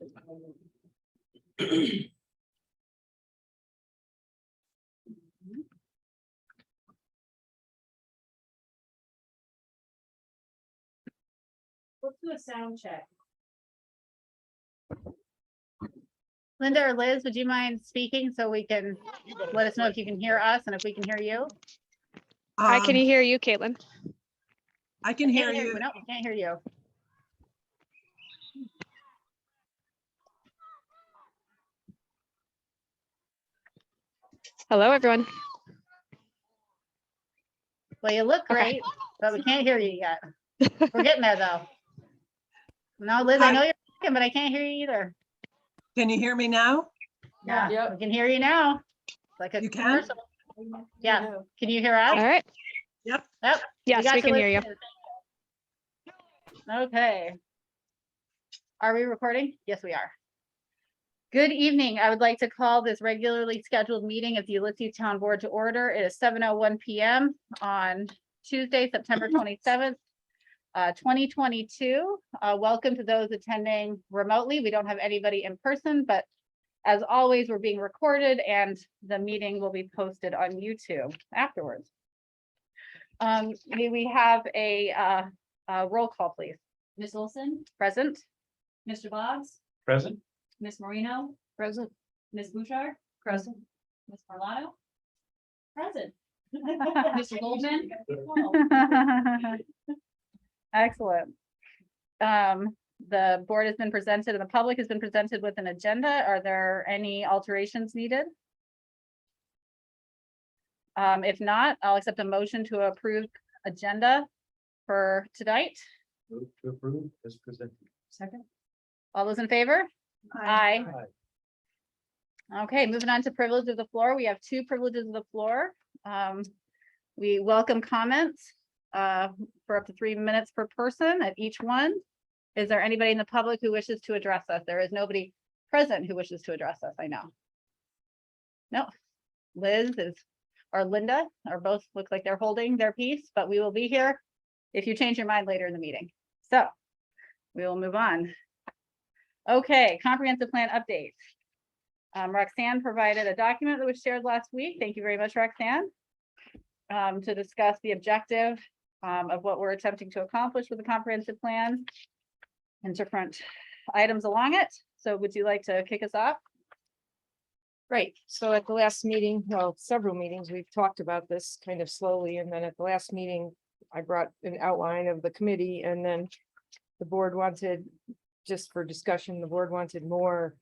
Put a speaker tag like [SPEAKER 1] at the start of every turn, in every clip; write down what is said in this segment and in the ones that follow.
[SPEAKER 1] Let's do a sound check.
[SPEAKER 2] Linda or Liz, would you mind speaking so we can let us know if you can hear us and if we can hear you?
[SPEAKER 3] Hi, can you hear you, Caitlin?
[SPEAKER 4] I can hear
[SPEAKER 2] Can't
[SPEAKER 4] you.
[SPEAKER 2] No, we can't hear you.
[SPEAKER 3] Hello, everyone.
[SPEAKER 2] Well, you look
[SPEAKER 3] Okay.
[SPEAKER 2] great, but we can't hear you yet. We're getting there though. No, Liz, I
[SPEAKER 4] Hi.
[SPEAKER 2] know you're talking, but I can't hear you either.
[SPEAKER 4] Can you hear me now?
[SPEAKER 2] Yeah,
[SPEAKER 1] Yep.
[SPEAKER 2] we can hear you now. Like a
[SPEAKER 4] You can?
[SPEAKER 2] commercial. Yeah, can you hear us?
[SPEAKER 3] All right.
[SPEAKER 4] Yep.
[SPEAKER 2] Yep.
[SPEAKER 3] Yes,
[SPEAKER 2] got
[SPEAKER 3] we can hear you.
[SPEAKER 2] Liz. Okay. Are we recording? Yes, we are. Good evening. I would like to call this regularly scheduled meeting of the Ulysses Town Board to order. It is 7:01 p.m. on Tuesday, September 27th, 2022. Welcome to those attending remotely. We don't have anybody in person, but as always, we're being recorded and the meeting will be posted on YouTube afterwards. May we have a roll call, please?
[SPEAKER 1] Ms. Olson,
[SPEAKER 2] Present?
[SPEAKER 1] Mr. Boggs,
[SPEAKER 5] Present.
[SPEAKER 1] Ms. Marino,
[SPEAKER 3] Present.
[SPEAKER 1] Ms. Bouchard,
[SPEAKER 3] Present.
[SPEAKER 1] Ms. Marlato. Present. Mr. Goldman.
[SPEAKER 2] Excellent. The board has been presented and the public has been presented with an agenda. Are there any alterations needed? If not, I'll accept a motion to approve agenda for tonight.
[SPEAKER 5] Move to approve as presented.
[SPEAKER 1] Second.
[SPEAKER 2] All those in favor? Aye. Okay, moving on to privilege of the floor. We have two privileges of the floor. We welcome comments for up to 3 minutes per person at each one. Is there anybody in the public who wishes to address us? There is nobody present who wishes to address us, I know. No, Liz is, or Linda, or both look like they're holding their peace, but we will be here if you change your mind later in the meeting. So we will move on. Okay, comprehensive plan update. Roxanne provided a document that was shared last week. Thank you very much, Roxanne. To discuss the objective of what we're attempting to accomplish with the comprehensive plan and different items along it. So would you like to kick us off?
[SPEAKER 6] Right, so at the last meeting, well, several meetings, we've talked about this kind of slowly, and then at the last meeting, I brought an outline of the committee, and then the board wanted, just for discussion, the board wanted more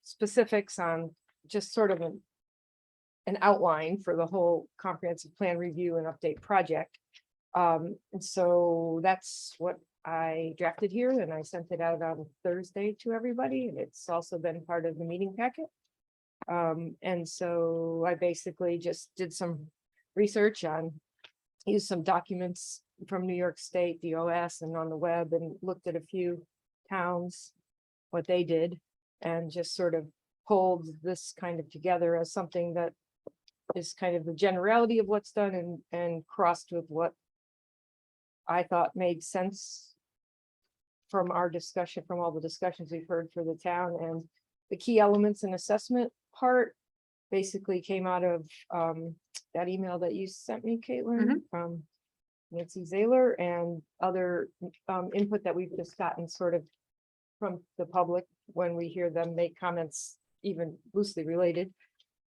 [SPEAKER 6] specifics on just sort of an outline for the whole comprehensive plan review and update project. And so that's what I drafted here, and I sent it out on Thursday to everybody, and it's also been part of the meeting packet. And so I basically just did some research on, used some documents from New York State, DOS, and on the web, and looked at a few towns, what they did, and just sort of pulled this kind of together as something that is kind of the generality of what's done and crossed with what I thought made sense from our discussion, from all the discussions we've heard for the town. And the key elements and assessment part basically came out of that email that you sent me, Caitlin, from Nancy Zahler, and other input that we've just gotten sort of from the public when we hear them make comments, even loosely related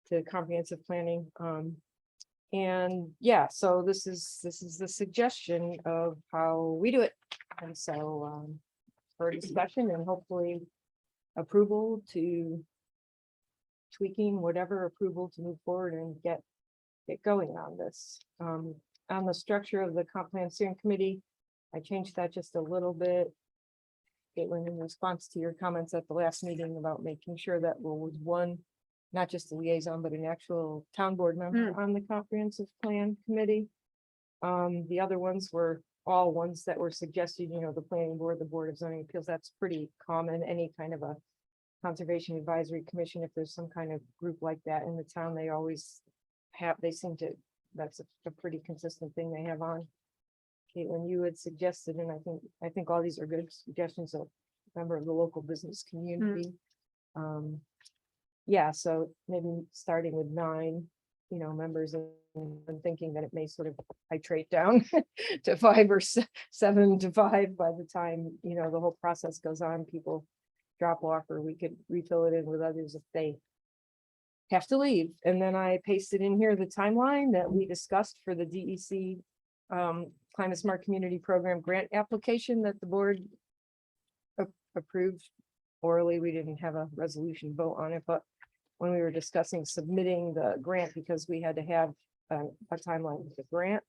[SPEAKER 6] to comprehensive planning. And yeah, so this is the suggestion of how we do it. And so for discussion and hopefully approval to tweaking, whatever approval to move forward and get going on this. On the structure of the comp plan steering committee, I changed that just a little bit. Caitlin, in response to your comments at the last meeting about making sure that there was one, not just a liaison, but an actual town board member on the comprehensive plan committee. The other ones were all ones that were suggested, you know, the planning board, the board of zoning appeals, that's pretty common. Any kind of a conservation advisory commission, if there's some kind of group like that in the town, they always have, they seem to, that's a pretty consistent thing they have on. Caitlin, you had suggested, and I think all these are good suggestions of member of the local business community. Yeah, so maybe starting with 9, members, and I'm thinking that it may sort of titrate down to 5 or 7 to 5 by the time, the whole process goes on, people drop off, or we could refill it in with others if they have to leave. And then I pasted in here the timeline that we discussed for the DEC Climate Smart Community Program grant application that the board approved orally. We didn't have a resolution vote on it, but when we were discussing submitting the grant, because we had to have a timeline with the grant.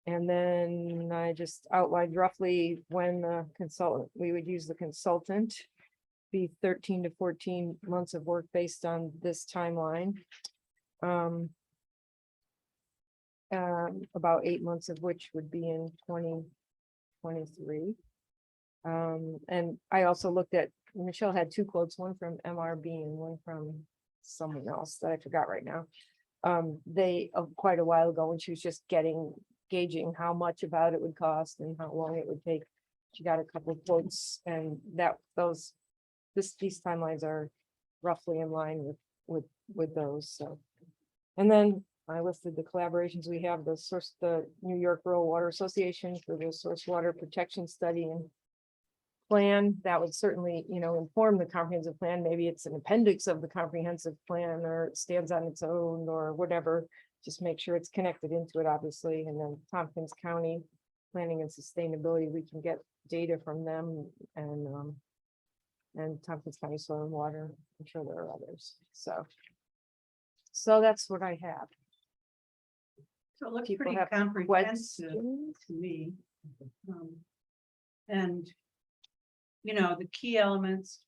[SPEAKER 6] And then I just outlined roughly when the consultant, we would use the consultant, be 13 to 14 months of work based on this timeline. About 8 months of which would be in 2023. And I also looked at, Michelle had 2 quotes, one from MRB and one from someone else that I forgot right now. They, quite a while ago, when she was just gauging how much about it would cost and how long it would take. She got a couple of quotes, and these timelines are roughly in line with those, so. And then I listed the collaborations we have, the New York Rural Water Association for the source water protection study and plan. That would certainly, inform the comprehensive plan. Maybe it's an appendix of the comprehensive plan, or it stands on its own, or whatever. Just make sure it's connected into it, obviously. And then Tompkins County Planning and Sustainability, we can get data from them, and Tompkins County Soil and Water. I'm sure there are others. So that's what I have.
[SPEAKER 7] So it looks
[SPEAKER 6] People
[SPEAKER 7] pretty
[SPEAKER 6] have
[SPEAKER 7] comprehensive
[SPEAKER 6] questions?
[SPEAKER 7] to me. And, the key elements,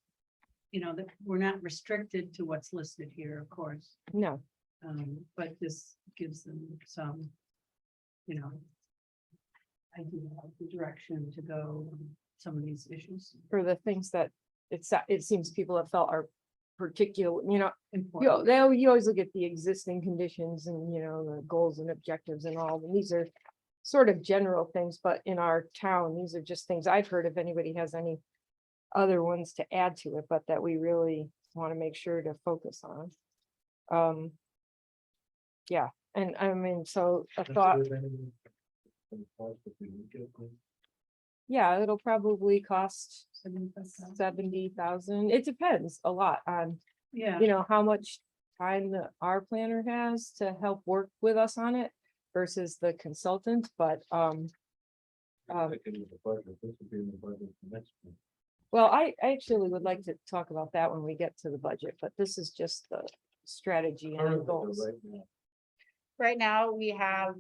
[SPEAKER 7] that we're not restricted to what's listed here, of course.
[SPEAKER 6] No,
[SPEAKER 7] But this gives them some, idea of the direction to go on some of these issues.
[SPEAKER 6] for the things that it seems people have felt are particular,
[SPEAKER 7] Important.
[SPEAKER 6] you always look at the existing conditions and, the goals and objectives and all, and these are sort of general things, but in our town, these are just things I've heard. If anybody has any other ones to add to it, but that we really want to make sure to focus on. Yeah, and I mean, so a thought, yeah, it'll probably cost 70,000. It depends a lot on,
[SPEAKER 7] Yeah.
[SPEAKER 6] how much time our planner has to help work with us on it versus the consultant, but, well, I actually would like to talk about that when we get to the budget, but this is just the strategy and goals.
[SPEAKER 2] Right now, we have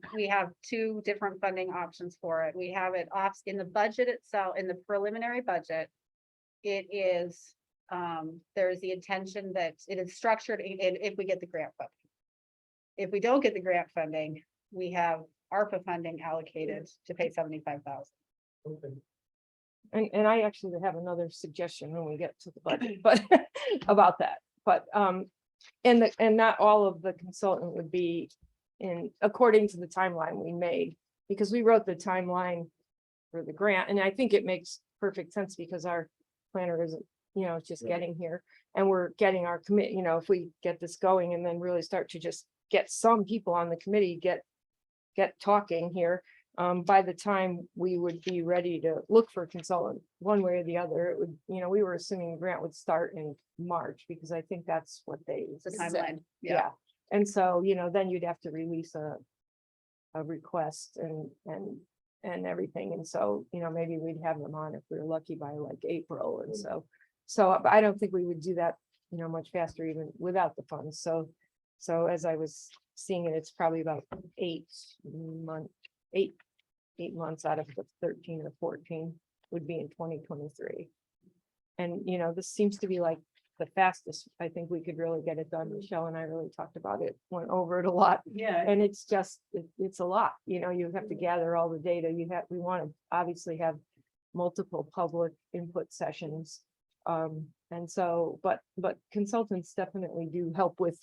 [SPEAKER 2] 2 different funding options for it. We have it off in the budget itself, in the preliminary budget. It is, there's the intention that it is structured if we get the grant funding. If we don't get the grant funding, we have ARPA funding allocated to pay 75,000.
[SPEAKER 6] And I actually have another suggestion when we get to the budget, but about that, but, and not all of the consultant would be according to the timeline we made, because we wrote the timeline for the grant, and I think it makes perfect sense because our planner isn't, it's just getting here, and we're getting our commit, if we get this going and then really start to just get some people on the committee, get talking here. By the time we would be ready to look for a consultant, one way or the other, it would, we were assuming the grant would start in March, because I think that's what they
[SPEAKER 2] The
[SPEAKER 6] said.
[SPEAKER 2] timeline,
[SPEAKER 6] Yeah, and so, then you'd have to release a request and everything, and so, maybe we'd have them on if we were lucky by like April, and so I don't think we would do that, much faster even without the funds, so as I was seeing it, it's probably about 8 months out of the 13 or 14 would be in 2023. And, this seems to be like the fastest, I think we could really get it done. Michelle and I really talked about it, went over it a lot.
[SPEAKER 7] Yeah.
[SPEAKER 6] And it's just, it's a lot, you have to gather all the data. We want to obviously have multiple public input sessions. And so, but consultants definitely do help with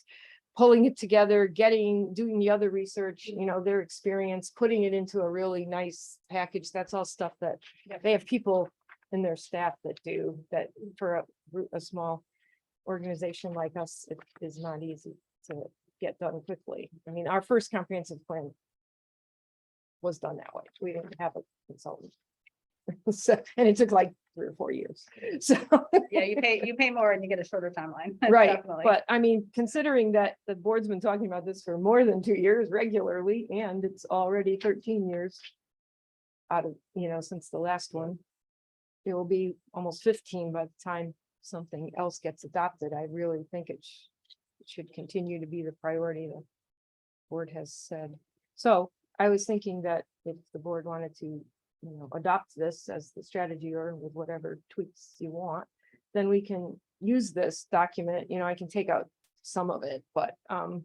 [SPEAKER 6] pulling it together, doing the other research, their experience, putting it into a really nice package. That's all stuff that they have people and their staff that do that for a small organization like us, it is not easy to get done quickly. I mean, our first comprehensive plan was done that way. We didn't have a consultant. So, and it took like 3 or 4 years. So,
[SPEAKER 2] Yeah, you pay more and you get a shorter timeline.
[SPEAKER 6] right,
[SPEAKER 2] Definitely.
[SPEAKER 6] but I mean, considering that the board's been talking about this for more than 2 years regularly, and it's already 13 years out of, since the last one, it will be almost 15 by the time something else gets adopted. I really think it should continue to be the priority the board has said. So I was thinking that if the board wanted to, adopt this as the strategy or with whatever tweaks you want, then we can use this document. I can take out some of it, but or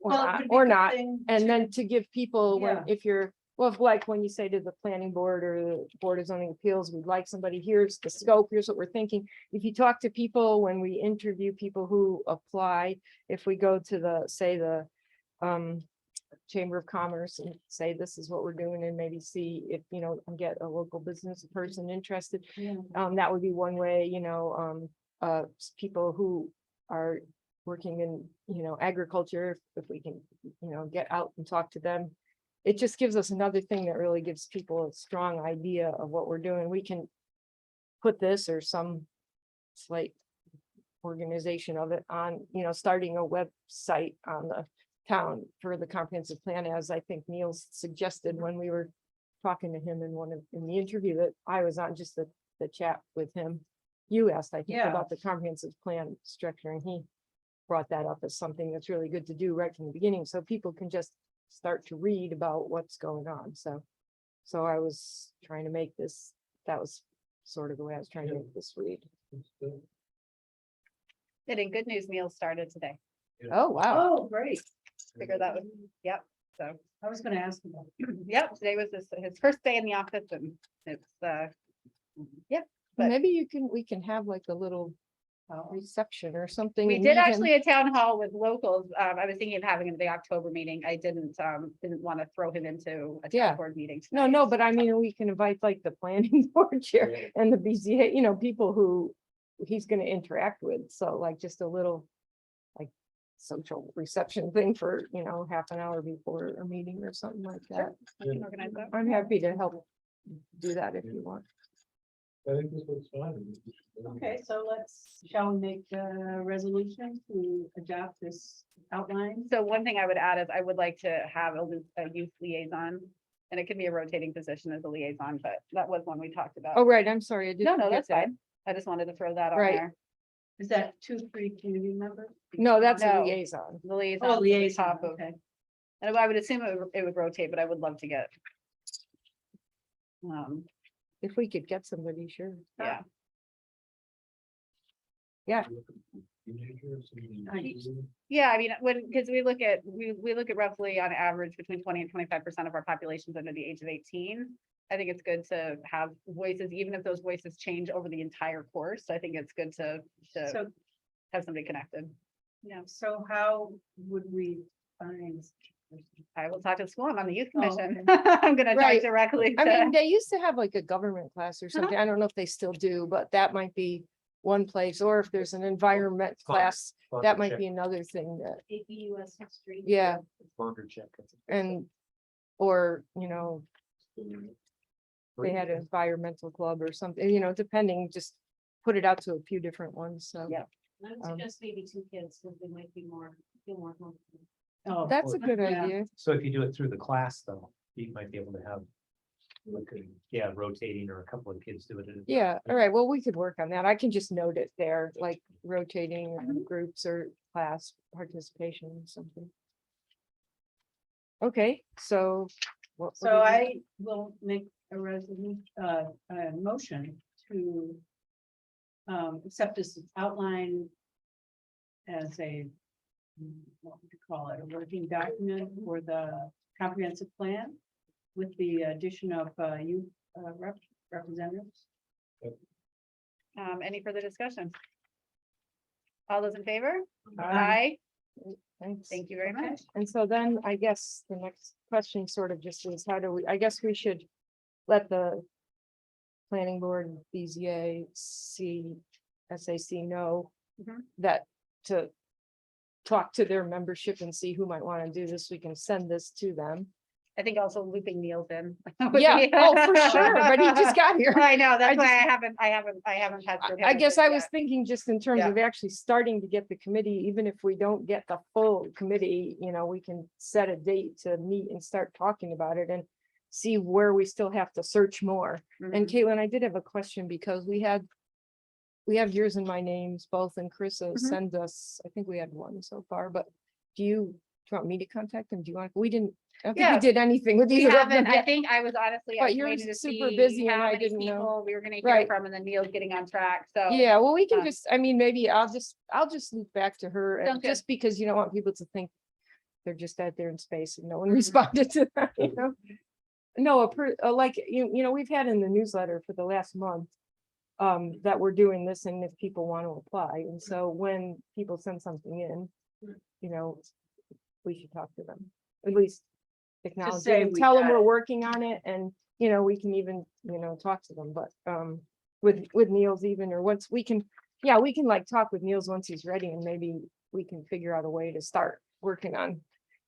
[SPEAKER 7] Well, it
[SPEAKER 6] not,
[SPEAKER 7] could be
[SPEAKER 6] or
[SPEAKER 7] good
[SPEAKER 6] not.
[SPEAKER 7] thing
[SPEAKER 6] And
[SPEAKER 7] to-
[SPEAKER 6] then to give people,
[SPEAKER 7] Yeah.
[SPEAKER 6] if you're, well, if like when you say to the planning board or the Board of Zoning Appeals, we'd like somebody, here's the scope, here's what we're thinking. If you talk to people, when we interview people who apply, if we go to the Chamber of Commerce and say, this is what we're doing, and maybe see if, and get a local business person interested.
[SPEAKER 7] Yeah.
[SPEAKER 6] That would be one way, people who are working in, agriculture, if we can, get out and talk to them. It just gives us another thing that really gives people a strong idea of what we're doing. We can put this or some slight organization of it on, starting a website on the town for the comprehensive plan, as I think Neil's suggested when we were talking to him in the interview that I was on, just the chat with him. You asked, I think,
[SPEAKER 7] Yeah.
[SPEAKER 6] about the comprehensive plan structure, and he brought that up as something that's really good to do right from the beginning, so people can just start to read about what's going on. So I was trying to make this, that was sort of the way I was trying to make this read.
[SPEAKER 2] And in good news, meals started today.
[SPEAKER 6] Oh, wow.
[SPEAKER 7] Oh, great.
[SPEAKER 2] Figure that was, yep, so,
[SPEAKER 7] I was gonna ask about.
[SPEAKER 2] yep, today was his first day in the office and it's, yep. but-
[SPEAKER 6] Maybe we can have like a little reception or something.
[SPEAKER 2] We
[SPEAKER 6] and
[SPEAKER 2] did
[SPEAKER 6] meet him.
[SPEAKER 2] actually a town hall with locals. I was thinking of having him at the October meeting. I didn't want to throw him into a
[SPEAKER 6] Yeah.
[SPEAKER 2] town board meeting.
[SPEAKER 6] No,
[SPEAKER 2] tonight.
[SPEAKER 6] no, but I mean, we can invite like the planning board chair and the BZA, people who he's gonna interact with. So like just a little like social reception thing for, half an hour before a meeting or something like that.
[SPEAKER 2] I can organize that.
[SPEAKER 6] I'm happy to help do that if you want.
[SPEAKER 5] I think this was fine.
[SPEAKER 7] Okay, so shall we make a resolution to adopt this outline?
[SPEAKER 2] So one thing I would add is I would like to have a youth liaison. And it could be a rotating position as a liaison, but that was one we talked about.
[SPEAKER 6] Oh, right, I'm sorry. I did
[SPEAKER 2] No,
[SPEAKER 6] forget
[SPEAKER 2] that's
[SPEAKER 6] that.
[SPEAKER 2] fine. I just wanted to throw that on
[SPEAKER 6] Right.
[SPEAKER 2] there.
[SPEAKER 7] Is that 2, 3 community members?
[SPEAKER 6] No, that's a
[SPEAKER 2] No.
[SPEAKER 6] liaison.
[SPEAKER 2] The liaison.
[SPEAKER 7] Oh,
[SPEAKER 2] is at the
[SPEAKER 7] liaison,
[SPEAKER 2] top of-
[SPEAKER 7] okay.
[SPEAKER 2] And I would assume it would rotate, but I would love to get.
[SPEAKER 6] If we could get somebody, sure.
[SPEAKER 2] Yeah,
[SPEAKER 5] Teenagers.
[SPEAKER 2] yeah, I mean, because we look at roughly on average between 20 and 25% of our populations under the age of 18. I think it's good to have voices, even if those voices change over the entire course. I think it's good to
[SPEAKER 7] So,
[SPEAKER 2] have somebody connected.
[SPEAKER 7] yeah, so how would we find?
[SPEAKER 2] I will talk to the school. I'm on the youth
[SPEAKER 7] Oh,
[SPEAKER 2] commission. I'm gonna talk
[SPEAKER 6] Right.
[SPEAKER 2] directly
[SPEAKER 6] I mean,
[SPEAKER 2] to,
[SPEAKER 6] they used to have like a government class or something. I don't know if they still do, but that might be one place, or if there's an environment class, that might be another thing that,
[SPEAKER 7] AP US history.
[SPEAKER 6] yeah,
[SPEAKER 5] Longer check.
[SPEAKER 6] and, or, they had an environmental club or something, depending, just put it out to a few different ones, so.
[SPEAKER 2] Yeah.
[SPEAKER 7] I would
[SPEAKER 6] Um,
[SPEAKER 7] suggest maybe 2 kids, because they might be feel more comfortable. Oh,
[SPEAKER 6] That's a good
[SPEAKER 7] Yeah.
[SPEAKER 6] idea.
[SPEAKER 5] So if you do it through the class, though, you might be able to have, like, rotating or a couple of kids do it. at a time.
[SPEAKER 6] Yeah, all right, well, we could work on that. I can just note it there, like rotating or groups or class participation or something. Okay, so. what
[SPEAKER 7] So
[SPEAKER 6] do we-
[SPEAKER 7] I will make a resolution, a motion to accept this outline as a, what would you call it, a working document for the comprehensive plan with the addition of youth representatives.
[SPEAKER 2] any further discussion? All those in favor?
[SPEAKER 7] Aye.
[SPEAKER 2] Aye.
[SPEAKER 6] Thanks.
[SPEAKER 2] Thank you very
[SPEAKER 7] Okay.
[SPEAKER 2] much.
[SPEAKER 6] And so then I guess the next question sort of just is how do we, I guess we should let the planning board, BZA, SAC know
[SPEAKER 2] Mhm.
[SPEAKER 6] that to talk to their membership and see who might want to do this, we can send this to them.
[SPEAKER 2] I think also looping Niels in.
[SPEAKER 6] Yeah, oh, for sure, but he just got here.
[SPEAKER 2] I know, that's why
[SPEAKER 6] just-
[SPEAKER 2] I haven't had.
[SPEAKER 6] I guess I was
[SPEAKER 2] yet.
[SPEAKER 6] thinking just in terms
[SPEAKER 2] Yeah.
[SPEAKER 6] of actually starting to get the committee, even if we don't get the full committee, we can set a date to meet and start talking about it and see where we still have to search more. And
[SPEAKER 2] Mhm.
[SPEAKER 6] Caitlin, I did have a question because we have yours and my names both, and Carissa
[SPEAKER 2] Mhm.
[SPEAKER 6] sent us, I think we had one so far, but do you want me to contact them? Do you want, we didn't, I don't think
[SPEAKER 2] Yeah.
[SPEAKER 6] we did anything with
[SPEAKER 2] We
[SPEAKER 6] either of them
[SPEAKER 2] haven't, I
[SPEAKER 6] yet.
[SPEAKER 2] think I was honestly, I
[SPEAKER 6] But
[SPEAKER 2] was
[SPEAKER 6] you're
[SPEAKER 2] waiting to
[SPEAKER 6] super
[SPEAKER 2] see
[SPEAKER 6] busy and
[SPEAKER 2] how
[SPEAKER 6] I
[SPEAKER 2] many
[SPEAKER 6] didn't know.
[SPEAKER 2] people we were gonna hear
[SPEAKER 6] Right.
[SPEAKER 2] from, and then Neil's getting on track, so.
[SPEAKER 6] Yeah, well, we can
[SPEAKER 2] um,
[SPEAKER 6] just, I mean, maybe I'll just loop back to her, and
[SPEAKER 2] Sounds good.
[SPEAKER 6] just because you don't want people to think they're just out there in space and no one
[SPEAKER 2] Mhm.
[SPEAKER 6] responded to that, No, like, we've had in the newsletter for the last month, that we're doing this and if people want to apply. And so when people send something in, we should talk to them, at least acknowledge
[SPEAKER 7] say
[SPEAKER 6] it and
[SPEAKER 7] we
[SPEAKER 6] tell them
[SPEAKER 7] got
[SPEAKER 6] we're
[SPEAKER 7] it.
[SPEAKER 6] working on it, and, we can even, talk to them, but, with Niels even, or once we can, we can like talk with Niels once he's ready, and maybe we can figure out a way to start working on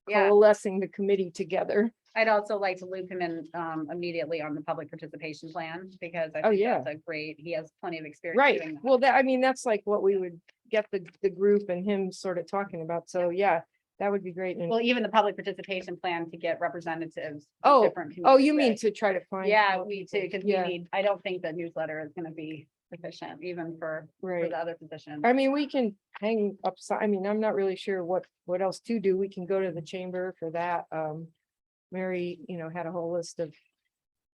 [SPEAKER 2] Yeah.
[SPEAKER 6] coalescing the committee together.
[SPEAKER 2] I'd also like to loop him in immediately on the public participation plan, because I
[SPEAKER 6] Oh,
[SPEAKER 2] think
[SPEAKER 6] yeah.
[SPEAKER 2] that's a great, he has plenty of experience
[SPEAKER 6] Right,
[SPEAKER 2] doing that.
[SPEAKER 6] well, I mean, that's like what we would get the group and him sort of talking about, so yeah, that would be great. And
[SPEAKER 2] Well, even the public participation plan to get representatives. from
[SPEAKER 6] Oh,
[SPEAKER 2] different
[SPEAKER 6] oh,
[SPEAKER 2] communities,
[SPEAKER 6] you mean
[SPEAKER 2] right?
[SPEAKER 6] to try to find?
[SPEAKER 2] Yeah,
[SPEAKER 6] more
[SPEAKER 2] we
[SPEAKER 6] people.
[SPEAKER 2] too, because we
[SPEAKER 6] Yeah,
[SPEAKER 2] need, I don't think the newsletter is gonna be sufficient even for
[SPEAKER 6] right.
[SPEAKER 2] the other positions.
[SPEAKER 6] I mean, we can hang up, I mean, I'm not really sure what else to do. We can go to the chamber for that. Mary, had a whole list of,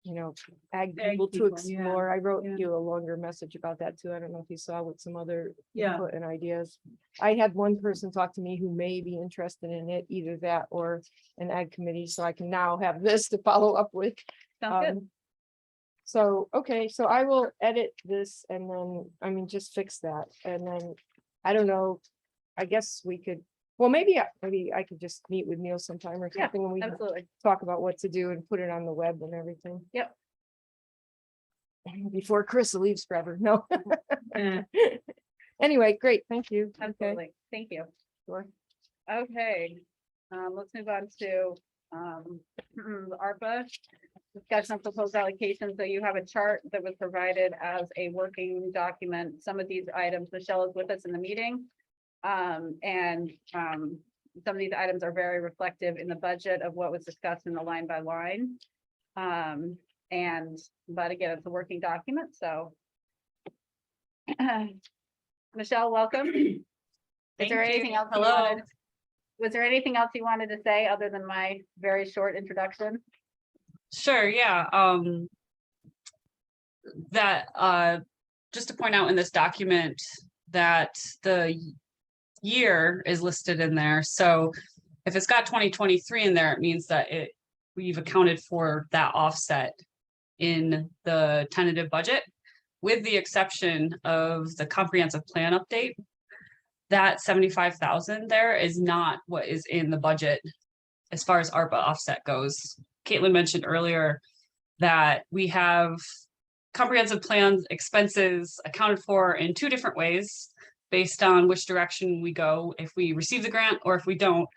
[SPEAKER 6] ag
[SPEAKER 7] Ag
[SPEAKER 6] people to
[SPEAKER 7] people, yeah,
[SPEAKER 6] explore. I wrote
[SPEAKER 7] yeah.
[SPEAKER 6] you a longer message about that too. I don't know if you saw with some other
[SPEAKER 7] Yeah.
[SPEAKER 6] input and ideas. I had one person talk to me who may be interested in it, either that or an ag committee, so I can now have this to follow up with.
[SPEAKER 2] Sounds good.
[SPEAKER 6] So, okay, so I will edit this and then, I mean, just fix that, and then, I don't know, I guess we could, well, maybe I could just meet with Neil sometime or
[SPEAKER 2] Yeah,
[SPEAKER 6] something, and we can
[SPEAKER 2] Absolutely.
[SPEAKER 6] talk about what to do and put it on the web and everything.
[SPEAKER 2] Yep.
[SPEAKER 6] Before Chris leaves forever, no.
[SPEAKER 7] Eh,
[SPEAKER 6] Anyway, great, thank you. Okay,
[SPEAKER 2] Absolutely. Thank you.
[SPEAKER 6] sure.
[SPEAKER 2] Okay, let's move on to, the ARPA. Discussion of proposed allocation. So you have a chart that was provided as a working document. Some of these items, Michelle is with us in the meeting. Some of these items are very reflective in the budget of what was discussed in the line by line. But again, it's a working document, so. Michelle, welcome. Is
[SPEAKER 1] Thank
[SPEAKER 2] there
[SPEAKER 1] you.
[SPEAKER 2] anything else? you
[SPEAKER 1] Hello.
[SPEAKER 2] wanted- Was there anything else you wanted to say other than my very short introduction?
[SPEAKER 8] Sure, yeah, just to point out in this document that the year is listed in there, so if it's got 2023 in there, it means that we've accounted for that offset in the tentative budget, with the exception of the comprehensive plan update. That 75,000 there is not what is in the budget as far as ARPA offset goes. Caitlin mentioned earlier that we have comprehensive plans expenses accounted for in two different ways based on which direction we go, if we receive the grant or if we don't.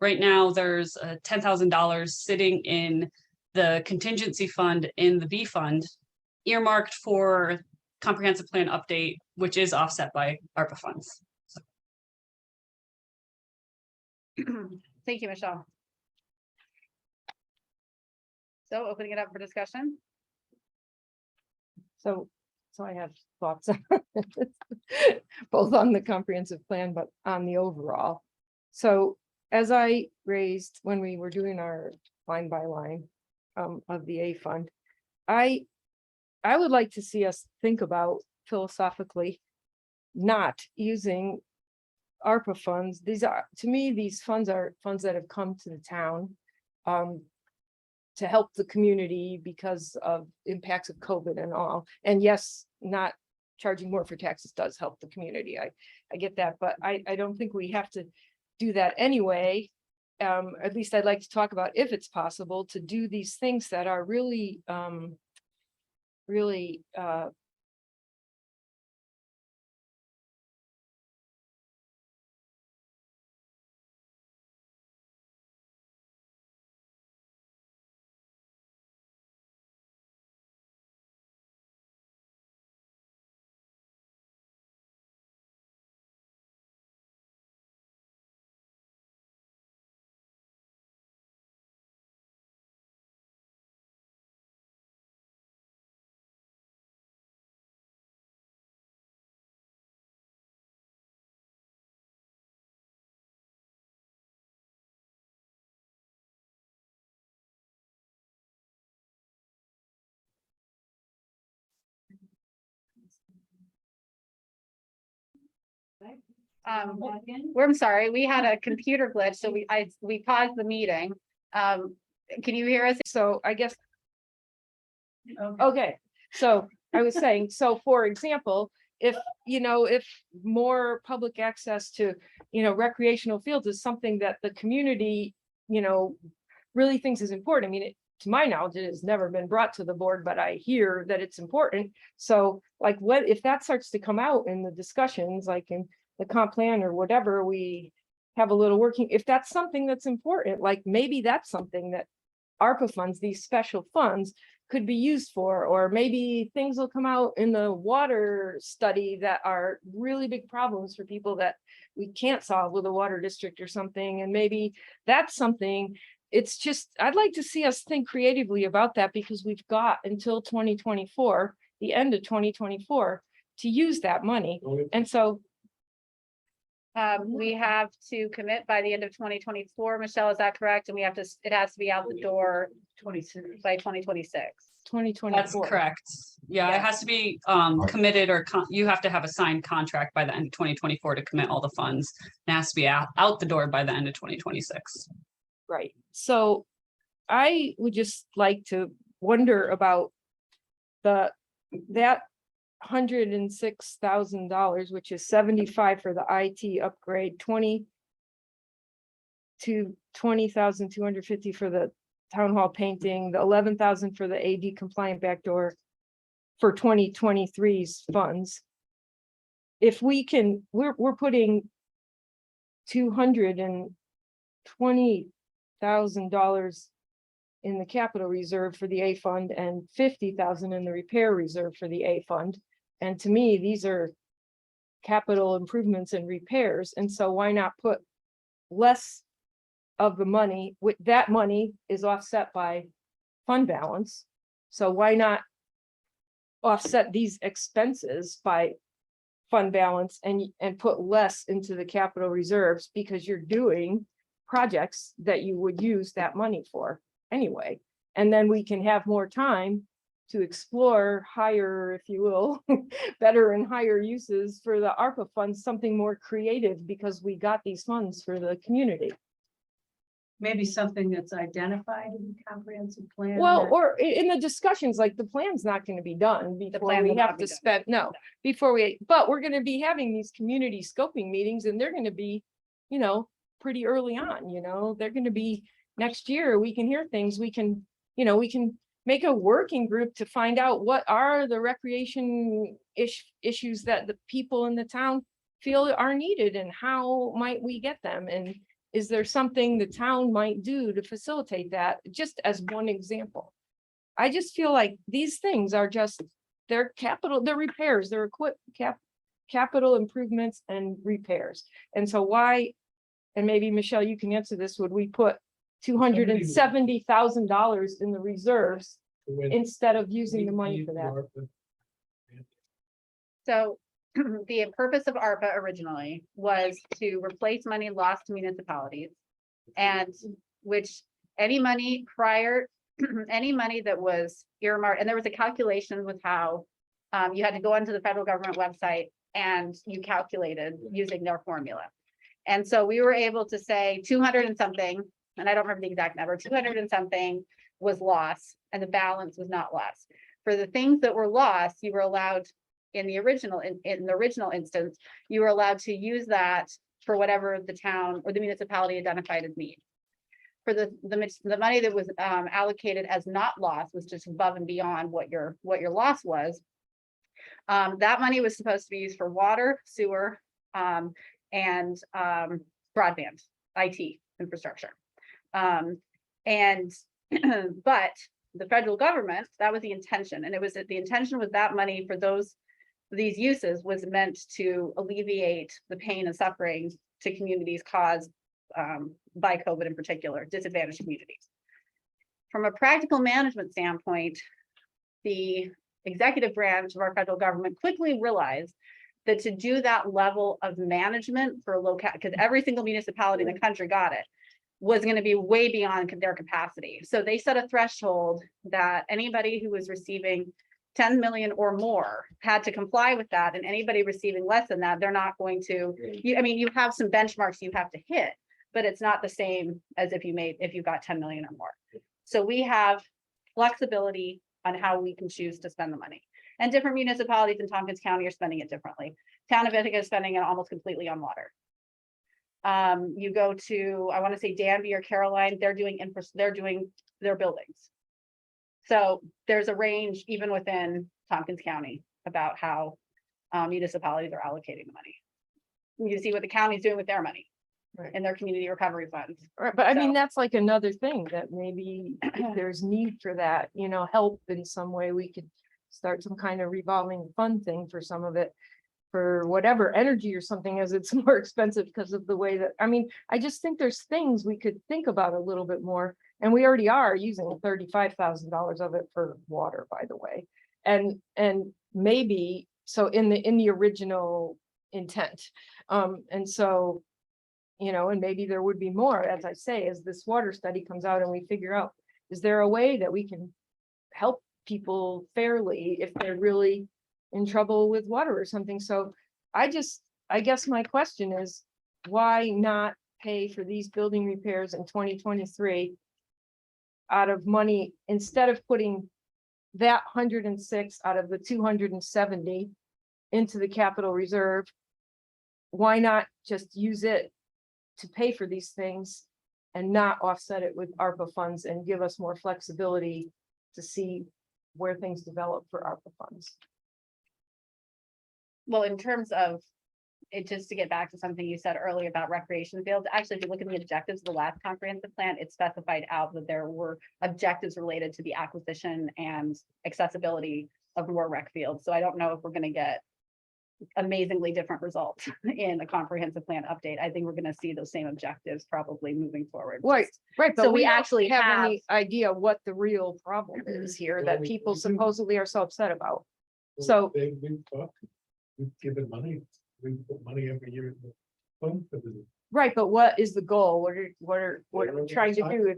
[SPEAKER 8] Right now, there's $10,000 sitting in the contingency fund in the B fund earmarked for comprehensive plan update, which is offset by ARPA funds.
[SPEAKER 2] Thank you, Michelle. So opening it up for discussion.
[SPEAKER 6] So I have thoughts. Both on the comprehensive plan, but on the overall. So as I raised when we were doing our line by line of the A fund, I would like to see us think about philosophically not using ARPA funds. These are, to me, these funds are funds that have come to the town to help the community because of impacts of COVID and all. And yes, not charging more for taxes does help the community. I get that, but I don't think we have to do that anyway. At least I'd like to talk about, if it's possible, to do these things that are really really,
[SPEAKER 1] Back in.
[SPEAKER 2] I'm sorry, we had a computer glitch, so we paused the meeting. Can you hear us?
[SPEAKER 6] so I guess,
[SPEAKER 7] Okay.
[SPEAKER 6] okay, so I was saying, so for example, if, if more public access to, recreational fields is something that the community, really thinks is important. I mean, to my knowledge, it has never been brought to the board, but I hear that it's important. So like, what, if that starts to come out in the discussions, like in the comp plan or whatever, we have a little working, if that's something that's important, like maybe that's something that ARPA funds, these special funds could be used for, or maybe things will come out in the water study that are really big problems for people that we can't solve with a water district or something. And maybe that's something, it's just, I'd like to see us think creatively about that, because we've got until 2024, the end of 2024, to use that money. And so,
[SPEAKER 2] We have to commit by the end of 2024. Michelle, is that correct? And we have to, it has to be out the door
[SPEAKER 7] 26.
[SPEAKER 2] by 2026.
[SPEAKER 6] 2024.
[SPEAKER 8] That's correct. Yeah,
[SPEAKER 2] Yeah.
[SPEAKER 8] it has to be committed or you have to have a signed contract by the end of 2024 to commit all the funds. It has to be out the door by the end of 2026.
[SPEAKER 6] Right, so I would just like to wonder about that $106,000, which is 75 for the IT upgrade, 20,250 for the town hall painting, the 11,000 for the AD compliant backdoor for 2023's funds. If we can, we're putting $220,000 in the capital reserve for the A fund and 50,000 in the repair reserve for the A fund. And to me, these are capital improvements and repairs. And so why not put less of the money, with that money is offset by fund balance. So why not offset these expenses by fund balance and put less into the capital reserves, because you're doing projects that you would use that money for anyway. And then we can have more time to explore higher, if you will, better and higher uses for the ARPA funds, something more creative, because we got these funds for the community.
[SPEAKER 7] Maybe something that's identified in the comprehensive plan.
[SPEAKER 6] Well,
[SPEAKER 7] that-
[SPEAKER 6] or in the discussions, like the plan's not gonna be done before
[SPEAKER 2] plan
[SPEAKER 6] we
[SPEAKER 2] will not
[SPEAKER 6] have
[SPEAKER 2] be
[SPEAKER 6] to
[SPEAKER 2] done.
[SPEAKER 6] spend, no, before we, but we're gonna be having these community scoping meetings, and they're gonna be, pretty early on, they're gonna be next year. We can hear things, we can make a working group to find out what are the recreation issues that the people in the town feel are needed, and how might we get them, and is there something the town might do to facilitate that, just as one example. I just feel like these things are just, they're capital, they're repairs, they're capital improvements and repairs. And so why, and maybe Michelle, you can answer this, would we put $270,000 in the reserves instead of using the money for that?
[SPEAKER 2] So the purpose of ARPA originally was to replace money lost to municipalities. And which any money prior, any money that was earmarked, and there was a calculation with how you had to go onto the federal government website and you calculated using their formula. And so we were able to say 200 and something, and I don't remember the exact number, 200 and something was lost and the balance was not lost. For the things that were lost, you were allowed in the original instance, you were allowed to use that for whatever the town or the municipality identified as need. for the money that was allocated as not loss, was just above and beyond what your loss was. That money was supposed to be used for water, sewer, and broadband, IT infrastructure. And but the federal government, that was the intention, and the intention was that money for these uses was meant to alleviate the pain and suffering to communities caused by COVID, in particular, disadvantaged communities. From a practical management standpoint, the executive branch of our federal government quickly realized that to do that level of management for local, because every single municipality in the country got it, was going to be way beyond their capacity. So they set a threshold that anybody who was receiving 10 million or more had to comply with that, and anybody receiving less than that, they're not going to. You have some benchmarks you have to hit, but it's not the same as if you got 10 million or more. So we have flexibility on how we can choose to spend the money. And different municipalities in Tompkins County are spending it differently. Town of Ithaca is spending it almost completely on water. You go to, I want to say Danby or Caroline, they're doing their buildings. So there's a range even within Tompkins County about how municipalities are allocating the money. You see what the county's doing with their money
[SPEAKER 6] Right.
[SPEAKER 2] and their community recovery funds.
[SPEAKER 6] Right, but I mean,
[SPEAKER 2] So-
[SPEAKER 6] that's like another thing that maybe if there's need for that, help in some way, we could start some kind of revolving fund thing for some of it. For whatever energy or something, as it's more expensive because of the way that, I just think there's things we could think about a little bit more. And we already are using $35,000 of it for water, by the way. And maybe, so in the original intent. And so, and maybe there would be more, as I say, as this water study comes out and we figure out, is there a way that we can help people fairly if they're really in trouble with water or something? So I guess my question is, why not pay for these building repairs in 2023 out of money, instead of putting that 106 out of the 270 into the capital reserve? Why not just use it to pay for these things and not offset it with ARPA funds and give us more flexibility to see where things develop for ARPA funds?
[SPEAKER 2] Well, in terms of it, just to get back to something you said earlier about recreation fields, actually, if you look at the objectives of the last comprehensive plan, it specified out that there were objectives related to the acquisition and accessibility of more rec fields. So I don't know if we're going to get amazingly different results in a comprehensive plan update. I think we're going to see those same objectives probably moving forward.
[SPEAKER 6] Right, right.
[SPEAKER 2] So
[SPEAKER 6] But
[SPEAKER 2] we
[SPEAKER 6] we don't
[SPEAKER 2] actually
[SPEAKER 6] have any idea what the real problem is here that people supposedly are so upset about. So-
[SPEAKER 9] We've given money, we put money every year in the fund for the.
[SPEAKER 6] Right, but what is the goal? What are we
[SPEAKER 9] Whatever
[SPEAKER 6] trying to
[SPEAKER 9] we
[SPEAKER 6] do?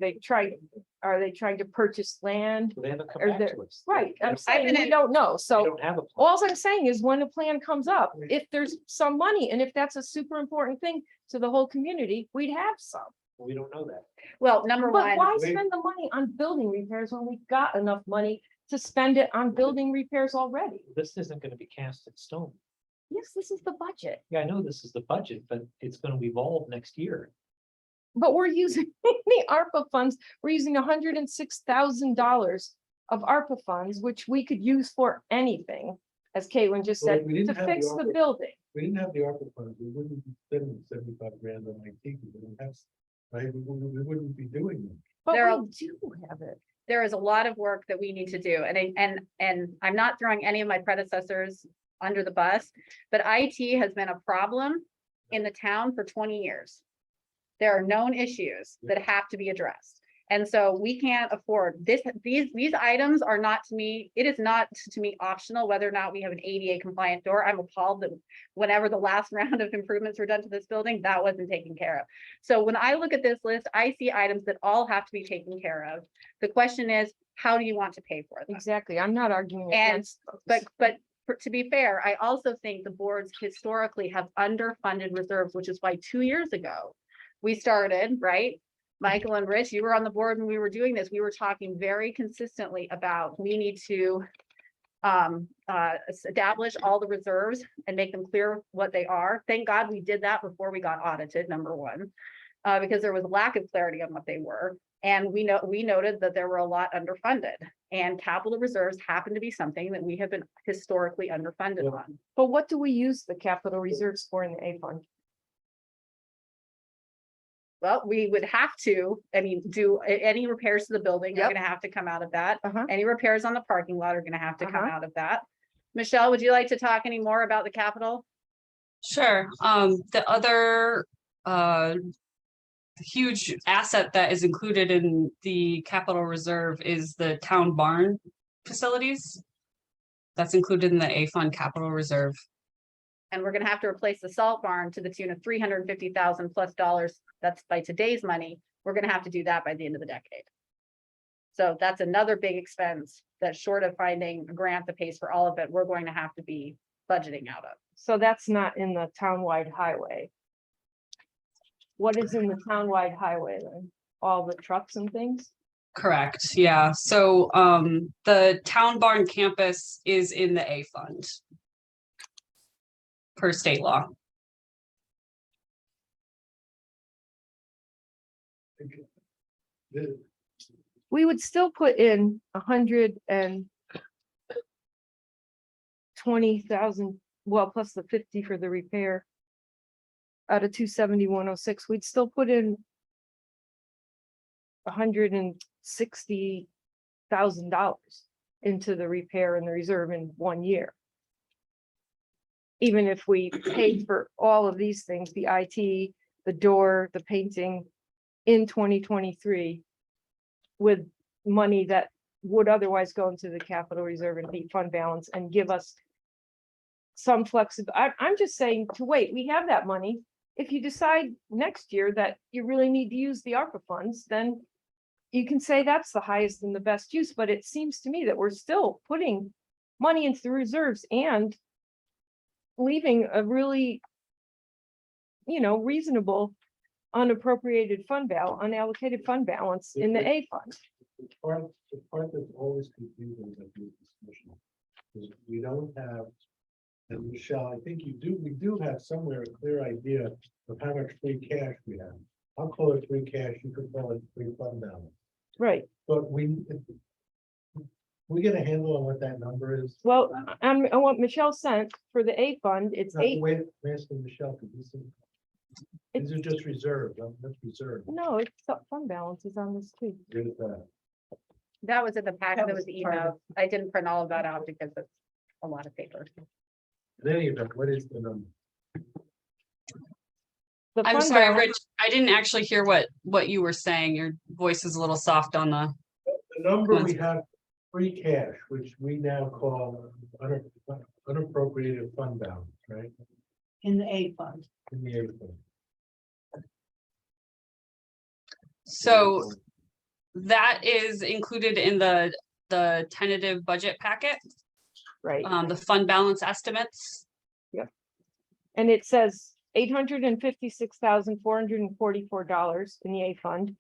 [SPEAKER 6] Are they trying to purchase land?
[SPEAKER 5] They haven't come
[SPEAKER 6] Or
[SPEAKER 5] back
[SPEAKER 6] there-
[SPEAKER 5] to us.
[SPEAKER 6] Right, I'm
[SPEAKER 5] They
[SPEAKER 6] saying
[SPEAKER 2] been
[SPEAKER 6] we
[SPEAKER 2] in-
[SPEAKER 6] don't know,
[SPEAKER 5] don't
[SPEAKER 6] so
[SPEAKER 5] have a plan.
[SPEAKER 6] all I'm saying is when a plan comes up, if there's some money, and if that's a super important thing to the whole community, we'd have some.
[SPEAKER 5] We don't know that.
[SPEAKER 2] Well, number
[SPEAKER 6] But
[SPEAKER 2] one,
[SPEAKER 6] why spend the money on building repairs when we've got enough money to spend it on building repairs already?
[SPEAKER 5] This isn't gonna be cast in stone.
[SPEAKER 6] Yes, this is the budget,
[SPEAKER 5] Yeah, I know this is the budget, but it's gonna evolve next year.
[SPEAKER 6] but we're using the ARPA funds, we're using $106,000 of ARPA funds, which we could use for anything, as Caitlin just
[SPEAKER 9] Well,
[SPEAKER 6] said,
[SPEAKER 9] we didn't
[SPEAKER 6] to
[SPEAKER 9] have the
[SPEAKER 6] fix the
[SPEAKER 9] ARPA.
[SPEAKER 6] building.
[SPEAKER 9] We didn't have the ARPA funds, we wouldn't be spending 75 grand on IT, we wouldn't have, right, we wouldn't be doing them.
[SPEAKER 6] But
[SPEAKER 2] There are-
[SPEAKER 6] we do have it.
[SPEAKER 2] there is a lot of work that we need to do, and I'm not throwing any of my predecessors under the bus, but IT has been a problem in the town for 20 years. There are known issues that have to be addressed. And so we can't afford these items are not, to me, it is not to me optional whether or not we have an ADA compliant door. I'm appalled that whenever the last round of improvements were done to this building, that wasn't taken care of. So when I look at this list, I see items that all have to be taken care of. The question is, how do you want to pay for them?
[SPEAKER 6] Exactly, I'm not arguing
[SPEAKER 2] And-
[SPEAKER 6] against. those.
[SPEAKER 2] But to be fair, I also think the boards historically have underfunded reserves, which is why 2 years ago, we started, right? Michael and Rich, you were on the board when we were doing this. We were talking very consistently about we need to establish all the reserves and make them clear what they are. Thank God we did that before we got audited, number one. because there was a lack of clarity on what they were. And we noted that there were a lot underfunded, and capital reserves happen to be something that we have been historically underfunded on.
[SPEAKER 6] But what do we use the capital reserves for in the A fund?
[SPEAKER 2] Well, we would have to, I mean, do any repairs to the building are
[SPEAKER 6] Yep.
[SPEAKER 2] gonna have to come out of that.
[SPEAKER 6] Uh-huh.
[SPEAKER 2] Any repairs on the parking lot are gonna have to come
[SPEAKER 6] Uh-huh.
[SPEAKER 2] out of that. Michelle, would you like to talk any more about the capital?
[SPEAKER 8] Sure. The other huge asset that is included in the capital reserve is the town barn facilities. That's included in the A fund capital reserve.
[SPEAKER 2] And we're gonna have to replace the salt barn to the tune of $350,000 plus dollars. That's by today's money. We're gonna have to do that by the end of the decade. So that's another big expense that, short of finding a grant that pays for all of it, we're going to have to be budgeting out of.
[SPEAKER 6] So that's not in the townwide highway. What is in the townwide highway then? All the trucks and things?
[SPEAKER 8] Correct, yeah. So the town barn campus is in the A fund. Per state law.
[SPEAKER 9] The-
[SPEAKER 6] We would still put in 120,000, well, plus the 50 for the repair. Out of 270,106, we'd still put in $160,000 into the repair and the reserve in 1 year. Even if we paid for all of these things, the IT, the door, the painting in 2023 with money that would otherwise go into the capital reserve and be fund balance and give us some flexibility. I'm just saying to wait, we have that money. If you decide next year that you really need to use the ARPA funds, then you can say that's the highest and the best use, but it seems to me that we're still putting money into the reserves and leaving a really, reasonable unappropriated unallocated fund balance in the A fund.
[SPEAKER 9] The part that's always confusing about this discussion is we don't have, and Michelle, I think we do have somewhere a clear idea of how much free cash we have. I'll call it free cash, you could call it free fund balance,
[SPEAKER 6] Right.
[SPEAKER 9] but we get a handle on what that number is.
[SPEAKER 6] Well, I what Michelle sent for the A fund, it's
[SPEAKER 9] Not the
[SPEAKER 6] 8,
[SPEAKER 9] way I'm asking Michelle, because these are just reserves, that's reserve.
[SPEAKER 6] no, it's fund balance is on this too.
[SPEAKER 9] There's that.
[SPEAKER 2] That was in the packet that was
[SPEAKER 7] was part of
[SPEAKER 2] emailed. I didn't print all of that out because it's a lot of paper.
[SPEAKER 9] In any event, what is the number?
[SPEAKER 6] The
[SPEAKER 8] I'm
[SPEAKER 6] fund
[SPEAKER 8] sorry,
[SPEAKER 6] balance-
[SPEAKER 8] Rich, I didn't actually hear what you were saying. Your voice is a little soft on the,
[SPEAKER 9] The number we have free cash, which we now call unappropriated fund balance, right?
[SPEAKER 7] In the A fund.
[SPEAKER 9] In the A fund.
[SPEAKER 8] so that is included in the tentative budget packet,
[SPEAKER 6] Right,
[SPEAKER 8] the fund balance estimates.
[SPEAKER 6] and it says $856,444 in the A fund.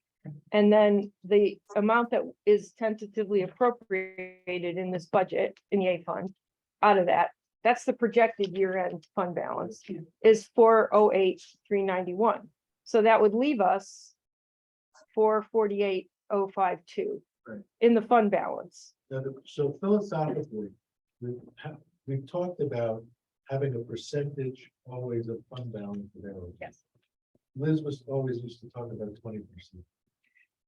[SPEAKER 6] And then the amount that is tentatively appropriated in this budget in the A fund, out of that's the projected year-end fund balance, is 408,391. So that would leave us 448,052
[SPEAKER 9] Right.
[SPEAKER 6] in the fund balance.
[SPEAKER 9] Now, so philosophically, we've talked about having a percentage always of fund balance available.
[SPEAKER 2] Yes.
[SPEAKER 9] Liz always used to talk about 20%.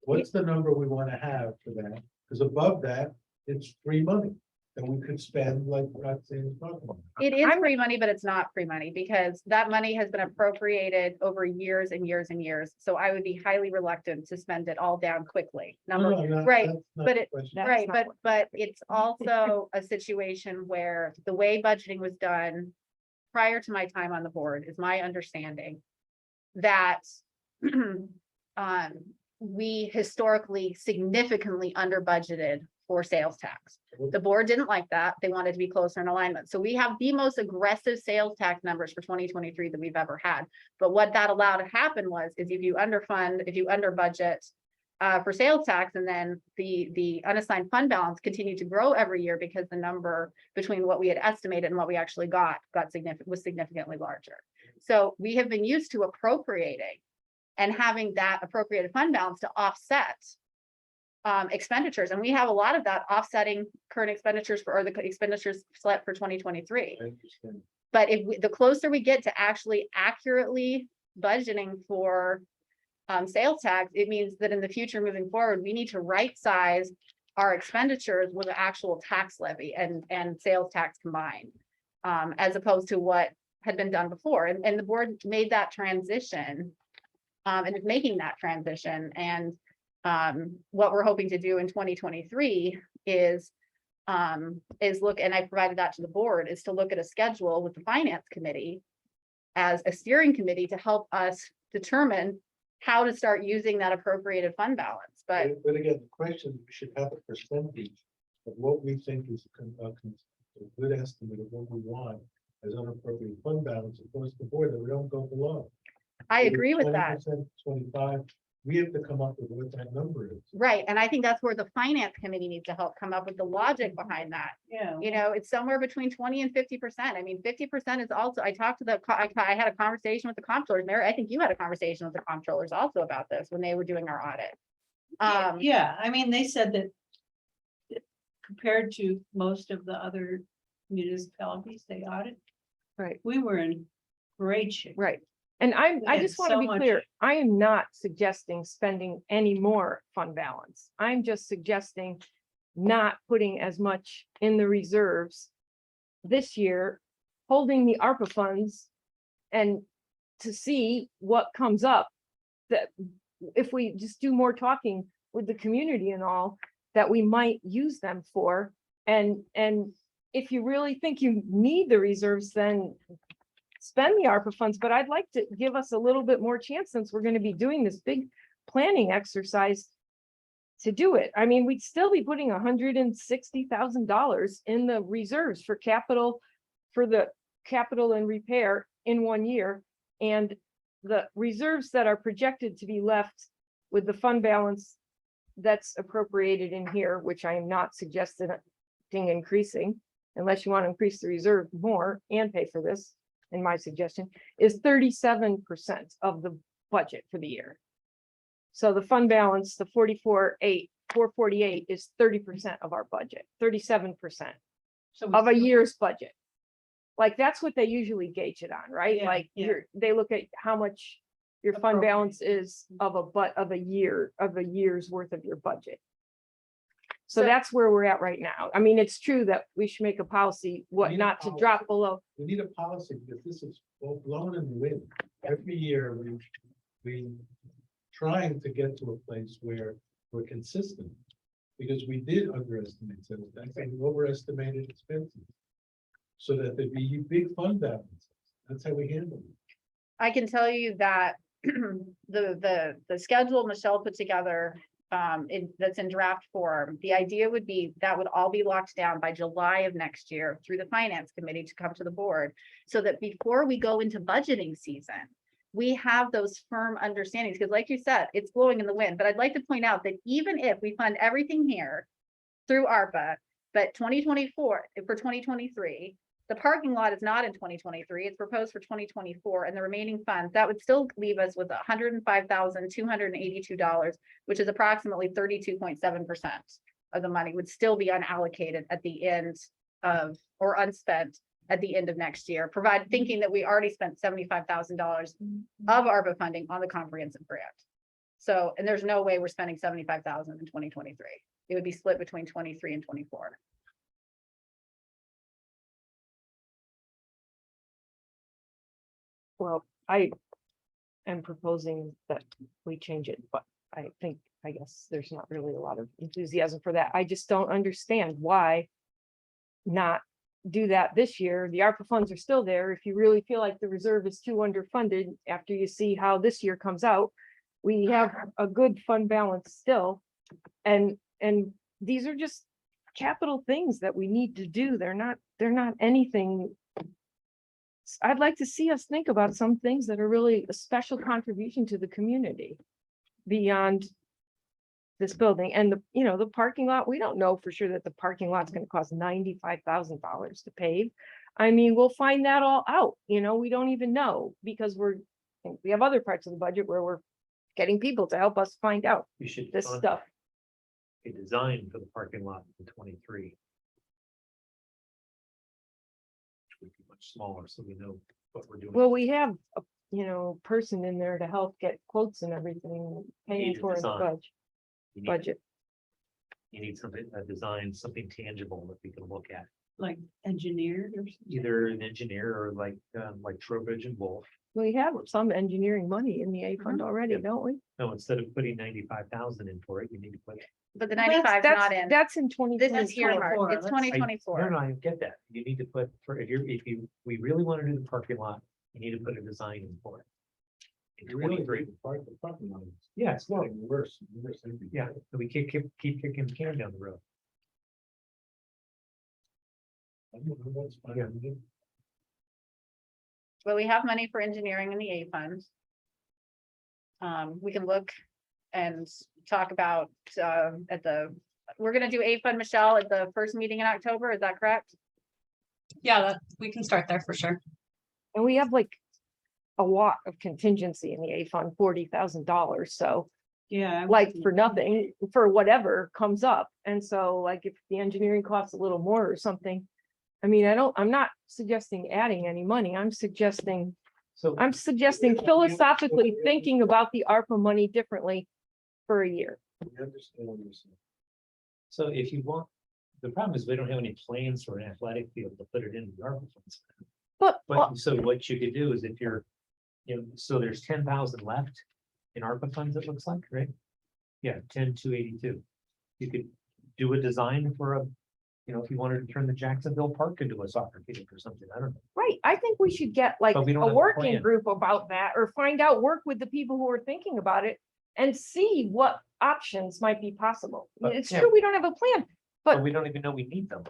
[SPEAKER 9] What's the number we want to have for that? Because above that, it's free money that we could spend like Roxanne's talking about.
[SPEAKER 2] It is
[SPEAKER 6] I'm-
[SPEAKER 2] free money, but it's not free money because that money has been appropriated over years and years and years. So I would be highly reluctant to spend it all down quickly.
[SPEAKER 9] No, not-
[SPEAKER 2] right,
[SPEAKER 9] that's not
[SPEAKER 2] but
[SPEAKER 9] the
[SPEAKER 2] it-
[SPEAKER 9] question.
[SPEAKER 6] That's
[SPEAKER 2] Right,
[SPEAKER 6] not
[SPEAKER 2] but it's also a situation where the way budgeting was done prior to my time on the board is my understanding that we historically significantly under budgeted for sales tax. The board didn't like that. They wanted to be closer in alignment. So we have the most aggressive sales tax numbers for 2023 that we've ever had. But what that allowed to happen was, is if you underfund, if you under budget for sales tax, and then the unassigned fund balance continued to grow every year because the number between what we had estimated and what we actually was significantly larger. So we have been used to appropriating and having that appropriated fund balance to offset expenditures. And we have a lot of that offsetting current expenditures or the expenditures set for 2023.
[SPEAKER 9] I understand.
[SPEAKER 2] But the closer we get to actually accurately budgeting for sales tax, it means that in the future moving forward, we need to right size our expenditures with the actual tax levy and sales tax combined, as opposed to what had been done before. And the board made that transition and is making that transition. And what we're hoping to do in 2023 is look, and I provided that to the board, is to look at a schedule with the finance committee as a steering committee to help us determine how to start using that appropriated fund balance. But
[SPEAKER 9] But again, the question, we should have a percentage of what we think is a good estimate of what we want as unappropriated fund balance across the board, that we don't go below.
[SPEAKER 2] I agree with that.
[SPEAKER 9] 25, we have to come up with what that number is.
[SPEAKER 2] Right, and I think that's where the finance committee needs to help come up with the logic behind that.
[SPEAKER 7] Yeah.
[SPEAKER 2] You know, it's somewhere between 20 and 50%. I mean, 50% is also, I talked to I had a conversation with the comptrollers, Mary, I think you had a conversation with the comptrollers also about this when they were doing our audit.
[SPEAKER 7] Yeah, I mean, they said that compared to most of the other municipalities they audit,
[SPEAKER 6] Right,
[SPEAKER 7] we were in great shape.
[SPEAKER 6] right. And I
[SPEAKER 7] had
[SPEAKER 6] just want
[SPEAKER 7] so
[SPEAKER 6] to be
[SPEAKER 7] much-
[SPEAKER 6] clear, I am not suggesting spending any more fund balance. I'm just suggesting not putting as much in the reserves this year, holding the ARPA funds and to see what comes up. That if we just do more talking with the community and all, that we might use them for. And if you really think you need the reserves, then spend the ARPA funds, but I'd like to give us a little bit more chance since we're gonna be doing this big planning exercise to do it. I mean, we'd still be putting $160,000 in the reserves for capital, for the capital and repair in 1 year. And the reserves that are projected to be left with the fund balance that's appropriated in here, which I am not suggesting increasing, unless you want to increase the reserve more and pay for this, in my suggestion, is 37% of the budget for the year. So the fund balance, the 448 is 30% of our budget, 37%
[SPEAKER 7] So we
[SPEAKER 6] of a
[SPEAKER 7] still-
[SPEAKER 6] year's budget. Like, that's what they usually gauge it on, right?
[SPEAKER 7] Yeah,
[SPEAKER 6] Like,
[SPEAKER 7] yeah.
[SPEAKER 6] they look at how much your fund balance is of a year's worth of your budget. So
[SPEAKER 2] So-
[SPEAKER 6] that's where we're at right now. I mean, it's true that we should make a policy, what,
[SPEAKER 9] need a
[SPEAKER 6] not to
[SPEAKER 9] policy.
[SPEAKER 6] drop below.
[SPEAKER 9] We need a policy because this is all blown in the wind. Every year we trying to get to a place where we're consistent. Because we did underestimate sales tax and we overestimated expenses. So that there'd be big fund balances. That's how we handle it.
[SPEAKER 2] I can tell you that the schedule Michelle put together, that's in draft form, the idea would be that would all be locked down by July of next year through the finance committee to come to the board. So that before we go into budgeting season, we have those firm understandings, because like you said, it's blowing in the wind. But I'd like to point out that even if we fund everything here through ARPA, but 2024, for 2023, the parking lot is not in 2023, it's proposed for 2024, and the remaining funds, that would still leave us with $105,282, which is approximately 32.7% of the money would still be unallocated at the end of, or unspent at the end of next year, thinking that we already spent $75,000 of ARPA funding on the comprehensive grant. So, and there's no way we're spending $75,000 in 2023. It would be split between 23 and 24.
[SPEAKER 6] Well, I am proposing that we change it, but I guess there's not really a lot of enthusiasm for that. I just don't understand why not do that this year. The ARPA funds are still there. If you really feel like the reserve is too underfunded, after you see how this year comes out, we have a good fund balance still. And these are just capital things that we need to do. They're not anything. I'd like to see us think about some things that are really a special contribution to the community beyond this building. And the parking lot, we don't know for sure that the parking lot's gonna cost $95,000 to pave. I mean, we'll find that all out, we don't even know, because we have other parts of the budget where we're getting people to help us find out
[SPEAKER 5] You should.
[SPEAKER 6] this
[SPEAKER 5] fund
[SPEAKER 6] stuff.
[SPEAKER 5] A design for the parking lot in 23. Which would be much smaller, so we know what we're doing.
[SPEAKER 6] Well, we have a, person in there to help get quotes and everything, paying
[SPEAKER 5] need a
[SPEAKER 6] for the
[SPEAKER 5] design. You need-
[SPEAKER 6] budget.
[SPEAKER 5] You need something, a design, something tangible that we can look at,
[SPEAKER 7] Like engineered or something.
[SPEAKER 5] either an engineer or like Trowbridge and Wolf.
[SPEAKER 6] We have some engineering money in the A fund already,
[SPEAKER 5] Yeah.
[SPEAKER 6] don't we?
[SPEAKER 5] No, instead of putting 95,000 in for it, you need to put.
[SPEAKER 2] But the
[SPEAKER 7] Well, that's-
[SPEAKER 2] 95 is not in.
[SPEAKER 6] That's in twenty.
[SPEAKER 2] This is earmarked.
[SPEAKER 7] 24,
[SPEAKER 2] It's
[SPEAKER 7] let's-
[SPEAKER 2] twenty
[SPEAKER 5] No,
[SPEAKER 2] twenty-four.
[SPEAKER 5] no, I get that. You need to put, for, we really want to do the parking lot, you need to put a design in for it. In
[SPEAKER 9] Really,
[SPEAKER 5] 23,
[SPEAKER 9] the parking lot is
[SPEAKER 5] yeah, it's well,
[SPEAKER 9] getting worse, and worse every
[SPEAKER 5] yeah,
[SPEAKER 9] day.
[SPEAKER 5] so we keep kicking the can down the road.
[SPEAKER 9] I don't know what's fine
[SPEAKER 5] Yeah.
[SPEAKER 9] with it.
[SPEAKER 2] Well, we have money for engineering in the A fund. We can look and talk about, we're gonna do A fund, Michelle, at the first meeting in October, is that correct?
[SPEAKER 8] Yeah, we can start there for sure.
[SPEAKER 6] And we have like a lot of contingency in the A fund, $40,000, so
[SPEAKER 7] Yeah. I
[SPEAKER 6] like
[SPEAKER 7] was-
[SPEAKER 6] for nothing, for whatever comes up. And so like if the engineering costs a little more or something. I mean, I'm not suggesting adding any money. I'm suggesting
[SPEAKER 5] So,
[SPEAKER 6] philosophically thinking about the ARPA money differently for a year.
[SPEAKER 9] We understand what you're saying.
[SPEAKER 5] so if you want, the problem is we don't have any plans for an athletic field to put it into the ARPA funds.
[SPEAKER 6] But
[SPEAKER 5] But so what you could do is if you're, so there's 10,000 left in ARPA funds, it looks like, right? Yeah, 10,282. You could do a design for a, if you wanted to turn the Jacksonville Park into a soccer field or something, I don't know.
[SPEAKER 6] right, I think we should get like
[SPEAKER 5] But we don't
[SPEAKER 6] a
[SPEAKER 5] have a
[SPEAKER 6] working
[SPEAKER 5] plan.
[SPEAKER 6] group about that or find out, work with the people who are thinking about it. And see what options might be possible.
[SPEAKER 5] But,
[SPEAKER 6] It's
[SPEAKER 5] yeah.
[SPEAKER 6] true, we don't have a plan.
[SPEAKER 5] But we don't even know we need them.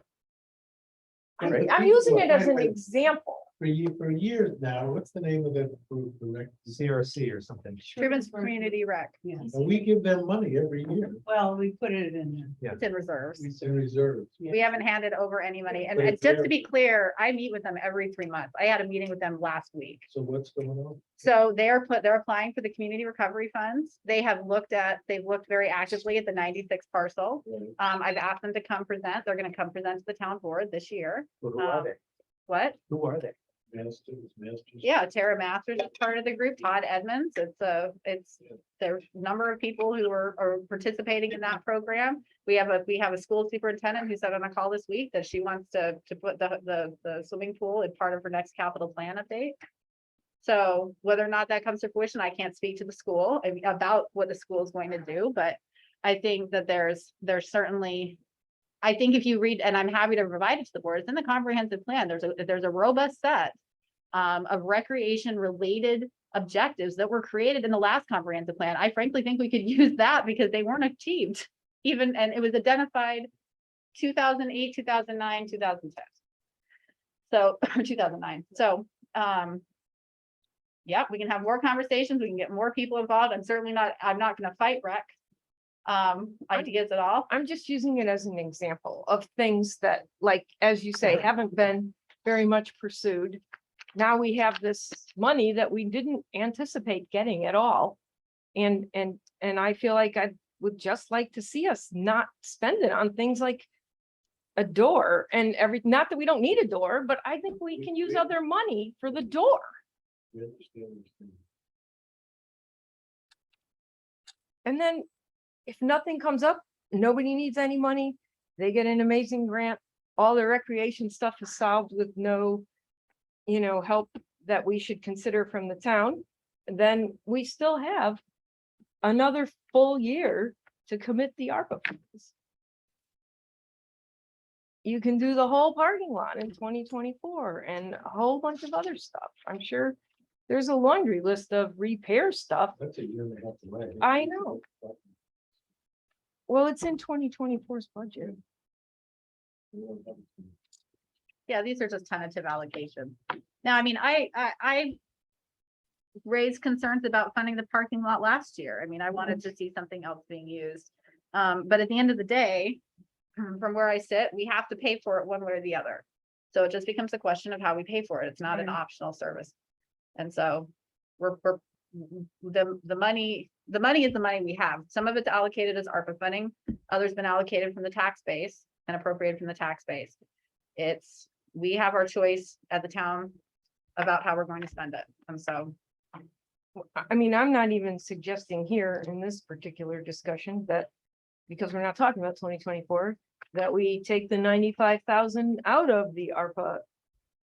[SPEAKER 5] Right.
[SPEAKER 6] I'm using it as an
[SPEAKER 9] Right.
[SPEAKER 6] example.
[SPEAKER 9] For years now, what's the name of that group, the rec?
[SPEAKER 5] CRC or something.
[SPEAKER 2] Truman's Community Rec,
[SPEAKER 7] Yes.
[SPEAKER 9] And we give them money every year.
[SPEAKER 7] Well, we put it in there.
[SPEAKER 2] it's in reserves.
[SPEAKER 9] It's in reserves.
[SPEAKER 2] We haven't handed over any money, and
[SPEAKER 9] But
[SPEAKER 2] and
[SPEAKER 9] it's
[SPEAKER 2] just
[SPEAKER 9] there.
[SPEAKER 2] to be clear, I meet with them every 3 months. I had a meeting with them last week.
[SPEAKER 9] So what's going on?
[SPEAKER 2] So they're applying for the community recovery funds. They've looked very actively at the 96 parcel. I've asked them to come present. They're gonna come present to the town board this year.
[SPEAKER 5] Who are
[SPEAKER 2] Um,
[SPEAKER 5] they?
[SPEAKER 2] What?
[SPEAKER 5] Who are they?
[SPEAKER 9] Masters.
[SPEAKER 2] Yeah, Tara Masters is part of the group, Todd Edmonds. There's a number of people who are participating in that program. We have a school superintendent who said on a call this week that she wants to put the swimming pool in part of her next capital plan update. So whether or not that comes to fruition, I can't speak to the school about what the school is going to do, but I think that there's certainly. I think if you read, and I'm happy to provide it to the board, it's in the comprehensive plan, there's a robust set of recreation related objectives that were created in the last comprehensive plan. I frankly think we could use that because they weren't achieved even, and it was identified 2008, 2009, 2010. So, 2009. So, yeah, we can have more conversations. We can get more people involved. I'm not gonna fight rec. Ideas at all.
[SPEAKER 6] I'm just using it as an example of things that, like, as you say, haven't been very much pursued. Now we have this money that we didn't anticipate getting at all. And I feel like I would just like to see us not spend it on things like a door and not that we don't need a door, but I think we can use other money for the door.
[SPEAKER 9] We understand.
[SPEAKER 6] And then if nothing comes up, nobody needs any money, they get an amazing grant, all the recreation stuff is solved with no, help that we should consider from the town, then we still have another full year to commit the ARPA funds. You can do the whole parking lot in 2024 and a whole bunch of other stuff. I'm sure there's a laundry list of repair stuff.
[SPEAKER 9] That's a year and a half away.
[SPEAKER 6] I know. Well, it's in 2024's budget.
[SPEAKER 2] Yeah, these are just tentative allocations. Now, I mean, I raised concerns about funding the parking lot last year. I mean, I wanted to see something else being used. But at the end of the day, from where I sit, we have to pay for it one way or the other. So it just becomes a question of how we pay for it. It's not an optional service. And so we're the money is the money we have. Some of it's allocated as ARPA funding, others been allocated from the tax base and appropriated from the tax base. We have our choice at the town about how we're going to spend it. And so,
[SPEAKER 6] I mean, I'm not even suggesting here in this particular discussion that, because we're not talking about 2024, that we take the 95,000 out of the ARPA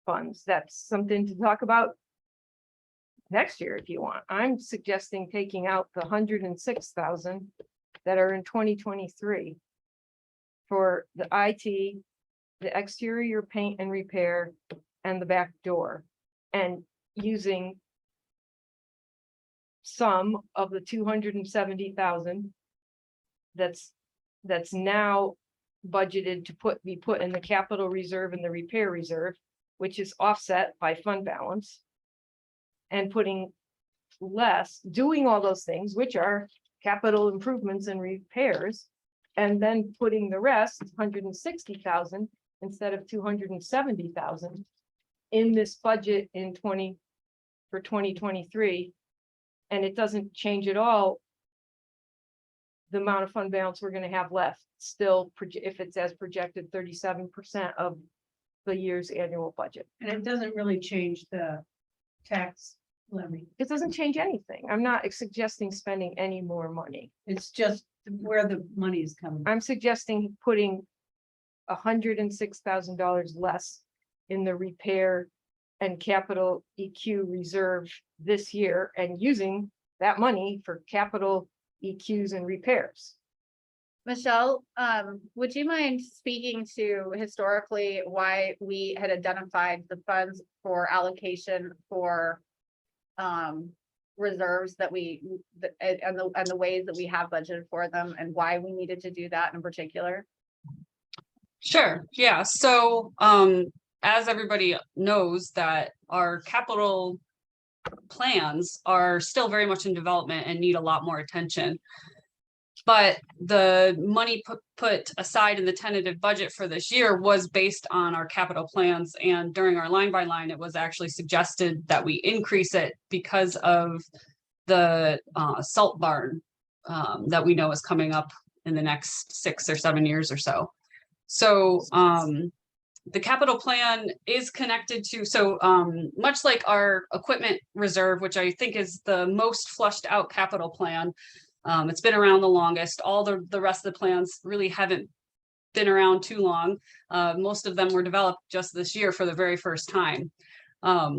[SPEAKER 6] funds. That's something to talk about next year if you want. I'm suggesting taking out the 106,000 that are in 2023 for the IT, the exterior paint and repair, and the back door, and using some of the 270,000 that's now budgeted to be put in the capital reserve and the repair reserve, which is offset by fund balance, and putting less, doing all those things, which are capital improvements and repairs, and then putting the rest, 160,000 instead of 270,000 in this budget for 2023. And it doesn't change at all the amount of fund balance we're gonna have left, still, if it's as projected, 37% of the year's annual budget.
[SPEAKER 7] And it doesn't really change the tax levy.
[SPEAKER 6] It doesn't change anything. I'm not suggesting spending any more money.
[SPEAKER 7] It's just where the money is coming.
[SPEAKER 6] I'm suggesting putting $106,000 less in the repair and capital EQ reserve this year and using that money for capital EQs and repairs.
[SPEAKER 2] Michelle, would you mind speaking to historically why we had identified the funds for allocation for reserves and the ways that we have budgeted for them, and why we needed to do that in particular?
[SPEAKER 8] Sure, yeah, so as everybody knows, that our capital plans are still very much in development and need a lot more attention. But the money put aside in the tentative budget for this year was based on our capital plans, and during our line by line, it was actually suggested that we increase it because of the salt barn that we know is coming up in the next 6 or 7 years or so. So the capital plan is connected to, much like our equipment reserve, which I think is the most flushed out capital plan. It's been around the longest. All the rest of the plans really haven't been around too long. Most of them were developed just this year for the very first time. What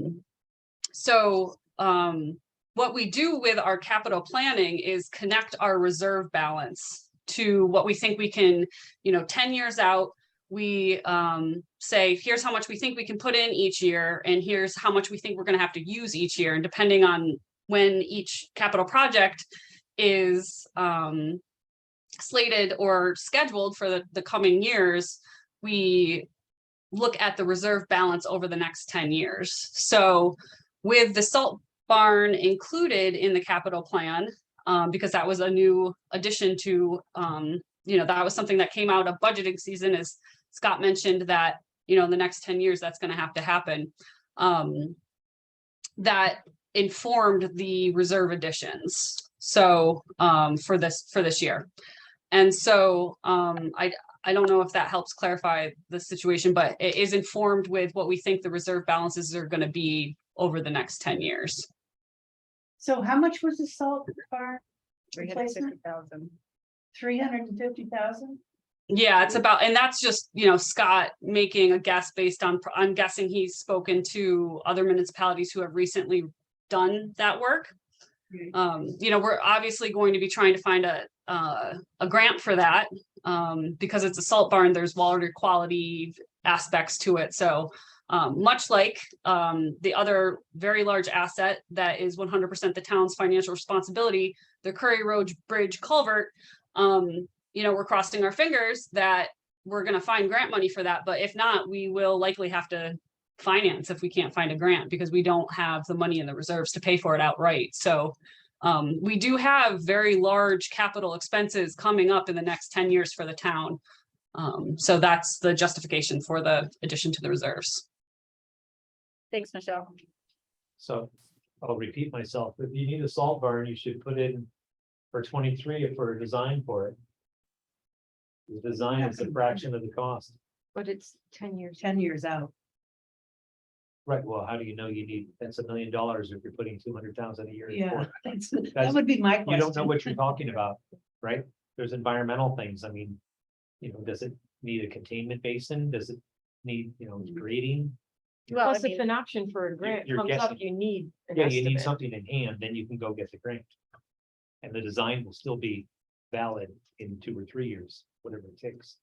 [SPEAKER 8] we do with our capital planning is connect our reserve balance to what we think we can, 10 years out, we say, here's how much we think we can put in each year, and here's how much we think we're going to have to use each year. And depending on when each capital project is slated or scheduled for the coming years, we look at the reserve balance over the next 10 years. So with the salt barn included in the capital plan, because that was a new addition to, that was something that came out of budgeting season, as Scott mentioned, that, in the next 10 years, that's going to have to happen. That informed the reserve additions. So for this year. And so I don't know if that helps clarify the situation, but it is informed with what we think the reserve balances are going to be over the next 10 years.
[SPEAKER 7] So how much was the salt bar?
[SPEAKER 2] 350,000.
[SPEAKER 7] 350,000?
[SPEAKER 8] Yeah, it's about, and that's just, Scott making a guess based on, I'm guessing he's spoken to other municipalities who have recently done that work. We're obviously going to be trying to find a grant for that because it's a salt barn. There's water quality aspects to it. So much like the other very large asset that is 100% the town's financial responsibility, the Curry Road Bridge culvert, we're crossing our fingers that we're going to find grant money for that. But if not, we will likely have to finance if we can't find a grant, because we don't have the money in the reserves to pay for it outright. So we do have very large capital expenses coming up in the next 10 years for the town. So that's the justification for the addition to the reserves.
[SPEAKER 2] Thanks, Michelle.
[SPEAKER 5] So I'll repeat myself. If you need a salt barn, you should put in for 23 for a design for it. The design is a fraction of the cost.
[SPEAKER 6] But it's 10 years.
[SPEAKER 7] 10 years out.
[SPEAKER 5] Right, well, how do you know you need, that's $1 million if you're putting 200,000 a year? in
[SPEAKER 7] Yeah,
[SPEAKER 5] for it?
[SPEAKER 7] that
[SPEAKER 5] That's-
[SPEAKER 7] would be my question.
[SPEAKER 5] You don't know what you're talking about, right? There's environmental things. I mean, does it need a containment basin? Does it need, grading?
[SPEAKER 2] Well, I
[SPEAKER 6] Plus, if
[SPEAKER 2] mean,
[SPEAKER 6] an option for a grant
[SPEAKER 5] you're
[SPEAKER 6] comes up,
[SPEAKER 5] guessing.
[SPEAKER 6] you need an
[SPEAKER 5] Yeah, you need
[SPEAKER 6] estimate.
[SPEAKER 5] something in hand, then you can go get the grant. And the design will still be valid in 2 or 3 years, whatever it takes.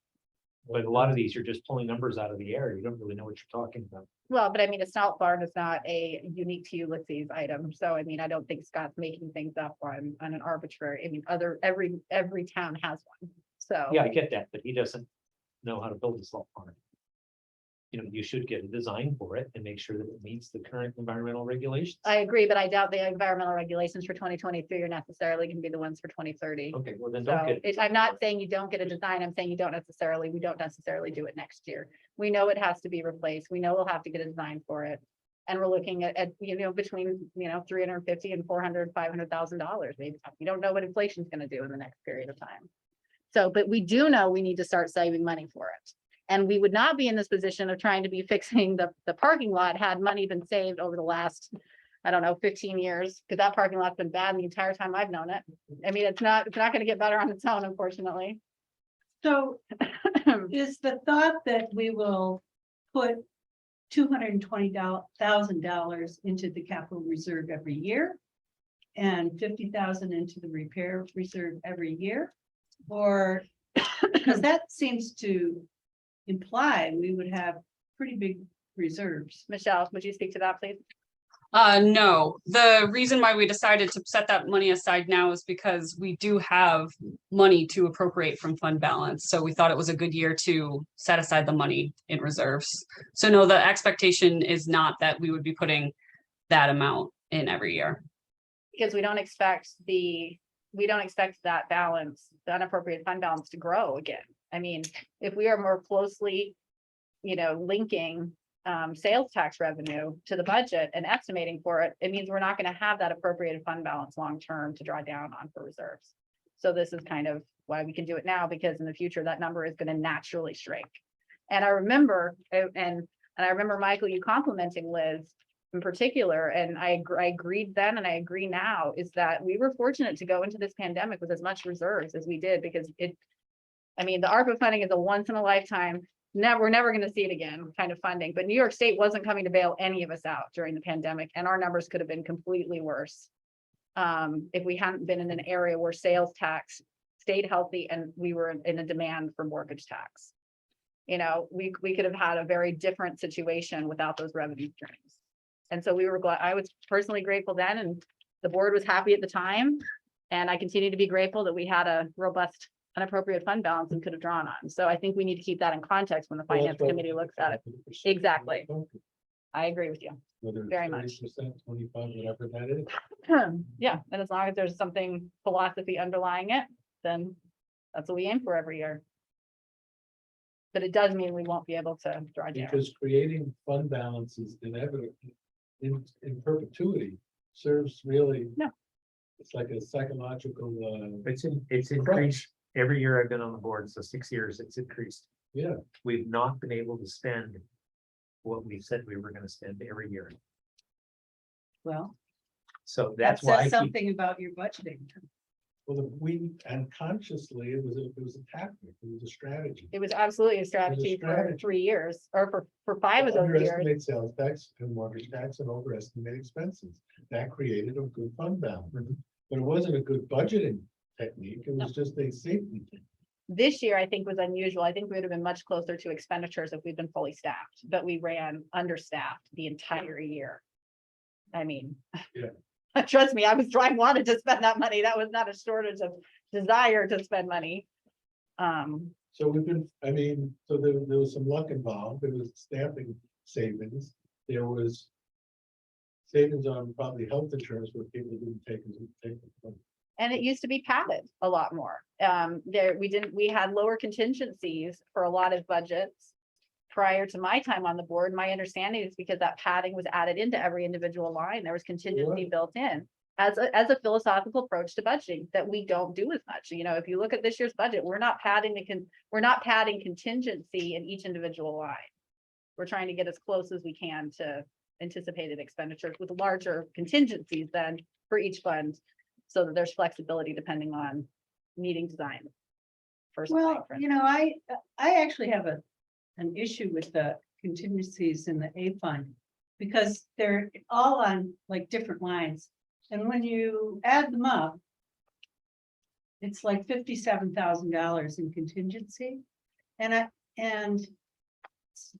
[SPEAKER 5] But a lot of these, you're just pulling numbers out of the air. You don't really know what you're talking about.
[SPEAKER 2] well, but I mean, a salt barn is not a unique to Ulysses item. So I mean, I don't think Scott's making things up on an arbitrary, I mean, every town has one. So.
[SPEAKER 5] Yeah, I get that, but he doesn't know how to build a salt barn. You should get a design for it and make sure that it meets the current environmental regulations.
[SPEAKER 2] I agree, but I doubt the environmental regulations for 2023 are necessarily gonna be the ones for 2030.
[SPEAKER 5] Okay, well then
[SPEAKER 2] So
[SPEAKER 5] don't get,
[SPEAKER 2] I'm not saying you don't get a design, I'm saying we don't necessarily do it next year. We know it has to be replaced, we know we'll have to get a design for it. And we're looking at between, $350 and $400, $500,000 maybe. We don't know what inflation's gonna do in the next period of time. So, but we do know we need to start saving money for it. And we would not be in this position of trying to be fixing the parking lot had money been saved over the last, I don't know, 15 years, because that parking lot's been bad the entire time I've known it. I mean, it's not gonna get better on its own, unfortunately.
[SPEAKER 7] So is the thought that we will put $220,000 into the capital reserve every year? And 50,000 into the repair reserve every year? Or, because that seems to imply we would have pretty big reserves.
[SPEAKER 2] Michelle, would you speak to that, please?
[SPEAKER 8] No, the reason why we decided to set that money aside now is because we do have money to appropriate from fund balance. So we thought it was a good year to set aside the money in reserves. So no, the expectation is not that we would be putting that amount in every year.
[SPEAKER 2] Because we don't expect that balance, the unappropriated fund balance to grow again. I mean, if we are more closely, linking sales tax revenue to the budget and estimating for it, it means we're not going to have that appropriated fund balance long-term to draw down on for reserves. So this is kind of why we can do it now, because in the future, that number is going to naturally shrink. And I remember, and I remember, Michael, you complimenting Liz in particular, and I agreed then and I agree now, is that we were fortunate to go into this pandemic with as much reserves as we did, because the ARPA funding is a once in a lifetime, we're never going to see it again kind of funding, but New York State wasn't coming to bail any of us out during the pandemic, and our numbers could have been completely worse if we hadn't been in an area where sales tax stayed healthy and we were in a demand for mortgage tax. We could have had a very different situation without those revenue streams. And so we were glad, I was personally grateful then, and the board was happy at the time. And I continue to be grateful that we had a robust unappropriated fund balance and could have drawn on. So I think we need to keep that in context when the finance committee looks at it. Exactly. I agree with you. Very much.
[SPEAKER 9] 25, whatever that is.
[SPEAKER 2] Yeah, and as long as there's something philosophy underlying it, then that's what we aim for every year. But it does mean we won't be able to draw down.
[SPEAKER 9] Because creating fund balances inevitable in perpetuity serves really.
[SPEAKER 2] No.
[SPEAKER 9] It's like a psychological,
[SPEAKER 5] it's increased every year I've been on the board, so 6 years, it's increased.
[SPEAKER 9] yeah,
[SPEAKER 5] We've not been able to spend what we said we were gonna spend every year.
[SPEAKER 7] Well,
[SPEAKER 5] So
[SPEAKER 7] that
[SPEAKER 5] that's why I
[SPEAKER 7] says
[SPEAKER 5] keep,
[SPEAKER 7] something about your budgeting.
[SPEAKER 9] well, we unconsciously, it was a tactic, it was a strategy.
[SPEAKER 2] It was absolutely a strategy for
[SPEAKER 9] strategy.
[SPEAKER 2] 3 years, or for 5 of those years.
[SPEAKER 9] Underestimate sales tax and mortgage tax and overestimate expenses. That created a good fund balance. But it wasn't a good budgeting technique. It was just a safety. thing.
[SPEAKER 2] This year, I think, was unusual. I think we would have been much closer to expenditures if we'd been fully staffed, but we ran understaffed the entire year. I mean.
[SPEAKER 9] Yeah.
[SPEAKER 2] Trust me, I wanted to spend that money. That was not a shortage of desire to spend money.
[SPEAKER 9] So we've been, so there was some luck involved. There was staffing savings. There was savings on probably health insurance where people didn't take it.
[SPEAKER 2] And it used to be padded a lot more. We had lower contingencies for a lot of budgets. prior to my time on the board, my understanding is because that padding was added into every individual line, there was contingency
[SPEAKER 9] Right.
[SPEAKER 2] built in. As a philosophical approach to budgeting that we don't do as much, you know, if you look at this year's budget, we're not padding contingency in each individual line. We're trying to get as close as we can to anticipated expenditures with larger contingencies than for each fund. So that there's flexibility depending on meeting design. First line,
[SPEAKER 7] Well,
[SPEAKER 2] for
[SPEAKER 7] you know, I actually have an issue with the contingencies in the A fund. Because they're all on like different lines, and when you add them up. It's like $57,000 in contingency, and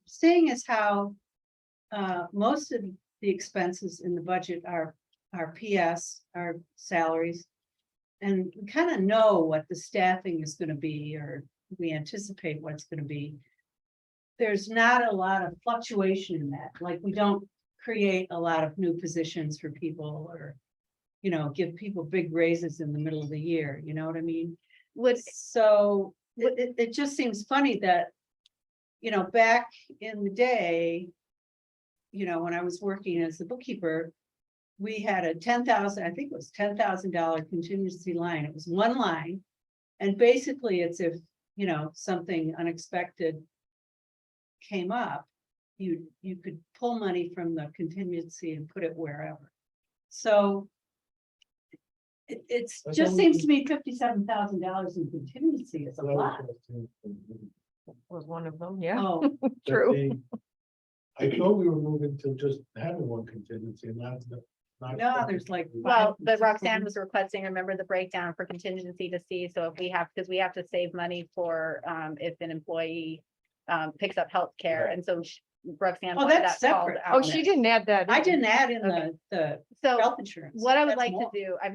[SPEAKER 7] seeing as how. Most of the expenses in the budget are PS, our salaries. And we kind of know what the staffing is gonna be, or we anticipate what's gonna be. There's not a lot of fluctuation in that, like we don't create a lot of new positions for people or. You know, give people big raises in the middle of the year, you know what I mean?
[SPEAKER 2] Would,
[SPEAKER 7] So it just seems funny that, you know, back in the day. You know, when I was working as the bookkeeper, we had a 10,000, I think it was $10,000 contingency line. It was one line. And basically it's if, you know, something unexpected came up, you could pull money from the contingency and put it wherever. So it's
[SPEAKER 9] That's
[SPEAKER 7] just
[SPEAKER 9] only-
[SPEAKER 7] seems to me $57,000 in contingency is a lot.
[SPEAKER 6] Was one of them, yeah.
[SPEAKER 7] Oh,
[SPEAKER 6] True.
[SPEAKER 9] I thought we were moving to just having one contingency and not.
[SPEAKER 7] no, there's like.
[SPEAKER 2] well,
[SPEAKER 7] five-
[SPEAKER 2] but Roxanne was requesting, remember the breakdown for contingency to see, so if we have, because we have to save money for, if an employee. Picks up healthcare,
[SPEAKER 9] Right.
[SPEAKER 2] and so Roxanne.
[SPEAKER 7] Oh,
[SPEAKER 2] wanted
[SPEAKER 7] that's
[SPEAKER 2] that called
[SPEAKER 7] separate.
[SPEAKER 2] out.
[SPEAKER 6] Oh, she didn't add that.
[SPEAKER 7] I
[SPEAKER 6] in.
[SPEAKER 7] didn't add in
[SPEAKER 6] Okay.
[SPEAKER 7] the
[SPEAKER 2] So
[SPEAKER 7] health insurance.
[SPEAKER 2] what I would
[SPEAKER 7] That's
[SPEAKER 2] like to
[SPEAKER 7] more.
[SPEAKER 2] do, I'm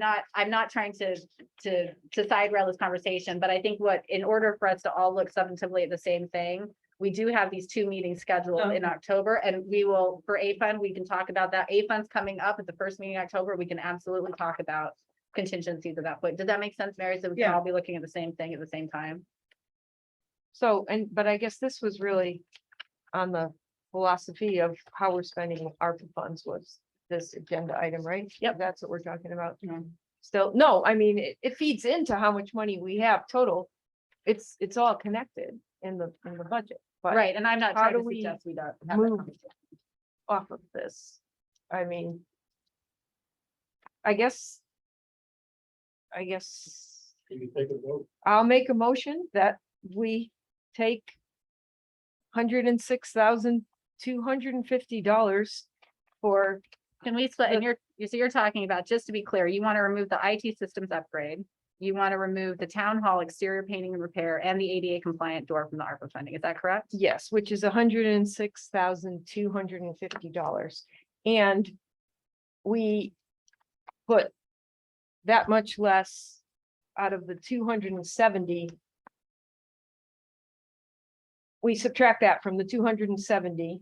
[SPEAKER 2] not trying to side rail this conversation, but I think in order for us to all look substantively at the same thing. We do have these 2 meetings scheduled in
[SPEAKER 7] Okay.
[SPEAKER 2] October, and we will, for A Fund, we can talk about that. A Fund's coming up at the first meeting in October, we can absolutely talk about contingencies at that point. Does that make sense, Mary? So we can
[SPEAKER 7] Yeah.
[SPEAKER 2] all be looking at the same thing at the same time?
[SPEAKER 6] So, but I guess this was really on the philosophy of how we're spending ARPA funds was this agenda item, right?
[SPEAKER 2] Yep.
[SPEAKER 6] That's what we're talking about.
[SPEAKER 7] Mm.
[SPEAKER 6] Still, no, I mean, it feeds into how much money we have total. It's all connected in the budget, but
[SPEAKER 2] Right, and I'm not
[SPEAKER 6] how
[SPEAKER 2] trying
[SPEAKER 6] do
[SPEAKER 2] to
[SPEAKER 6] we
[SPEAKER 2] suggest we don't. have that
[SPEAKER 6] move
[SPEAKER 2] conversation.
[SPEAKER 6] off of this. I mean. I guess.
[SPEAKER 9] Can you take a vote?
[SPEAKER 6] I'll make a motion that we take. $106,250 for,
[SPEAKER 2] Can we split, and
[SPEAKER 6] The-
[SPEAKER 2] so you're talking about, just to be clear, you want to remove the IT systems upgrade. You want to remove the town hall exterior painting and repair and the ADA compliant door from the ARPA funding, is that correct?
[SPEAKER 6] yes, which is $106,250. And we put that much less out of the 270. We subtract that from the 270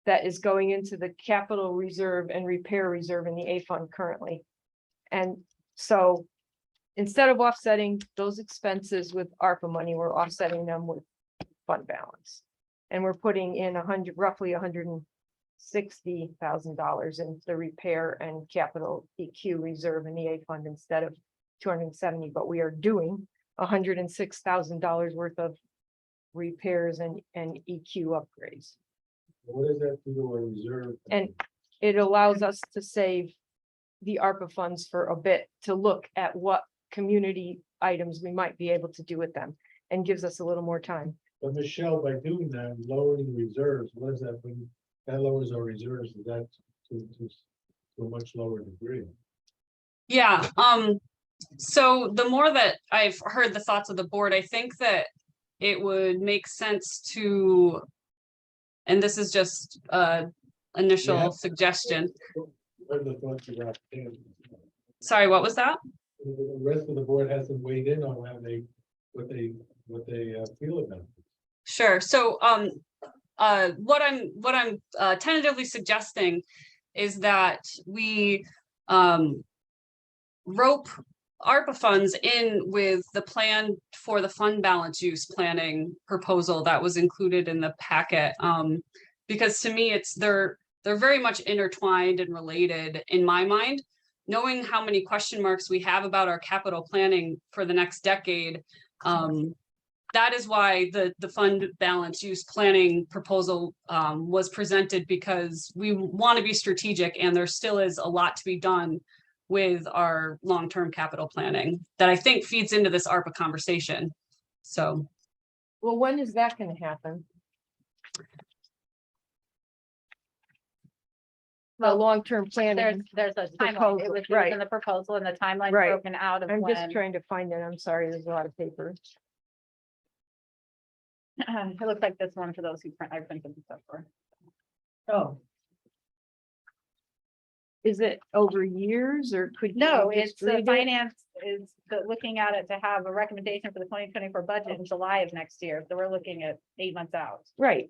[SPEAKER 6] that is going into the capital reserve and repair reserve in the A fund currently. And so instead of offsetting those expenses with ARPA money, we're offsetting them with fund balance. And we're putting in roughly $160,000 in the repair and capital EQ reserve in the A fund instead of 270, but we are doing $106,000 worth of repairs and EQ upgrades.
[SPEAKER 9] What does that do to our reserve?
[SPEAKER 6] And it allows us to save the ARPA funds for a bit to look at what community items we might be able to do with them and gives us a little more time.
[SPEAKER 9] But Michelle, by doing that, lowering reserves, what does that bring? That lowers our reserves, is that to a much lower degree?
[SPEAKER 8] Yeah, so the more that I've heard the thoughts of the board, I think that it would make sense to, and this is just initial
[SPEAKER 9] Yeah.
[SPEAKER 8] suggestion.
[SPEAKER 9] What are the thoughts of that?
[SPEAKER 8] Sorry, what was that?
[SPEAKER 9] The rest of the board hasn't weighed in on what they feel about it.
[SPEAKER 8] Sure, so what I'm tentatively suggesting is that we rope ARPA funds in with the plan for the fund balance use planning proposal that was included in the packet. Because to me, they're very much intertwined and related in my mind. Knowing how many question marks we have about our capital planning for the next decade, that is why the fund balance use planning proposal was presented, because we want to be strategic and there still is a lot to be done with our long-term capital planning that I think feeds into this ARPA conversation. So,
[SPEAKER 6] Well, when is that gonna happen? The
[SPEAKER 2] Well,
[SPEAKER 6] long-term planning.
[SPEAKER 2] There's a timeline.
[SPEAKER 6] Proposal,
[SPEAKER 2] It was
[SPEAKER 6] right.
[SPEAKER 2] in the proposal and the timeline
[SPEAKER 6] Right.
[SPEAKER 2] broken out of
[SPEAKER 6] I'm just
[SPEAKER 2] when.
[SPEAKER 6] trying to find it. I'm sorry, there's a lot of paper.
[SPEAKER 2] It looks like this one for those who print, I printed the stuff for.
[SPEAKER 7] Oh,
[SPEAKER 6] Is it over years or could?
[SPEAKER 2] No,
[SPEAKER 6] you just
[SPEAKER 2] it's the
[SPEAKER 6] read it?
[SPEAKER 2] finance is looking at it to have a recommendation for the 2024 budget in July of next year. So we're looking at 8 months out.
[SPEAKER 6] Right.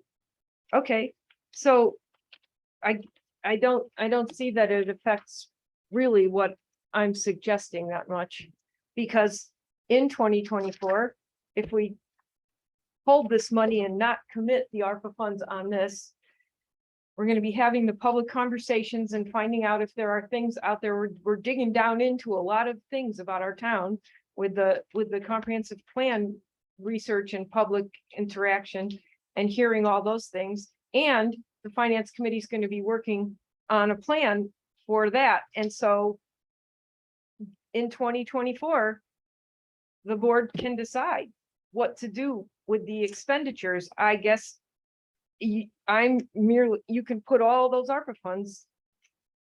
[SPEAKER 6] Okay, so I don't see that it affects really what I'm suggesting that much. Because in 2024, if we hold this money and not commit the ARPA funds on this, we're gonna be having the public conversations and finding out if there are things out there. We're digging down into a lot of things about our town with the comprehensive plan research and public interaction and hearing all those things. And the finance committee is going to be working on a plan for that. And so in 2024, the board can decide what to do with the expenditures. I guess you can put all those ARPA funds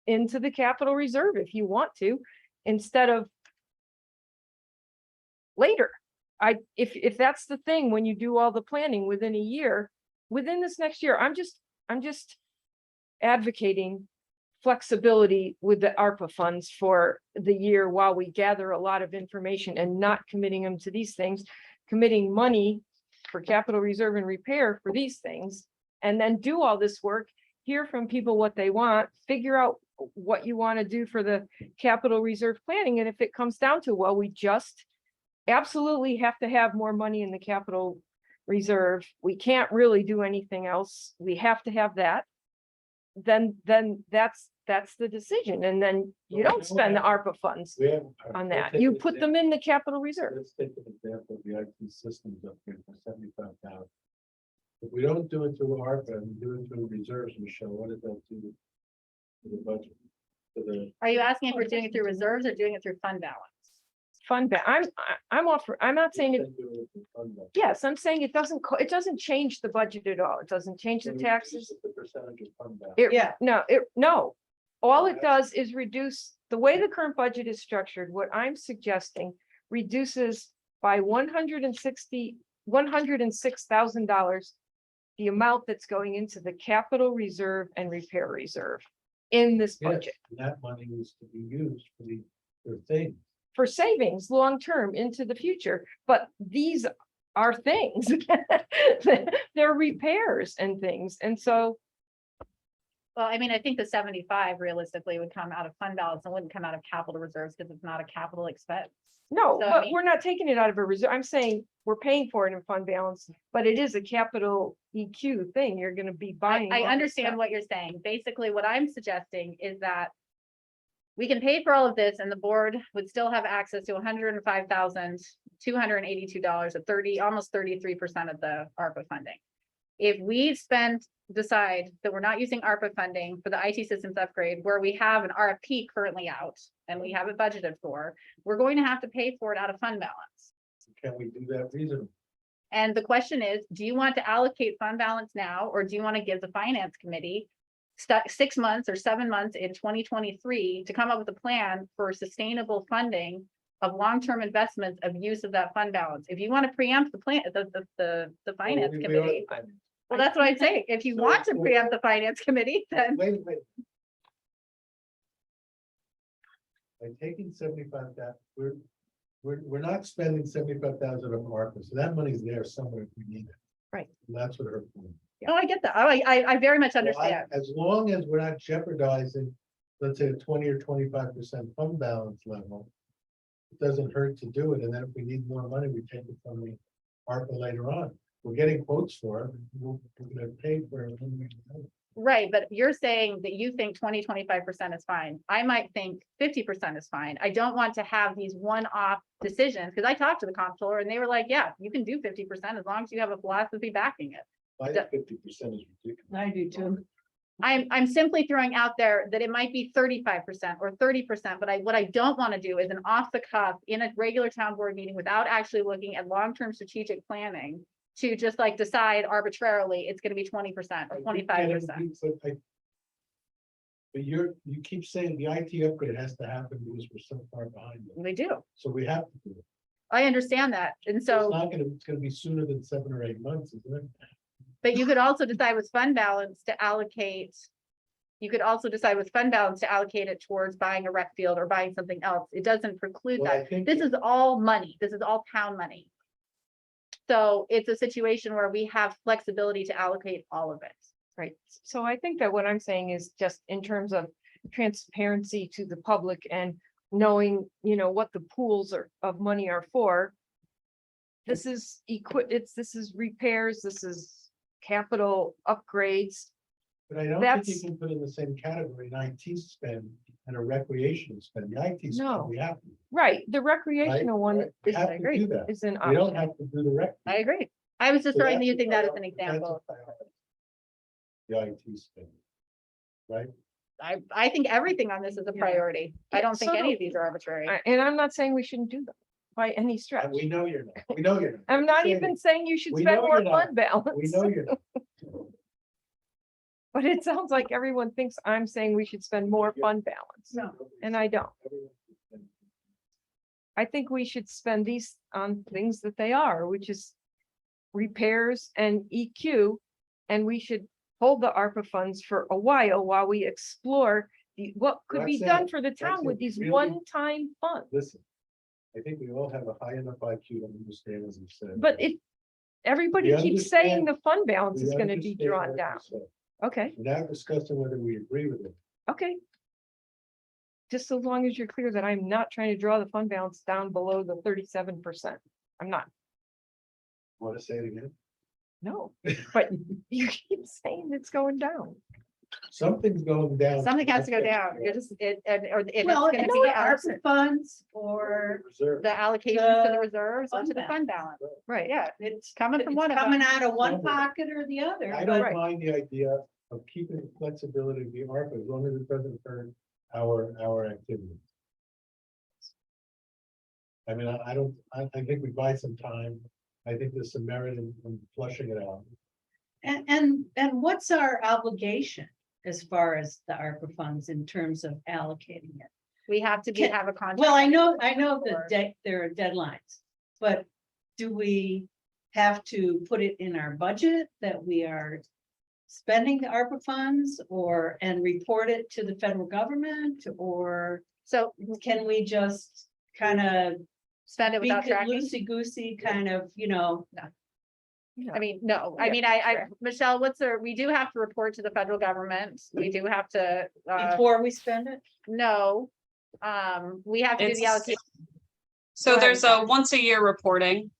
[SPEAKER 6] into the capital reserve if you want to, instead of later. If that's the thing, when you do all the planning within a year, within this next year, I'm just advocating flexibility with the ARPA funds for the year while we gather a lot of information and not committing them to these things, committing money for capital reserve and repair for these things, and then do all this work, hear from people what they want, figure out what you want to do for the capital reserve planning. And if it comes down to, well, we just absolutely have to have more money in the capital reserve, we can't really do anything else, we have to have that, then that's the decision. And then you don't spend the ARPA funds
[SPEAKER 9] We have.
[SPEAKER 6] on
[SPEAKER 9] let's
[SPEAKER 6] that.
[SPEAKER 9] take
[SPEAKER 6] You
[SPEAKER 9] an
[SPEAKER 6] put
[SPEAKER 9] example.
[SPEAKER 6] them in the capital reserve.
[SPEAKER 9] Let's take an example of the IT systems up here for 75,000. If we don't do it through ARPA and do it through reserves, Michelle, what does that do to the budget? To the,
[SPEAKER 2] Are you asking if we're doing it through reserves or doing it through fund balance?
[SPEAKER 6] I'm not saying it,
[SPEAKER 9] do it with fund balance.
[SPEAKER 6] yes, I'm saying it doesn't change the budget at all. It doesn't change the
[SPEAKER 9] So
[SPEAKER 6] taxes.
[SPEAKER 9] reduce The percentage of fund balance.
[SPEAKER 6] No. All it does is reduce, the way the current budget is structured, what I'm suggesting reduces by $106,000 the amount that's going into the capital reserve and repair reserve in this
[SPEAKER 9] Yes,
[SPEAKER 6] budget
[SPEAKER 9] and that money is to be used for things.
[SPEAKER 6] for savings long-term into the future. But these are things. They're repairs and things. And so
[SPEAKER 2] Well, I mean, I think the 75 realistically would come out of fund balance and wouldn't come out of capital reserves because it's not a capital expense.
[SPEAKER 6] no,
[SPEAKER 2] So, I
[SPEAKER 6] but
[SPEAKER 2] mean-
[SPEAKER 6] we're not taking it out of a reserve. I'm saying we're paying for it in fund balance, but it is a capital EQ thing. You're gonna be buying.
[SPEAKER 2] I
[SPEAKER 6] all this
[SPEAKER 2] understand
[SPEAKER 6] stuff.
[SPEAKER 2] what you're saying. Basically, what I'm suggesting is that we can pay for all of this and the board would still have access to $105,282 at almost 33% of the ARPA funding. If we decide that we're not using ARPA funding for the IT systems upgrade, where we have an RFP currently out and we have it budgeted for, we're going to have to pay for it out of fund balance.
[SPEAKER 9] Can we do that reasonably?
[SPEAKER 2] And the question is, do you want to allocate fund balance now, or do you want to give the finance committee 6 months or 7 months in 2023 to come up with a plan for sustainable funding of long-term investments of use of that fund balance? If you want to preempt the plan, the finance
[SPEAKER 9] We are-
[SPEAKER 2] committee, well, that's what I'm saying. If you
[SPEAKER 9] So-
[SPEAKER 2] want to
[SPEAKER 9] so-
[SPEAKER 2] preempt the finance committee, then
[SPEAKER 9] Wait. By taking 75,000, we're not spending 75,000 of ARPA, so that money's there somewhere if we need it.
[SPEAKER 6] Right.
[SPEAKER 9] And that's what her point.
[SPEAKER 2] oh, I get that. Oh, I very much
[SPEAKER 9] Well,
[SPEAKER 2] understand.
[SPEAKER 9] As long as we're not jeopardizing, let's say, a 20 or 25% fund balance level. it doesn't hurt to do it, and then if we need more money, we take it from the ARPA later on. We're getting quotes for it, we're gonna pay for it. when we do it.
[SPEAKER 2] Right, but you're saying that you think 20-25% is fine. I might think 50% is fine. I don't want to have these one-off decisions, because I talked to the comptroller and they were like, yeah, you can do 50% as long as you have a philosophy backing it.
[SPEAKER 9] I think 50% is ridiculous.
[SPEAKER 7] I do too.
[SPEAKER 2] I'm simply throwing out there that it might be 35% or 30%, but what I don't want to do is an off the cuff in a regular town board meeting without actually looking at long-term strategic planning to just like decide arbitrarily, it's gonna be 20% or 25%.
[SPEAKER 9] But you keep saying the IT upgrade has to happen because we're so far behind. it.
[SPEAKER 2] They do.
[SPEAKER 9] So we have to do it.
[SPEAKER 2] I understand that. And
[SPEAKER 9] It's
[SPEAKER 2] so,
[SPEAKER 9] not gonna, it's gonna be sooner than 7 or 8 months, isn't it?
[SPEAKER 2] but you could also decide with fund balance to allocate. You could also decide with fund balance to allocate it towards buying a rec field or buying something else. It doesn't preclude
[SPEAKER 9] Well, I
[SPEAKER 2] that.
[SPEAKER 9] think
[SPEAKER 2] This is all money. This is all town money. So it's a situation where we have flexibility to allocate all of it.
[SPEAKER 6] Right, so I think that what I'm saying is just in terms of transparency to the public and knowing, what the pools of money are for. This is this is repairs, this is capital upgrades.
[SPEAKER 9] But I don't think you
[SPEAKER 6] That's-
[SPEAKER 9] can put in the same category an IT spend and a recreation spend. The IT spend,
[SPEAKER 6] No.
[SPEAKER 9] we have to.
[SPEAKER 6] Right, the recreational one
[SPEAKER 9] Right, we
[SPEAKER 6] is,
[SPEAKER 9] have
[SPEAKER 6] I
[SPEAKER 9] to
[SPEAKER 6] agree,
[SPEAKER 9] do that.
[SPEAKER 6] is an
[SPEAKER 9] We don't
[SPEAKER 6] option.
[SPEAKER 9] have to do the rec.
[SPEAKER 2] I agree. I was just
[SPEAKER 9] So
[SPEAKER 2] throwing,
[SPEAKER 9] that's a
[SPEAKER 2] using that as an
[SPEAKER 9] priority. That's a
[SPEAKER 2] example.
[SPEAKER 9] priority. The IT spend. Right?
[SPEAKER 2] I think everything on this is a
[SPEAKER 7] Yeah.
[SPEAKER 2] priority. I
[SPEAKER 6] Yeah,
[SPEAKER 2] don't think
[SPEAKER 6] so
[SPEAKER 2] any
[SPEAKER 6] do-
[SPEAKER 2] of these are arbitrary.
[SPEAKER 6] And I'm not saying we shouldn't do them by any stretch.
[SPEAKER 9] And we know you're not. We know you're not.
[SPEAKER 6] I'm not
[SPEAKER 9] saying
[SPEAKER 6] even saying you should
[SPEAKER 9] We
[SPEAKER 6] spend
[SPEAKER 9] know
[SPEAKER 6] more
[SPEAKER 9] you're not.
[SPEAKER 6] fund balance.
[SPEAKER 9] We know you're not.
[SPEAKER 6] But it sounds like everyone thinks I'm saying we should spend more
[SPEAKER 9] Yeah.
[SPEAKER 6] fund balance,
[SPEAKER 7] No.
[SPEAKER 6] and I don't. I think we should spend these on things that they are, which is repairs and EQ. And we should hold the ARPA funds for a while we explore what could be done
[SPEAKER 9] Roxanne,
[SPEAKER 6] for the town with
[SPEAKER 9] Roxanne,
[SPEAKER 6] these
[SPEAKER 9] really-
[SPEAKER 6] one-time funds.
[SPEAKER 9] Listen, I think we all have a high enough IQ to understand, as you said.
[SPEAKER 6] But everybody
[SPEAKER 9] We
[SPEAKER 6] keeps saying
[SPEAKER 9] understand-
[SPEAKER 6] the fund balance
[SPEAKER 9] We
[SPEAKER 6] is gonna be
[SPEAKER 9] understand
[SPEAKER 6] drawn
[SPEAKER 9] what
[SPEAKER 6] down.
[SPEAKER 9] you said.
[SPEAKER 6] Okay,
[SPEAKER 9] We're not discussing whether we agree with it.
[SPEAKER 6] okay. Just so long as you're clear that I'm not trying to draw the fund balance down below the 37%. I'm not,
[SPEAKER 9] Want to say it again?
[SPEAKER 6] no, but you keep saying it's going down.
[SPEAKER 9] Something's going down.
[SPEAKER 2] Something has to go down. You're just, or if it's
[SPEAKER 7] Well,
[SPEAKER 2] gonna
[SPEAKER 7] it's
[SPEAKER 2] be
[SPEAKER 7] the
[SPEAKER 2] out-
[SPEAKER 7] ARPA funds or
[SPEAKER 9] Reserve.
[SPEAKER 2] the allocations to the
[SPEAKER 7] The
[SPEAKER 2] reserves or to the
[SPEAKER 7] fund
[SPEAKER 2] fund balance.
[SPEAKER 6] Right.
[SPEAKER 2] Yeah, it's coming from one of
[SPEAKER 7] coming
[SPEAKER 2] them.
[SPEAKER 7] out of one
[SPEAKER 9] Something.
[SPEAKER 7] pocket or the other.
[SPEAKER 9] I
[SPEAKER 7] but-
[SPEAKER 9] don't mind the idea of keeping the flexibility of the ARPA as long as it doesn't hurt our activity. I mean, I think we buy some time. I think there's some merit in flushing it out.
[SPEAKER 7] And what's our obligation as far as the ARPA funds in terms of allocating it?
[SPEAKER 2] We have to
[SPEAKER 7] Can-
[SPEAKER 2] have a contract.
[SPEAKER 7] Well, I know the
[SPEAKER 2] Or-
[SPEAKER 7] there are deadlines, but do we have to put it in our budget that we are spending the ARPA funds and report it to the federal government, or
[SPEAKER 2] So
[SPEAKER 7] can we just kind of
[SPEAKER 2] spend it
[SPEAKER 7] be
[SPEAKER 2] without tracking.
[SPEAKER 7] loosey-goosey kind of,
[SPEAKER 2] I mean, no, I
[SPEAKER 6] Yeah,
[SPEAKER 2] mean, I,
[SPEAKER 6] sure.
[SPEAKER 2] Michelle, we do have to report to the federal government. We do have to,
[SPEAKER 7] before we spend it?
[SPEAKER 2] no. We have to do the
[SPEAKER 8] It's-
[SPEAKER 2] allocation.
[SPEAKER 8] So
[SPEAKER 2] Go ahead,
[SPEAKER 8] there's a
[SPEAKER 2] Michelle.
[SPEAKER 8] once a year reporting.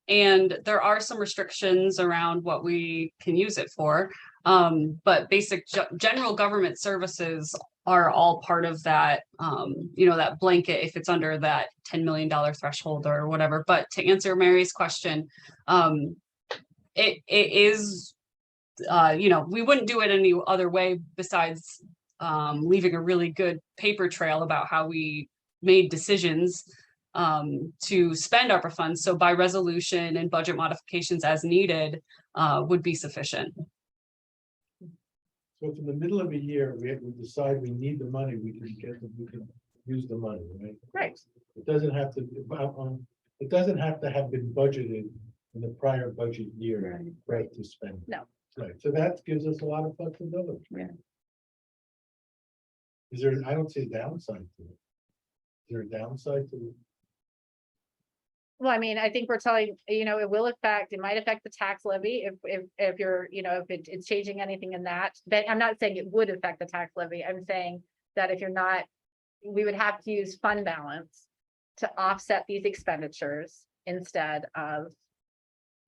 [SPEAKER 8] And there are some restrictions around what we can use it for. But basic general government services are all part of that, that blanket if it's under that $10 million threshold or whatever. But to answer Mary's question, it is, we wouldn't do it any other way besides leaving a really good paper trail about how we made decisions to spend ARPA funds. So by resolution and budget modifications as needed would be sufficient.
[SPEAKER 9] So if in the middle of a year, we decide we need the money, we can use the money, right?
[SPEAKER 2] Right.
[SPEAKER 9] It doesn't have to, it doesn't have to have been budgeted in the prior budget year, right, to spend.
[SPEAKER 2] No.
[SPEAKER 9] Right, so that gives us a lot of flexibility.
[SPEAKER 7] Yeah.
[SPEAKER 9] Is there, I don't see a downside to it. Is there a downside to it?
[SPEAKER 2] Well, I mean, I think we're telling, it might affect the tax levy if you're, if it's changing anything in that. But I'm not saying it would affect the tax levy. I'm saying that if you're not, we would have to use fund balance to offset these expenditures instead of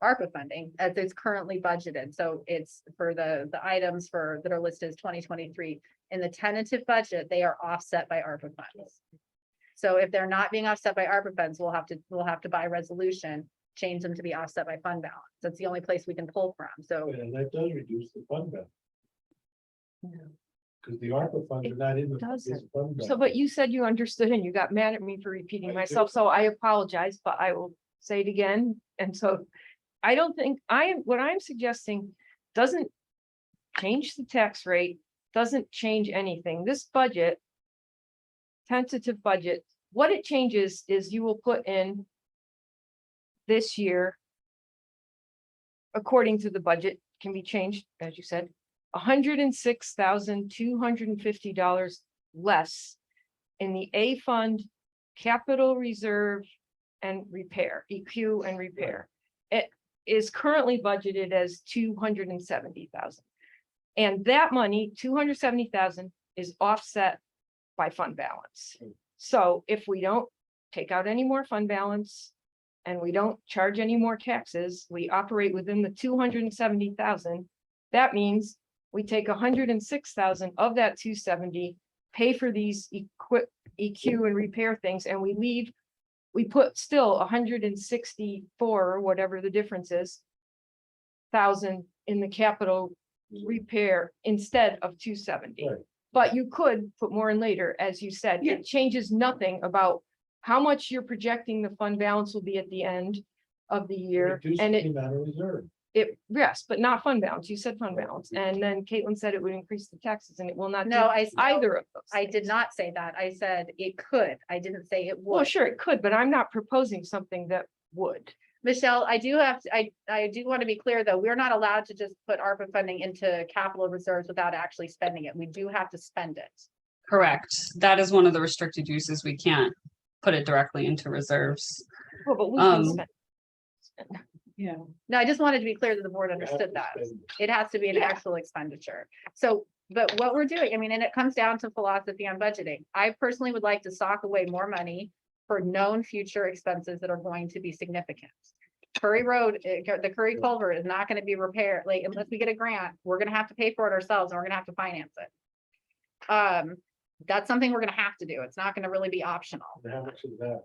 [SPEAKER 2] ARPA funding as it's currently budgeted. So it's for the items that are listed as 2023. In the tentative budget, they are offset by ARPA funds. So if they're not being offset by ARPA funds, we'll have to by resolution, change them to be offset by fund balance. That's the only place we can pull from. So
[SPEAKER 9] And that does reduce the fund balance. Because the ARPA funds are not in the.
[SPEAKER 6] doesn't.
[SPEAKER 9] this fund
[SPEAKER 6] So,
[SPEAKER 9] balance.
[SPEAKER 6] but you said you understood and you got mad at me for repeating
[SPEAKER 9] I do.
[SPEAKER 6] myself, so I apologize, but I will say it again. And so I don't think what I'm suggesting doesn't change the tax rate, doesn't change anything. This budget, tentative budget, what it changes is you will put in this year, according to the budget, can be changed, as you said, $106,250 less in the A fund, capital reserve and repair, EQ and repair. It is currently budgeted as 270,000. And that money, 270,000, is offset by fund balance. So if we don't take out any more fund balance and we don't charge any more taxes, we operate within the 270,000. That means we take 106,000 of that 270, pay for these EQ and repair things, and we put still 164 or whatever the difference is, thousand in the capital repair instead of 270.
[SPEAKER 9] Right.
[SPEAKER 6] But you could put more in later, as you said.
[SPEAKER 7] Yeah.
[SPEAKER 6] It changes nothing about how much you're projecting the fund balance will be at the end of the year.
[SPEAKER 9] Reduces
[SPEAKER 6] And
[SPEAKER 9] the
[SPEAKER 6] it,
[SPEAKER 9] amount of reserve.
[SPEAKER 6] yes, but not fund balance. You said fund balance. And then Caitlin said it would increase the taxes and it will not do
[SPEAKER 2] no,
[SPEAKER 6] either of those.
[SPEAKER 2] I did
[SPEAKER 6] things.
[SPEAKER 2] not say that. I said it could. I didn't say it
[SPEAKER 6] Well,
[SPEAKER 2] would.
[SPEAKER 6] sure, it could, but I'm not proposing something that would.
[SPEAKER 2] Michelle, I do want to be clear, though, we're not allowed to just put ARPA funding into capital reserves without actually spending it. We do have to spend it.
[SPEAKER 8] Correct. That is one of the restricted uses. We can't put it directly into reserves.
[SPEAKER 6] Well, but we can
[SPEAKER 8] Um,
[SPEAKER 6] spend.
[SPEAKER 7] Yeah.
[SPEAKER 2] No, I just wanted to be clear that the board understood that. It has to be an actual expenditure. So, but what we're doing, I mean, and it comes down to philosophy on budgeting. I personally would like to sock away more money for known future expenses that are going to be significant. Curry Road, the Curry Culvert is not gonna be repaired, like, unless we get a grant, we're gonna have to pay for it ourselves, and we're gonna have to finance it. That's something we're gonna have to do. It's not gonna really be optional.
[SPEAKER 9] How much is that?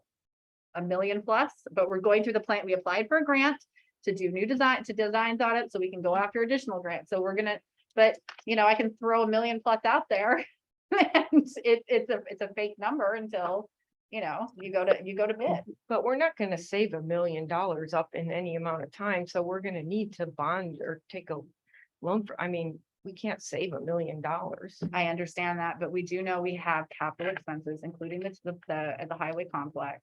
[SPEAKER 2] $1 million plus, but we're going through the plan. We applied for a grant to do designs on it, so we can go after additional grants. So we're gonna, but I can throw $1 million plus out there. And it's a fake number until, you go to bid.
[SPEAKER 6] But we're not gonna save $1 million up in any amount of time, so we're gonna need to bond or take a loan for, we can't save $1 million.
[SPEAKER 2] I understand that, but we do know we have capital expenses, including the highway complex.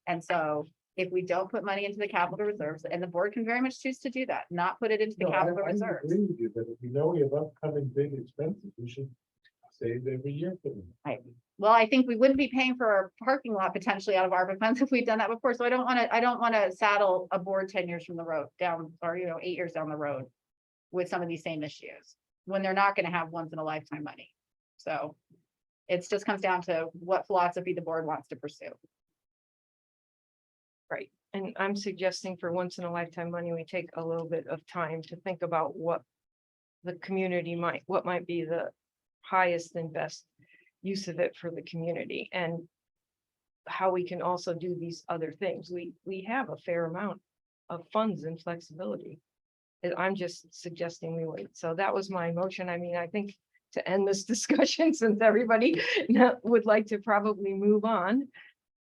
[SPEAKER 2] And so if we don't put money into the capital reserves, and the board can very much choose to do that, not put it into the
[SPEAKER 9] No,
[SPEAKER 2] capital
[SPEAKER 9] I
[SPEAKER 2] reserves.
[SPEAKER 9] agree with you, but if we know we have upcoming big expenses, we should save every year for them.
[SPEAKER 2] Well, I think we wouldn't be paying for our parking lot potentially out of ARPA funds if we'd done that before. So I don't want to saddle a board 10 years from the road down, or 8 years down the road with some of these same issues when they're not going to have once in a lifetime money. So it just comes down to what philosophy the board wants to pursue.
[SPEAKER 6] Right, and I'm suggesting for once in a lifetime money, we take a little bit of time to think about what the community what might be the highest and best use of it for the community, and how we can also do these other things. We have a fair amount of funds and flexibility. And I'm just suggesting we wait. So that was my motion. I think to end this discussion, since everybody would like to probably move on,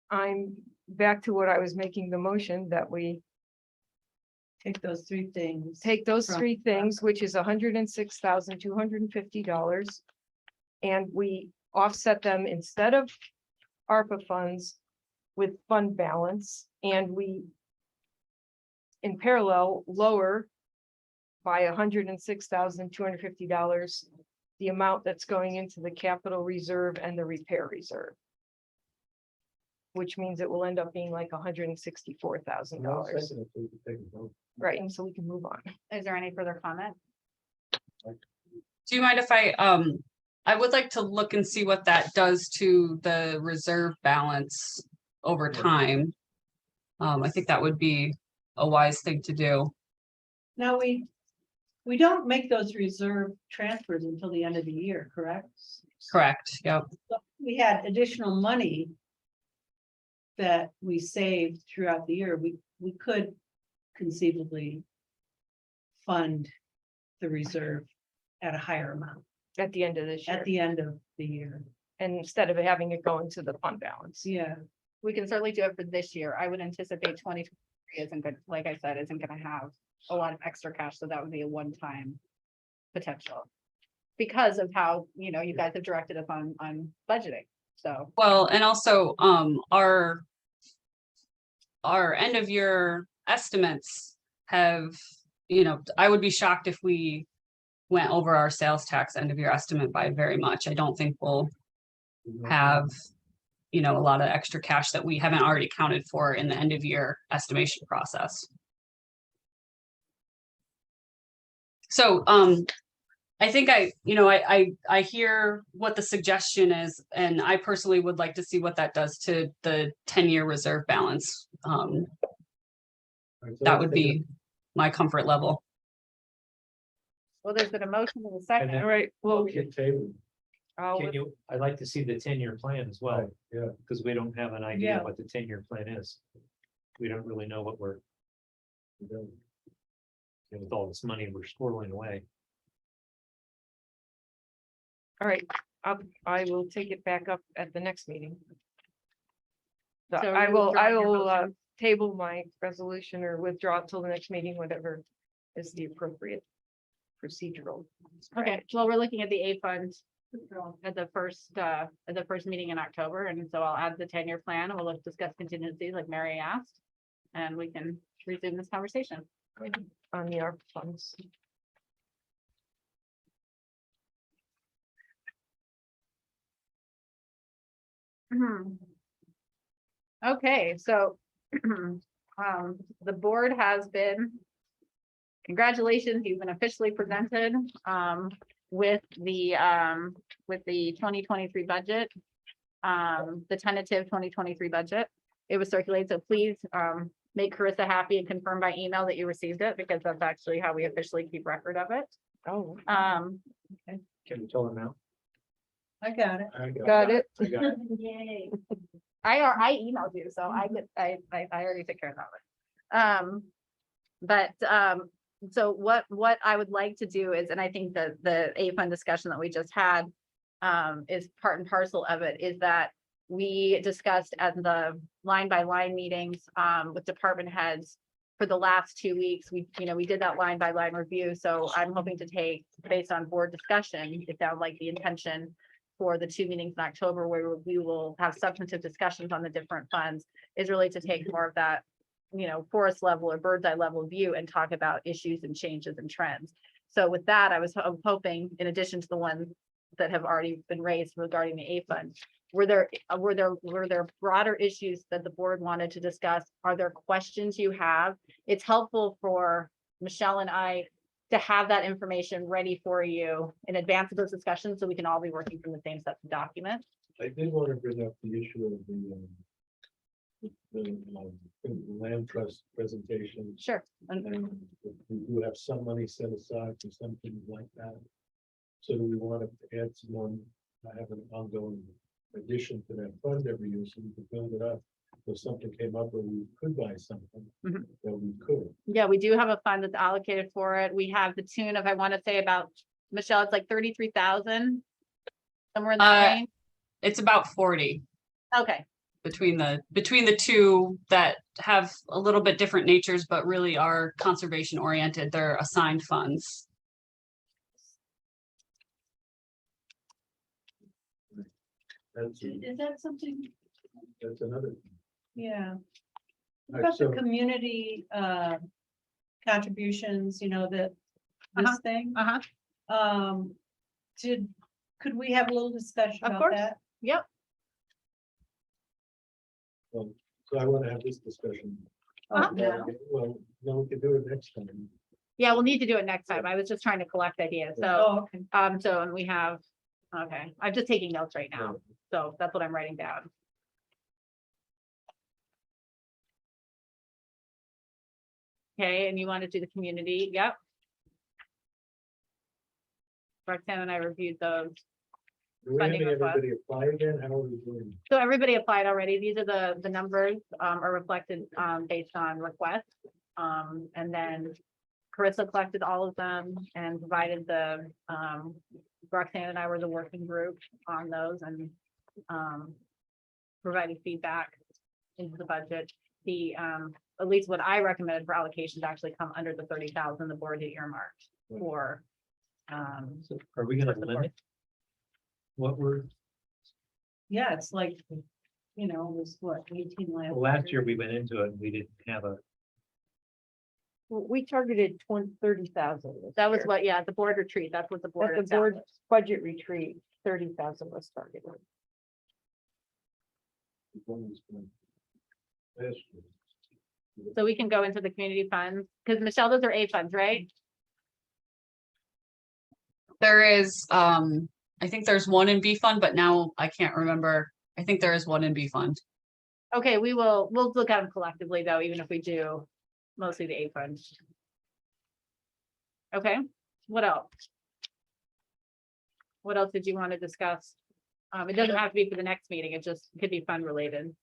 [SPEAKER 6] I'm back to what I was making the motion, that we
[SPEAKER 7] Take those three things.
[SPEAKER 6] take those
[SPEAKER 7] From-
[SPEAKER 6] three things, which is $106,250. And we offset them instead of ARPA funds with fund balance, and we in parallel lower by $106,250 the amount that's going into the capital reserve and the repair reserve. Which means it will end up being like $164,000.
[SPEAKER 9] And I'll second it so we can take a vote.
[SPEAKER 6] Right, and so we can move on.
[SPEAKER 2] Is there any further comment?
[SPEAKER 8] Do you mind if I would like to look and see what that does to the reserve balance over
[SPEAKER 5] Yeah.
[SPEAKER 8] time. I think that would be a wise thing to do.
[SPEAKER 7] Now, we don't make those reserve transfers until the end of the year, correct?
[SPEAKER 8] Correct, yep.
[SPEAKER 7] So we had additional money that we saved throughout the year. We could conceivably fund the reserve at a higher amount
[SPEAKER 6] At the end of this year,
[SPEAKER 7] at the end of the year.
[SPEAKER 6] and instead of having it go into the fund balance.
[SPEAKER 7] Yeah,
[SPEAKER 2] We can certainly do it for this year. I would anticipate 2023 isn't good, like I said, isn't gonna have a lot of extra cash, so that would be a one-time potential. Because of how, you guys have directed us on budgeting, so.
[SPEAKER 8] Well, and also, our end of year estimates have, I would be shocked if we went over our sales tax end of year estimate by very much. I don't think we'll have, a lot of extra cash that we haven't already accounted for in the end of year estimation process. So, I think I hear what the suggestion is, and I personally would like to see what that does to the 10-year reserve balance. That would be my comfort level.
[SPEAKER 2] Well, there's been a motion in a
[SPEAKER 5] And
[SPEAKER 2] second.
[SPEAKER 5] then-
[SPEAKER 6] All right, well,
[SPEAKER 9] Get table.
[SPEAKER 5] I'd like to see the 10-year plan as well,
[SPEAKER 9] Yeah,
[SPEAKER 5] because we don't have an idea
[SPEAKER 7] Yeah.
[SPEAKER 5] of what the 10-year plan is. We don't really know what we're,
[SPEAKER 9] we don't.
[SPEAKER 5] with all this money we're squirreling away.
[SPEAKER 6] all right, I will take it back up at the next meeting. So
[SPEAKER 2] So
[SPEAKER 6] I
[SPEAKER 2] you
[SPEAKER 6] will,
[SPEAKER 2] withdraw your
[SPEAKER 6] I
[SPEAKER 2] motion?
[SPEAKER 6] will table my resolution or withdraw till the next meeting, whatever is the appropriate procedural.
[SPEAKER 2] Okay, well, we're looking at the A fund at the first meeting in October, and so I'll add the 10-year plan, and we'll discuss contingencies like Mary asked. And we can resume this conversation.
[SPEAKER 6] On the ARP funds.
[SPEAKER 2] Okay, so the board has been. Congratulations, you've been officially presented with the 2023 budget. The tentative 2023 budget. It was circulated, so please make Carissa happy and confirm by email that you received it, because that's actually how we officially keep record of it.
[SPEAKER 6] Oh,
[SPEAKER 5] Can we tell them now?
[SPEAKER 7] I got it.
[SPEAKER 6] got it.
[SPEAKER 5] I got it.
[SPEAKER 2] Yay. I emailed you, so I already took care of that one. So what I would like to do is, and I think that the A fund discussion that we just had is part and parcel of it, is that we discussed at the line by line meetings with department heads for the last 2 weeks. We did that line by line review. So I'm hoping to take, based on board discussion, it sounds like the intention for the 2 meetings in October, where we will have substantive discussions on the different funds, is really to take more of that, forest level or bird's eye level view and talk about issues and changes and trends. So with that, I was hoping, in addition to the ones that have already been raised regarding the A fund, were there broader issues that the board wanted to discuss? Are there questions you have? It's helpful for Michelle and I to have that information ready for you in advance of those discussions, so we can all be working from the same set of documents.
[SPEAKER 9] I did want to bring up the issue of the land trust presentation.
[SPEAKER 2] Sure. And
[SPEAKER 9] And we do have some money set aside for something like that. So do we want to add some more, have an ongoing addition to that fund every year, so we could build it up? If something came up where we could buy something,
[SPEAKER 2] Mhm.
[SPEAKER 9] that we could.
[SPEAKER 2] yeah, we do have a fund that's allocated for it. We have the tune of, I want to say about, Michelle, it's like 33,000. Somewhere in that range.
[SPEAKER 8] It's about 40
[SPEAKER 2] Okay,
[SPEAKER 8] between the two that have a little bit different natures, but really are conservation oriented. They're assigned funds.
[SPEAKER 7] Is that something?
[SPEAKER 9] That's another.
[SPEAKER 7] Yeah.
[SPEAKER 9] Right,
[SPEAKER 7] About the
[SPEAKER 9] so-
[SPEAKER 7] community contributions, that this
[SPEAKER 2] Uh-huh,
[SPEAKER 7] thing.
[SPEAKER 2] uh-huh.
[SPEAKER 7] Could we have a little discussion
[SPEAKER 2] Of
[SPEAKER 7] about
[SPEAKER 2] course.
[SPEAKER 7] that?
[SPEAKER 2] Yep.
[SPEAKER 9] So I want to have this discussion.
[SPEAKER 2] Uh-huh.
[SPEAKER 9] Well, no, we can do it next time.
[SPEAKER 2] Yeah, we'll need to do it next time. I was just trying to collect ideas. So,
[SPEAKER 7] Oh, okay.
[SPEAKER 2] and we have, okay, I'm just taking notes right now. So that's what I'm writing down. Okay, and you want to do the community, yep. Roxanne and I reviewed those.
[SPEAKER 9] Do we
[SPEAKER 2] Funding
[SPEAKER 9] having
[SPEAKER 2] request.
[SPEAKER 9] everybody apply again? How are we doing?
[SPEAKER 2] So everybody applied already. These are the numbers are reflected based on requests. And then Carissa collected all of them and provided the Roxanne and I were the working group on those and provided feedback into the budget. The at least what I recommended for allocations actually come under the 30,000 the board had earmarked for.
[SPEAKER 5] So are we gonna
[SPEAKER 2] For support.
[SPEAKER 5] limit? What we're,
[SPEAKER 7] Yeah, it's like, you know, it was what, 18 last.
[SPEAKER 5] last year we went into it and we didn't have a,
[SPEAKER 6] We targeted 30,000.
[SPEAKER 2] That was what, yeah, the board retreat, that's what the board.
[SPEAKER 6] At the board
[SPEAKER 2] established.
[SPEAKER 6] budget retreat, 30,000 was targeted.
[SPEAKER 2] So we can go into the community funds, because Michelle, those are A funds, right?
[SPEAKER 8] There is, I think there's one in B fund, but now I can't remember. I think there is one in B fund.
[SPEAKER 2] Okay, we'll look at them collectively though, even if we do mostly the A fund. Okay, what else? What else did you want to discuss? It doesn't have to be for the next meeting, it just could be fund related.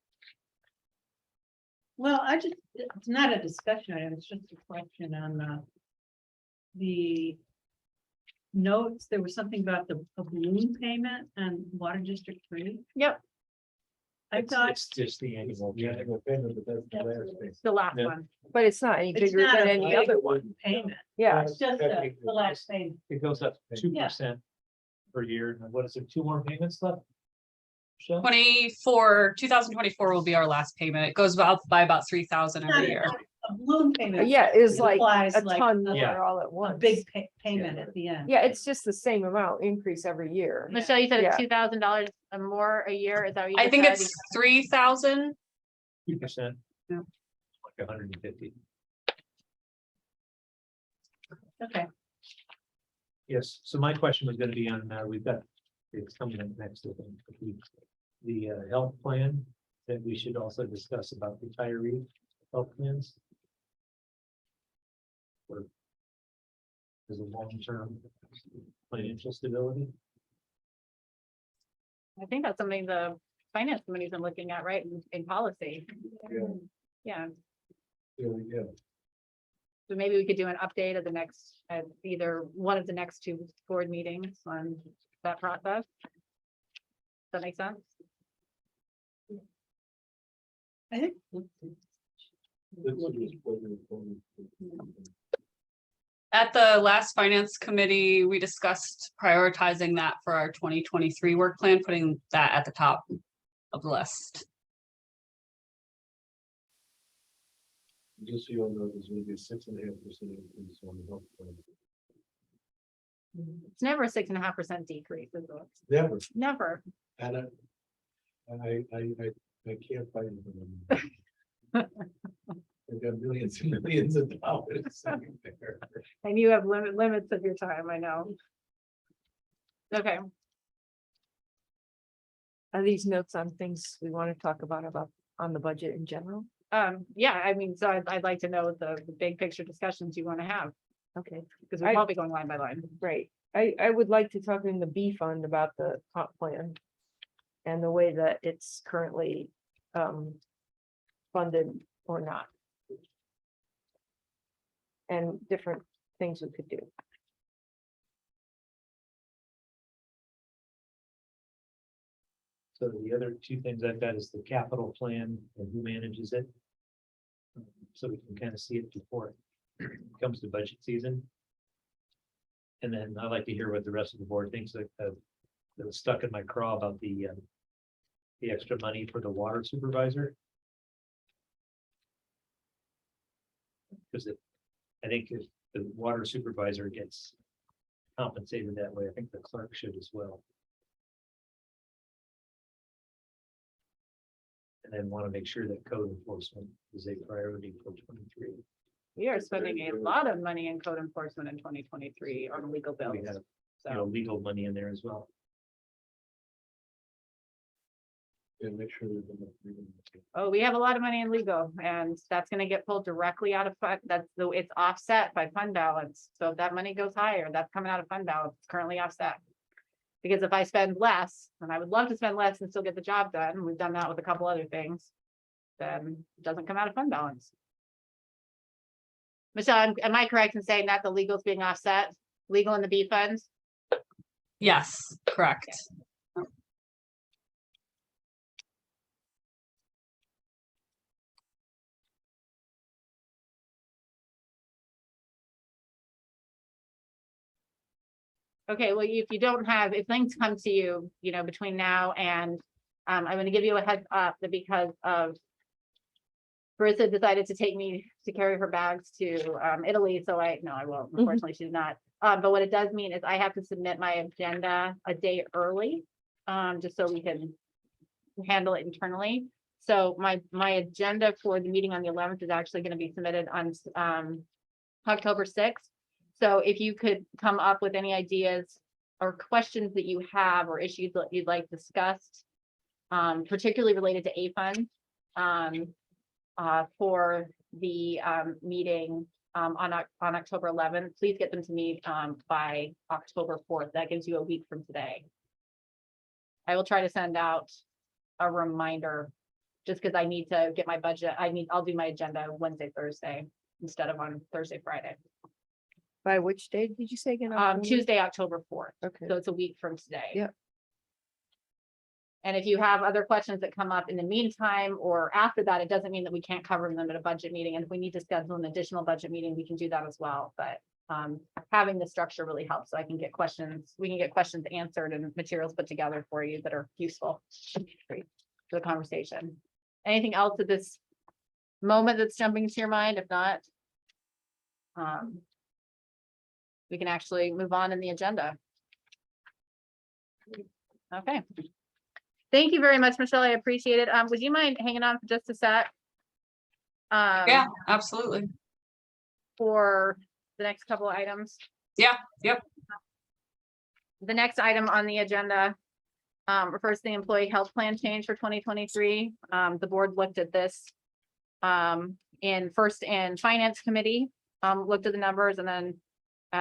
[SPEAKER 7] Well, it's not a discussion item, it's just a question on the notes. There was something about a balloon payment and Water District 3.
[SPEAKER 2] Yep,
[SPEAKER 7] I thought
[SPEAKER 5] it's just the annual.
[SPEAKER 9] Yeah, I know, payment, but that's the last thing.
[SPEAKER 2] it's the last
[SPEAKER 5] Yeah.
[SPEAKER 2] one.
[SPEAKER 6] But it's not any
[SPEAKER 7] it's
[SPEAKER 6] bigger
[SPEAKER 7] not
[SPEAKER 6] than
[SPEAKER 7] a
[SPEAKER 6] any
[SPEAKER 7] big
[SPEAKER 6] other one.
[SPEAKER 7] payment.
[SPEAKER 6] Yeah,
[SPEAKER 7] It's just the last payment.
[SPEAKER 5] It goes up 2% per year. And what is it, 2 more payments left? Michelle?
[SPEAKER 8] 2024 will be our last payment. It goes up by about 3,000
[SPEAKER 7] Not
[SPEAKER 8] every year.
[SPEAKER 7] A balloon payment.
[SPEAKER 6] yeah, it's like
[SPEAKER 7] implies
[SPEAKER 6] a
[SPEAKER 7] like
[SPEAKER 6] ton
[SPEAKER 7] a-
[SPEAKER 6] more all at
[SPEAKER 7] A
[SPEAKER 6] once.
[SPEAKER 7] big payment at the end.
[SPEAKER 6] Yeah, it's just the same amount increase every year.
[SPEAKER 2] Michelle, you said
[SPEAKER 6] Yeah.
[SPEAKER 2] it's $2,000 or more a year, is that what you
[SPEAKER 8] I
[SPEAKER 2] just
[SPEAKER 8] think
[SPEAKER 2] said?
[SPEAKER 8] it's 3,000.
[SPEAKER 5] 2%.
[SPEAKER 8] Yeah.
[SPEAKER 5] Like 150.
[SPEAKER 7] Okay.
[SPEAKER 5] Yes, so my question was gonna be on, we've got, it's coming up next, I think, the health plan that we should also discuss about retiree health plans. Or as a long-term financial stability.
[SPEAKER 2] I think that's something the finance committee's been looking at, right, in policy.
[SPEAKER 9] Yeah.
[SPEAKER 2] Yeah,
[SPEAKER 9] Yeah.
[SPEAKER 2] so maybe we could do an update of the next, either one of the next 2 board meetings on that process. Does that make sense?
[SPEAKER 7] I think.
[SPEAKER 8] At the last finance committee, we discussed prioritizing that for our 2023 work plan, putting that at the top of the list.
[SPEAKER 9] Just so you all know, there's gonna be a 6.5% increase on the health plan.
[SPEAKER 2] It's never a 6.5% decrease, is it?
[SPEAKER 9] Never,
[SPEAKER 2] Never.
[SPEAKER 9] and I can't fight it. They've got millions and millions of dollars sitting there.
[SPEAKER 2] And you have limits of your time, I know. Okay,
[SPEAKER 6] Are these notes on things we want to talk about on the budget in general?
[SPEAKER 2] yeah, I mean, so I'd like to know the big picture discussions you want to have,
[SPEAKER 6] Okay,
[SPEAKER 2] because we'll probably going line by line.
[SPEAKER 6] great. I would like to talk in the B fund about the comp plan. And the way that it's currently funded or not. And different things we could do.
[SPEAKER 5] So the other 2 things I've got is the capital plan and who manages it. So we can kind of see it before it comes to budget season. And then I'd like to hear what the rest of the board thinks that was stuck in my craw about the extra money for the water supervisor. Because I think if the water supervisor gets compensated that way, I think the clerk should as well. And then want to make sure that code enforcement is a priority for 23.
[SPEAKER 2] We are spending a lot of money in code enforcement in 2023 on legal bills.
[SPEAKER 5] We have, you know,
[SPEAKER 2] So,
[SPEAKER 5] legal money in there as well.
[SPEAKER 9] Yeah, make sure there's enough breathing room.
[SPEAKER 2] Oh, we have a lot of money in legal and that's gonna get pulled directly out of fund, it's offset by fund balance. So if that money goes higher, that's coming out of fund balance, it's currently offset. Because if I spend less, and I would love to spend less and still get the job done, we've done that with a couple other things. Then it doesn't come out of fund balance. Michelle, am I correct in saying that the legal's being offset, legal and the B funds?
[SPEAKER 8] Yes, correct.
[SPEAKER 2] Okay, well, if you don't have, if things come to you, you know, between now and, I'm gonna give you a heads up that because of Marissa decided to take me to carry her bags to, Italy, so I won't, unfortunately, she's not. But what it does mean is I have to submit my agenda a day early, just so we can handle it internally. So my agenda for the meeting on the 11th is actually gonna be submitted on, October 6th. So if you could come up with any ideas or questions that you have or issues that you'd like discussed, particularly related to A fund, for the meeting on October 11th, please get them to me by October 4th. That gives you a week from today. I will try to send out a reminder just because I need to get my budget. I'll do my agenda Wednesday, Thursday instead of on Thursday, Friday.
[SPEAKER 6] By which day did you say again? October?
[SPEAKER 2] Tuesday, October 4th.
[SPEAKER 6] Okay.
[SPEAKER 2] So it's a week from today.
[SPEAKER 6] Yep.
[SPEAKER 2] And if you have other questions that come up in the meantime or after that, it doesn't mean that we can't cover them at a budget meeting. And if we need to schedule an additional budget meeting, we can do that as well. But having the structure really helps. So I can get questions, we can get questions answered and materials put together for you that are useful for the conversation. Anything else at this moment that's jumping to your mind? If not, we can actually move on in the agenda. Okay. Thank you very much, Michelle. I appreciate it. Would you mind hanging on for just a sec?
[SPEAKER 8] Yeah, absolutely.
[SPEAKER 2] For the next couple of items.
[SPEAKER 8] Yeah, yep.
[SPEAKER 2] The next item on the agenda refers to the employee health plan change for 2023. The board looked at this in finance committee, looked at the numbers and then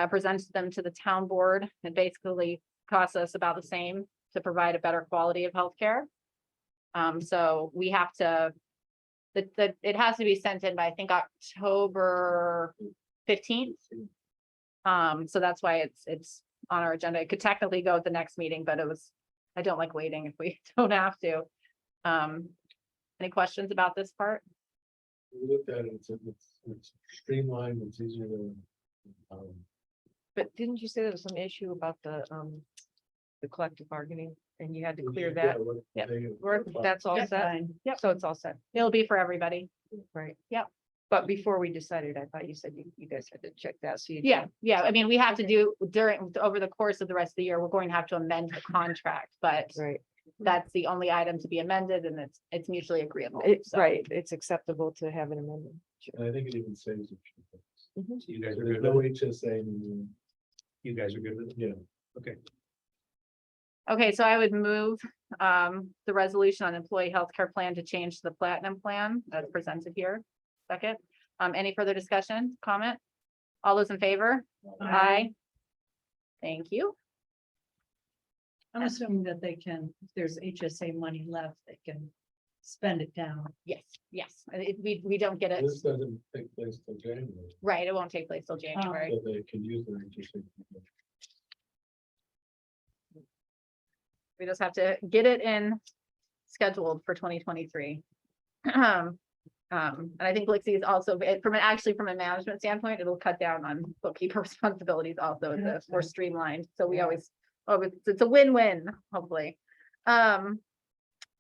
[SPEAKER 2] presented them to the town board. It basically costs us about the same to provide a better quality of healthcare. So we have to, it has to be sent in by, I think, October 15th. So that's why it's on our agenda. It could technically go at the next meeting, but I don't like waiting if we don't have to. Any questions about this part?
[SPEAKER 9] We looked at it, it's streamlined, it's easier to.
[SPEAKER 6] But didn't you say there was some issue about the collective bargaining and you had to clear
[SPEAKER 9] yeah,
[SPEAKER 6] that?
[SPEAKER 9] what
[SPEAKER 2] Yep.
[SPEAKER 9] they-
[SPEAKER 6] That's all
[SPEAKER 2] Yep.
[SPEAKER 6] set?
[SPEAKER 2] Yep.
[SPEAKER 6] So it's all set,
[SPEAKER 2] It'll be for everybody.
[SPEAKER 6] right?
[SPEAKER 2] Yep.
[SPEAKER 6] But before we decided, I thought you said you guys had to check that, so you.
[SPEAKER 2] Yeah. I mean, we have to do over the course of the rest of the year, we're going to have to amend the contract, but
[SPEAKER 6] Right,
[SPEAKER 2] that's the only item to be amended and it's mutually agreeable.
[SPEAKER 6] it's
[SPEAKER 2] So,
[SPEAKER 6] right, it's acceptable to have an amendment.
[SPEAKER 9] And I think it even saves a few things.
[SPEAKER 5] So you guys are
[SPEAKER 9] There's
[SPEAKER 5] good
[SPEAKER 9] no
[SPEAKER 5] with it?
[SPEAKER 9] HSA anymore.
[SPEAKER 5] You guys are good with it?
[SPEAKER 9] Yeah.
[SPEAKER 5] Okay.
[SPEAKER 2] Okay, so I would move the resolution on employee healthcare plan to change to the platinum plan as presented here. Second, any further discussion, comment? All those in favor? Aye. Thank you.
[SPEAKER 7] I'm assuming that they can, if there's HSA money left, they can spend it down.
[SPEAKER 2] Yes, we don't get it,
[SPEAKER 9] This doesn't take place till January,
[SPEAKER 2] right, it won't take place till January.
[SPEAKER 9] so they can use their HSA.
[SPEAKER 2] We just have to get it in scheduled for 2023. And I think Lixie is also, from a management standpoint, it'll cut down on bookkeeper responsibilities also, it's more streamlined, so we always, it's a win-win, hopefully.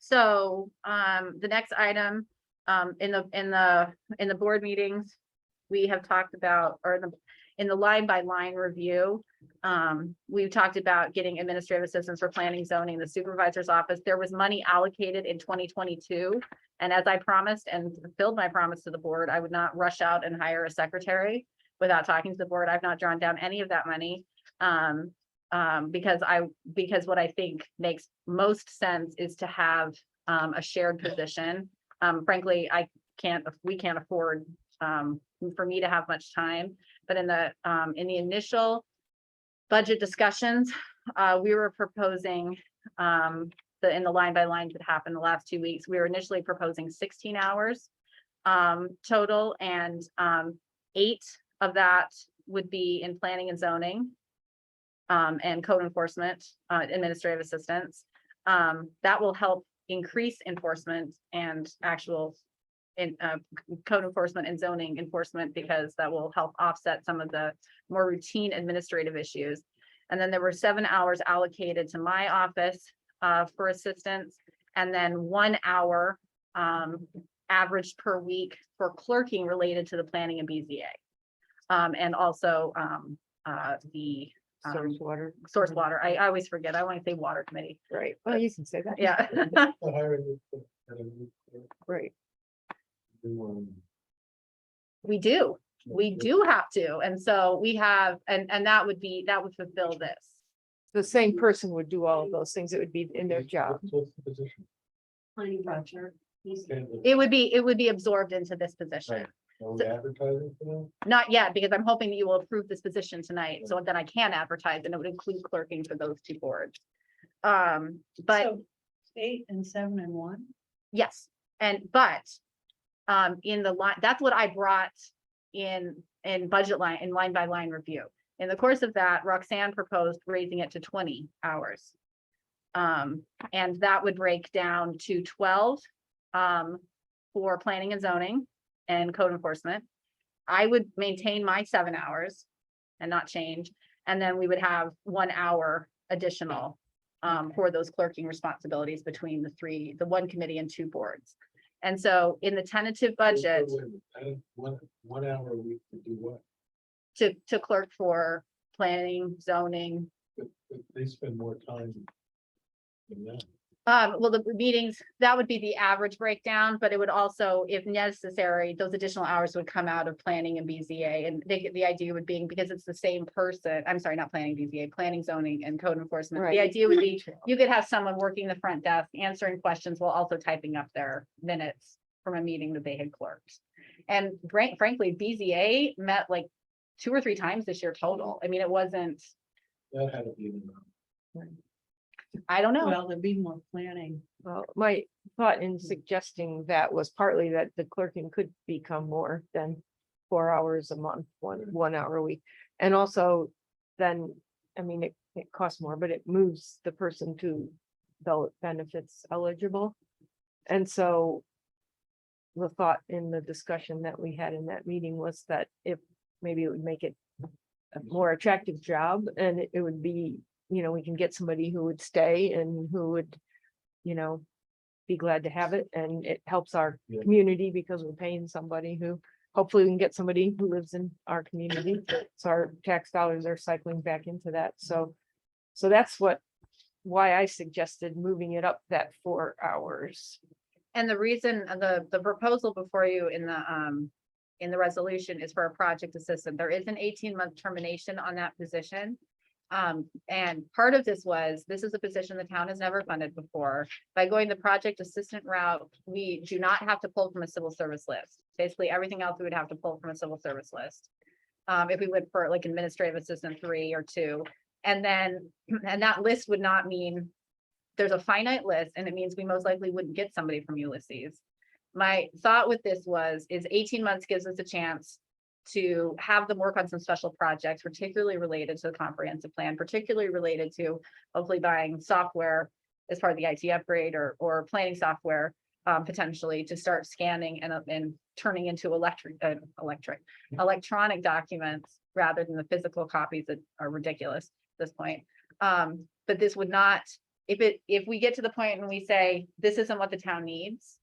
[SPEAKER 2] So, the next item, in the board meetings, we have talked about, or in the line by line review, we talked about getting administrative assistance for planning, zoning, the supervisor's office. There was money allocated in 2022. And as I promised and fulfilled my promise to the board, I would not rush out and hire a secretary without talking to the board. I've not drawn down any of that money. Because what I think makes most sense is to have a shared position. Frankly, we can't afford, for me to have much time, but in the initial budget discussions, we were proposing, in the line by line that happened the last 2 weeks, we were initially proposing 16 hours total, and 8 of that would be in planning and zoning and code enforcement, administrative assistance. That will help increase enforcement and actual code enforcement and zoning enforcement, because that will help offset some of the more routine administrative issues. And then there were 7 hours allocated to my office for assistance, and then 1 hour averaged per week for clerking related to the planning and BZA. And also the
[SPEAKER 6] Source water.
[SPEAKER 2] source water. I always forget. I want to say water committee.
[SPEAKER 6] Right, well, you can say that.
[SPEAKER 2] Yeah.
[SPEAKER 9] The hiring of
[SPEAKER 6] Right,
[SPEAKER 2] We do. We do have to. And so we have, and that would fulfill this.
[SPEAKER 6] the same person would do all of those things, it would be in their job.
[SPEAKER 9] What's the position?
[SPEAKER 7] Planning Roger.
[SPEAKER 2] It would be absorbed into this position.
[SPEAKER 9] Right. Are we advertising for them?
[SPEAKER 2] Not yet, because I'm hoping that you will approve this position tonight, so then I can advertise, and it would include clerking for those 2 boards. But
[SPEAKER 7] So 8 and 7 and 1.
[SPEAKER 2] yes, but in the line, that's what I brought in budget line, in line by line review. In the course of that, Roxanne proposed raising it to 20 hours. And that would break down to 12 for planning and zoning and code enforcement. I would maintain my 7 hours and not change. And then we would have 1 hour additional for those clerking responsibilities between the 1 committee and 2 boards. And so in the tentative budget,
[SPEAKER 9] Wait a minute, one hour a week to do what?
[SPEAKER 2] to clerk for planning, zoning.
[SPEAKER 9] But they spend more time than that.
[SPEAKER 2] Well, the meetings, that would be the average breakdown, but it would also, if necessary, those additional hours would come out of planning and BZA. And the idea would be, because it's the same person, I'm sorry, not planning BZA, planning, zoning and code enforcement. The
[SPEAKER 6] Right.
[SPEAKER 2] idea would be, you could have someone working the front desk, answering questions while also typing up their minutes from a meeting that they had clerked. And frankly, BZA met like 2 or 3 times this year total. I mean, it wasn't,
[SPEAKER 9] That had to be in the.
[SPEAKER 2] I don't know.
[SPEAKER 7] Well, there'd be more planning.
[SPEAKER 6] Well, my thought in suggesting that was partly that the clerking could become more than 4 hours a month, 1 hour a week. And also then, I mean, it costs more, but it moves the person to benefits eligible. And so the thought in the discussion that we had in that meeting was that if maybe it would make it a more attractive job, and it would be, we can get somebody who would stay and who would, be glad to have it, and it helps our
[SPEAKER 9] Yeah.
[SPEAKER 6] community because we're paying somebody who, hopefully we can get somebody who lives in our community. So our tax dollars are cycling back into that. So that's why I suggested moving it up that 4 hours.
[SPEAKER 2] And the reason, the proposal before you in the resolution is for a project assistant. There is an 18-month termination on that position. And part of this is a position the town has never funded before. By going the project assistant route, we do not have to pull from a civil service list. Basically, everything else we would have to pull from a civil service list. If we went for like administrative assistant 3 or 2, and that list would not mean there's a finite list, and it means we most likely wouldn't get somebody from Ulysses. My thought with this is 18 months gives us a chance to have them work on some special projects, particularly related to the comprehensive plan, particularly related to hopefully buying software as part of the IT upgrade or planning software, potentially to start scanning and turning into electronic documents rather than the physical copies that are ridiculous at this point. But this would not, if we get to the point when we say, this isn't what the town needs,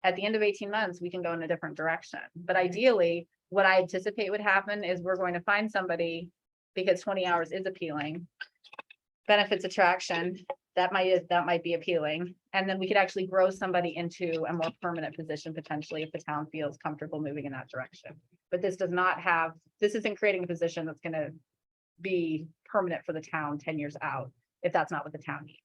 [SPEAKER 2] at the end of 18 months, we can go in a different direction. But ideally, what I anticipate would happen is we're going to find somebody, because 20 hours is appealing. Benefits attraction, that might be appealing. And then we could actually grow somebody into a more permanent position potentially if the town feels comfortable moving in that direction. But this isn't creating a position that's gonna be permanent for the town 10 years out, if that's not what the town needs.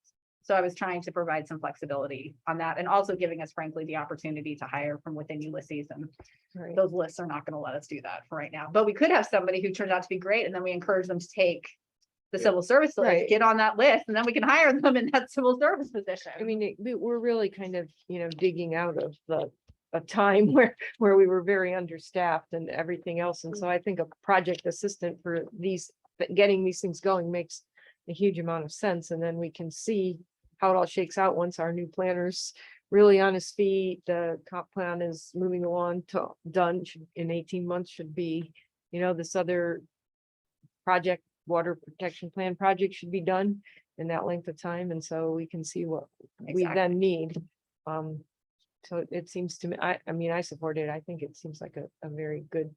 [SPEAKER 2] So I was trying to provide some flexibility on that and also giving us frankly the opportunity to hire from within Ulysses, and
[SPEAKER 6] Right.
[SPEAKER 2] those lists are not going to let us do that for right now. But we could have somebody who turns out to be great, and then we encourage them to take the civil service list,
[SPEAKER 6] Right.
[SPEAKER 2] get on that list, and then we can hire them in that civil service position.
[SPEAKER 6] I mean, we're really kind of, digging out of a time where we were very understaffed and everything else. And so I think a project assistant for getting these things going makes a huge amount of sense. And then we can see how it all shakes out once our new planner's really on his feet. The comp plan is moving along in 18 months should be, this other project, water protection plan project should be done in that length of time. And so we can see what we
[SPEAKER 2] Exactly.
[SPEAKER 6] then need. So it seems to me, I mean, I support it. I think it seems like a very good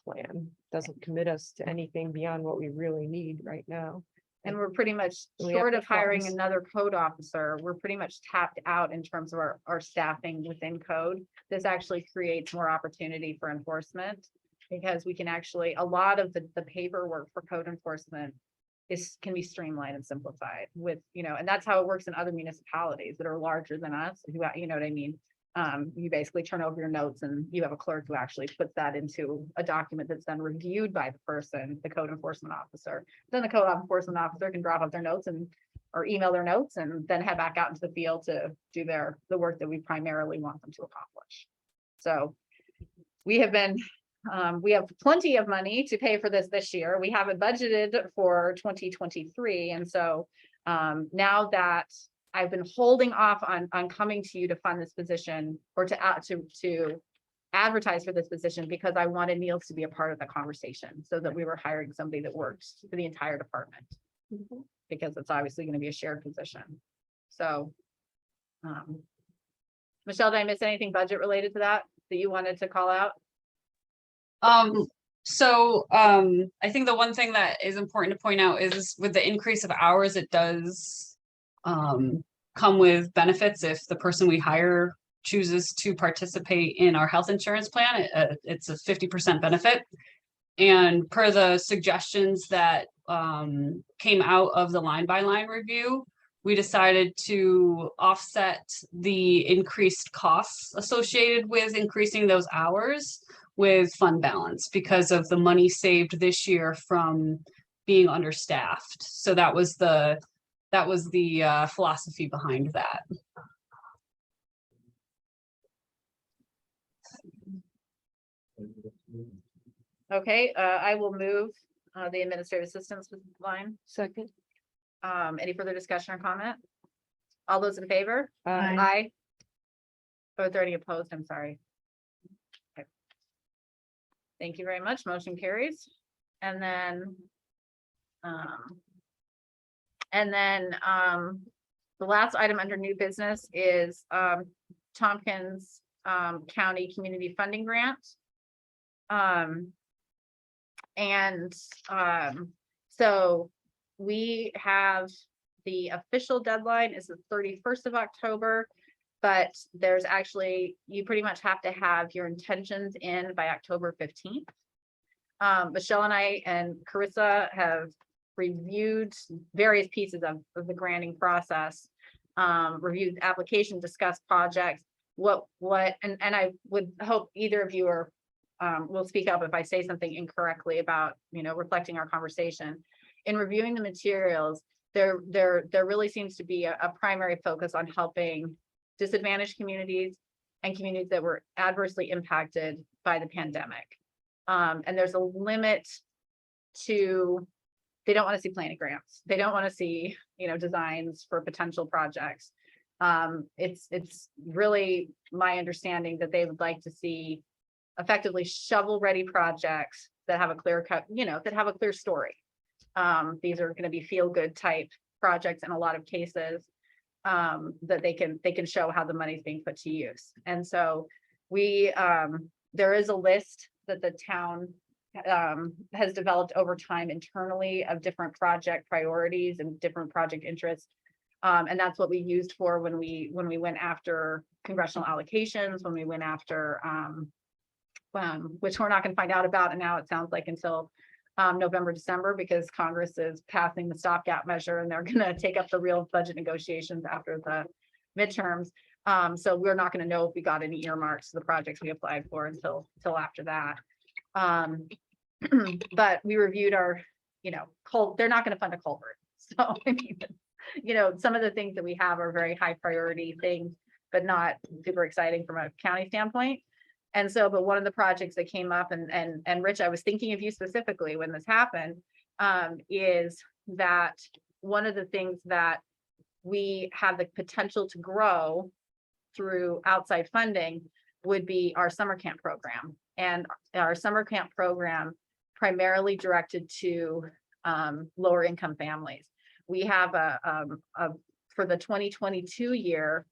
[SPEAKER 6] plan. Doesn't commit us to anything beyond what we really need right now.
[SPEAKER 2] And we're pretty much
[SPEAKER 6] We have
[SPEAKER 2] short
[SPEAKER 6] the
[SPEAKER 2] of hiring
[SPEAKER 6] funds.
[SPEAKER 2] another code officer. We're pretty much tapped out in terms of our staffing within code. This actually creates more opportunity for enforcement. Because we can actually, a lot of the paperwork for code enforcement can be streamlined and simplified with, and that's how it works in other municipalities that are larger than us, who, you know what I mean? You basically turn over your notes and you have a clerk who actually puts that into a document that's then reviewed by the person, the code enforcement officer. Then the code enforcement officer can drop off their notes or email their notes and then head back out into the field to do the work that we primarily want them to accomplish. So we have plenty of money to pay for this year. We have it budgeted for 2023. And so now that I've been holding off on coming to you to fund this position or to advertise for this position because I wanted Niels to be a part of the conversation so that we were hiring somebody that works for the entire department. Because it's obviously going to be a shared position. So Michelle, did I miss anything budget related to that you wanted to call out?
[SPEAKER 8] I think the one thing that is important to point out is with the increase of hours, it does come with benefits if the person we hire chooses to participate in our health insurance plan. It's a 50% benefit. And per the suggestions that came out of the line by line review, we decided to offset the increased costs associated with increasing those hours with fund balance because of the money saved this year from being understaffed. So that was the philosophy behind that.
[SPEAKER 2] Okay, I will move the administrative assistance line.
[SPEAKER 6] Second.
[SPEAKER 2] Any further discussion or comment? All those in favor?
[SPEAKER 6] Aye.
[SPEAKER 2] Aye. Are there any opposed? I'm sorry. Okay. Thank you very much. Motion carries. And then the last item under new business is Tompkins County Community Funding Grant. So we have the official deadline is the 31st of October, but there's actually, you pretty much have to have your intentions in by October 15th. Michelle and I and Carissa have reviewed various pieces of the granting process, reviewed application, discussed projects, and I would hope either of you will speak up if I say something incorrectly about, reflecting our conversation. In reviewing the materials, there really seems to be a primary focus on helping disadvantaged communities and communities that were adversely impacted by the pandemic. And there's a limit to, they don't want to see planning grants. They don't want to see, designs for potential projects. It's really my understanding that they would like to see effectively shovel-ready projects that have a clear cut, that have a clear story. These are going to be feel-good type projects in a lot of cases, that they can show how the money is being put to use. And so there is a list that the town has developed over time internally of different project priorities and different project interests. And that's what we used for when we went after congressional allocations, when we went after which we're not going to find out about, and now it sounds like until November, December, because Congress is passing the stopgap measure and they're gonna take up the real budget negotiations after the midterms. So we're not gonna know if we got any earmarks to the projects we applied for until after that. But we reviewed our, they're not gonna fund a culvert. So, I mean, some of the things that we have are very high priority things, but not super exciting from a county standpoint. And so, but one of the projects that came up and Rich, I was thinking of you specifically when this happened, is that one of the things that we have the potential to grow through outside funding would be our summer camp program. And our summer camp program primarily directed to lower income families. We have for the 2022 year,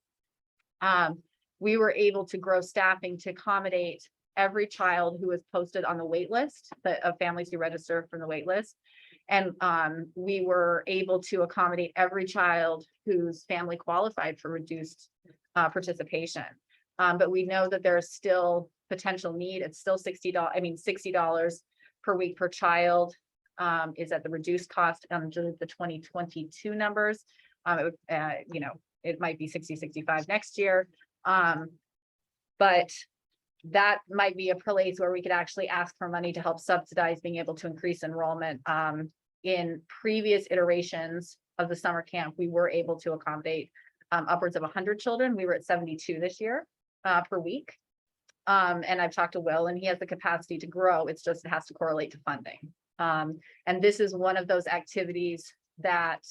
[SPEAKER 2] we were able to grow staffing to accommodate every child who was posted on the wait list, of families who register from the wait list. And we were able to accommodate every child whose family qualified for reduced participation. But we know that there's still potential need. It's still $60 per week per child is at the reduced cost under the 2022 numbers. It might be 60, 65 next year. But that might be a place where we could actually ask for money to help subsidize being able to increase enrollment. In previous iterations of the summer camp, we were able to accommodate upwards of 100 children. We were at 72 this year per week. And I've talked to Will and he has the capacity to grow. It has to correlate to funding. And this is one of those activities that,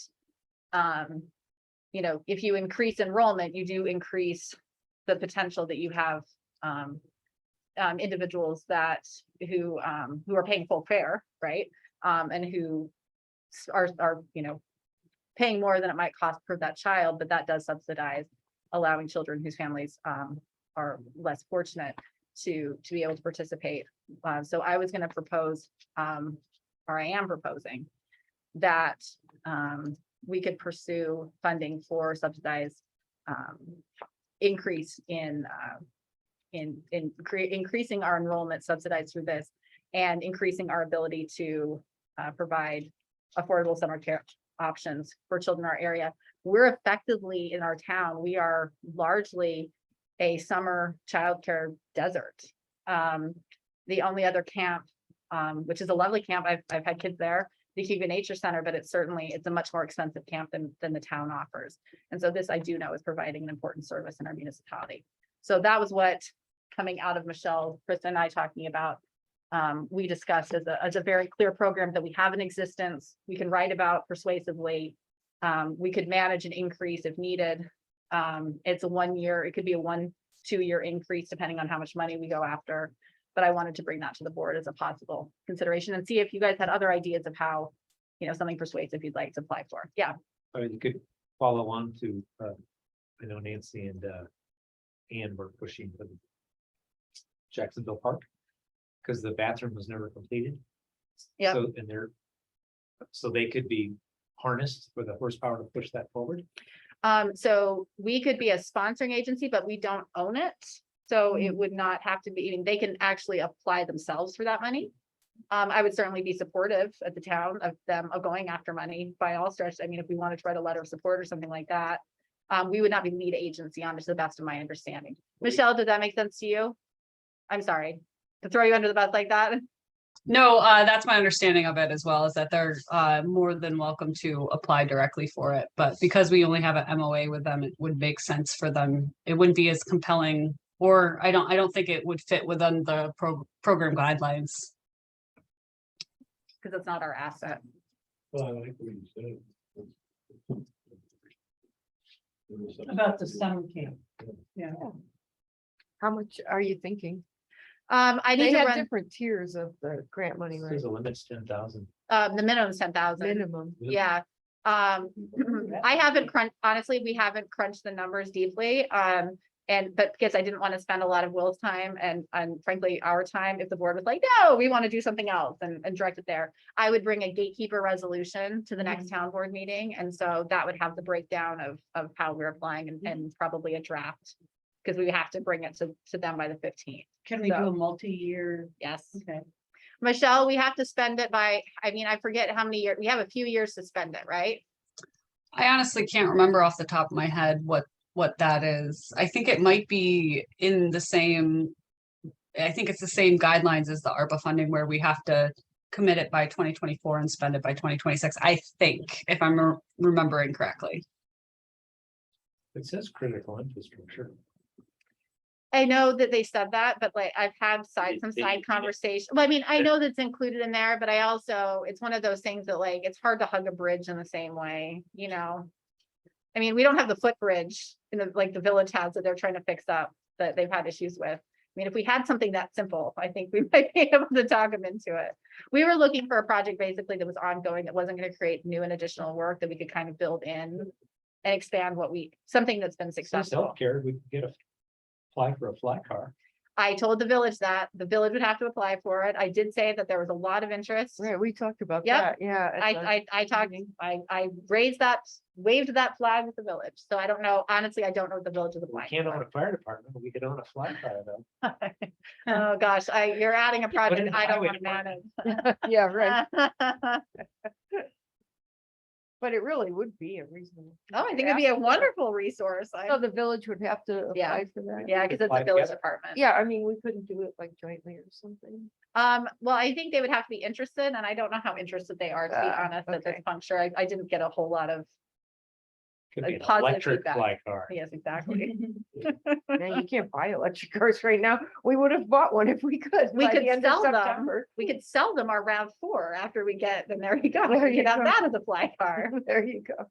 [SPEAKER 2] if you increase enrollment, you do increase the potential that you have individuals who are paying full fare, right? And who are paying more than it might cost per that child, but that does subsidize allowing children whose families are less fortunate to be able to participate. So I was going to propose, or I am proposing, that we could pursue funding for subsidized increase in increasing our enrollment subsidized through this and increasing our ability to provide affordable summer care options for children in our area. We're effectively in our town, we are largely a summer childcare desert. The only other camp, which is a lovely camp, I've had kids there, the Cuba Nature Center, but it's a much more expensive camp than the town offers. And so this I do know is providing an important service in our municipality. So that was what, coming out of Michelle, Krista and I talking about, we discussed as a very clear program that we have in existence, we can write about persuasively. We could manage an increase if needed. It's a 1 year, it could be a 1-2 year increase depending on how much money we go after. But I wanted to bring that to the board as a possible consideration and see if you guys had other ideas of how, something persuasive you'd like to apply for. Yeah.
[SPEAKER 5] You could follow on to, I know Nancy and Ann were pushing for the Jacksonville Park because the bathroom was never completed.
[SPEAKER 2] Yeah.
[SPEAKER 5] So they could be harnessed for the horsepower to push that forward.
[SPEAKER 2] So we could be a sponsoring agency, but we don't own it. So it would not have to be, they can actually apply themselves for that money. I would certainly be supportive at the town of going after money by all stretch. If we wanted to write a letter of support or something like that, we would not be lead agency on it, to the best of my understanding. Michelle, did that make sense to you? I'm sorry to throw you under the bus like that.
[SPEAKER 8] No, that's my understanding of it as well, is that they're more than welcome to apply directly for it. But because we only have an MOA with them, it would make sense for them. It wouldn't be as compelling, or I don't think it would fit within the program guidelines.
[SPEAKER 2] Because it's not our asset.
[SPEAKER 9] Well, I like what you said.
[SPEAKER 7] About the summer camp. Yeah.
[SPEAKER 6] How much are you thinking?
[SPEAKER 2] I need
[SPEAKER 6] They
[SPEAKER 2] to
[SPEAKER 6] have
[SPEAKER 2] run,
[SPEAKER 6] different tiers of the grant money, right?
[SPEAKER 5] There's a limit, 10,000.
[SPEAKER 2] the minimum is 10,000.
[SPEAKER 6] Minimum.
[SPEAKER 2] Yeah. I haven't honestly, we haven't crunched the numbers deeply. But because I didn't want to spend a lot of Will's time and frankly, our time, if the board was like, no, we want to do something else and direct it there. I would bring a gatekeeper resolution to the next town board meeting. And so that would have the breakdown of how we're applying and probably a draft. Because we have to bring it to them by the 15th.
[SPEAKER 7] Can we do a multi-year?
[SPEAKER 2] Yes.
[SPEAKER 7] Okay.
[SPEAKER 2] Michelle, we have to spend it by, I mean, I forget how many years, we have a few years to spend it, right?
[SPEAKER 8] I honestly can't remember off the top of my head what that is. I think it might be in the same. I think it's the same guidelines as the ARPA funding where we have to commit it by 2024 and spend it by 2026. I think, if I'm remembering correctly.
[SPEAKER 5] It says critical infrastructure.
[SPEAKER 2] I know that they said that, but like I've had some
[SPEAKER 5] They-
[SPEAKER 2] side conversation. Well, I mean, I know that's included in there, but I also, it's one of those things that like, it's hard to hug a bridge in the same way, you know? I mean, we don't have the footbridge in the, like the village has that they're trying to fix up that they've had issues with. I mean, if we had something that simple, I think we might be able to talk them into it. We were looking for a project basically that was ongoing, that wasn't gonna create new and additional work that we could kind of build in and expand something that's been
[SPEAKER 5] Since
[SPEAKER 2] successful.
[SPEAKER 5] healthcare, we could apply for a flat car.
[SPEAKER 2] I told the village that the village would have to apply for it. I did say that there was a lot of interest.
[SPEAKER 6] Right, we talked about
[SPEAKER 2] Yep.
[SPEAKER 6] that, yeah. at the
[SPEAKER 2] I talked,
[SPEAKER 6] meeting.
[SPEAKER 2] I waved that flag with the village. So I don't know, honestly, I don't know what the village is
[SPEAKER 5] We
[SPEAKER 2] applying.
[SPEAKER 5] can't own
[SPEAKER 2] for.
[SPEAKER 5] a fire department, but we could own a flat car though.
[SPEAKER 2] Oh, gosh, you're adding a
[SPEAKER 5] in
[SPEAKER 2] project
[SPEAKER 5] the
[SPEAKER 2] I don't
[SPEAKER 5] highway
[SPEAKER 2] want to manage.
[SPEAKER 6] Yeah, right, but it really would be a reasonable.
[SPEAKER 2] Oh, I think it'd be a wonderful resource.
[SPEAKER 6] So the village would have to
[SPEAKER 2] Yeah.
[SPEAKER 6] apply for that?
[SPEAKER 2] Yeah, because it's
[SPEAKER 5] Apply
[SPEAKER 2] a village
[SPEAKER 5] together.
[SPEAKER 2] department.
[SPEAKER 6] Yeah, I mean, we couldn't do it like jointly or something.
[SPEAKER 2] Well, I think they would have to be interested, and I don't know how interested they are, to be
[SPEAKER 6] Ah,
[SPEAKER 2] honest, at this
[SPEAKER 6] okay.
[SPEAKER 2] puncture. I didn't get a whole lot of,
[SPEAKER 5] Could be
[SPEAKER 2] Like
[SPEAKER 5] an
[SPEAKER 2] positive
[SPEAKER 5] electric
[SPEAKER 2] feedback.
[SPEAKER 5] flat car.
[SPEAKER 2] yes, exactly.
[SPEAKER 6] Man, you can't buy electric cars right now. We would have bought one if we could.
[SPEAKER 2] We
[SPEAKER 6] by
[SPEAKER 2] could
[SPEAKER 6] the end of
[SPEAKER 2] sell them.
[SPEAKER 6] September.
[SPEAKER 2] We could sell them our RAV4 after we get, then there you go.
[SPEAKER 6] There
[SPEAKER 2] We
[SPEAKER 6] you
[SPEAKER 2] could have
[SPEAKER 6] go.
[SPEAKER 2] that as a fly car.
[SPEAKER 6] There you go.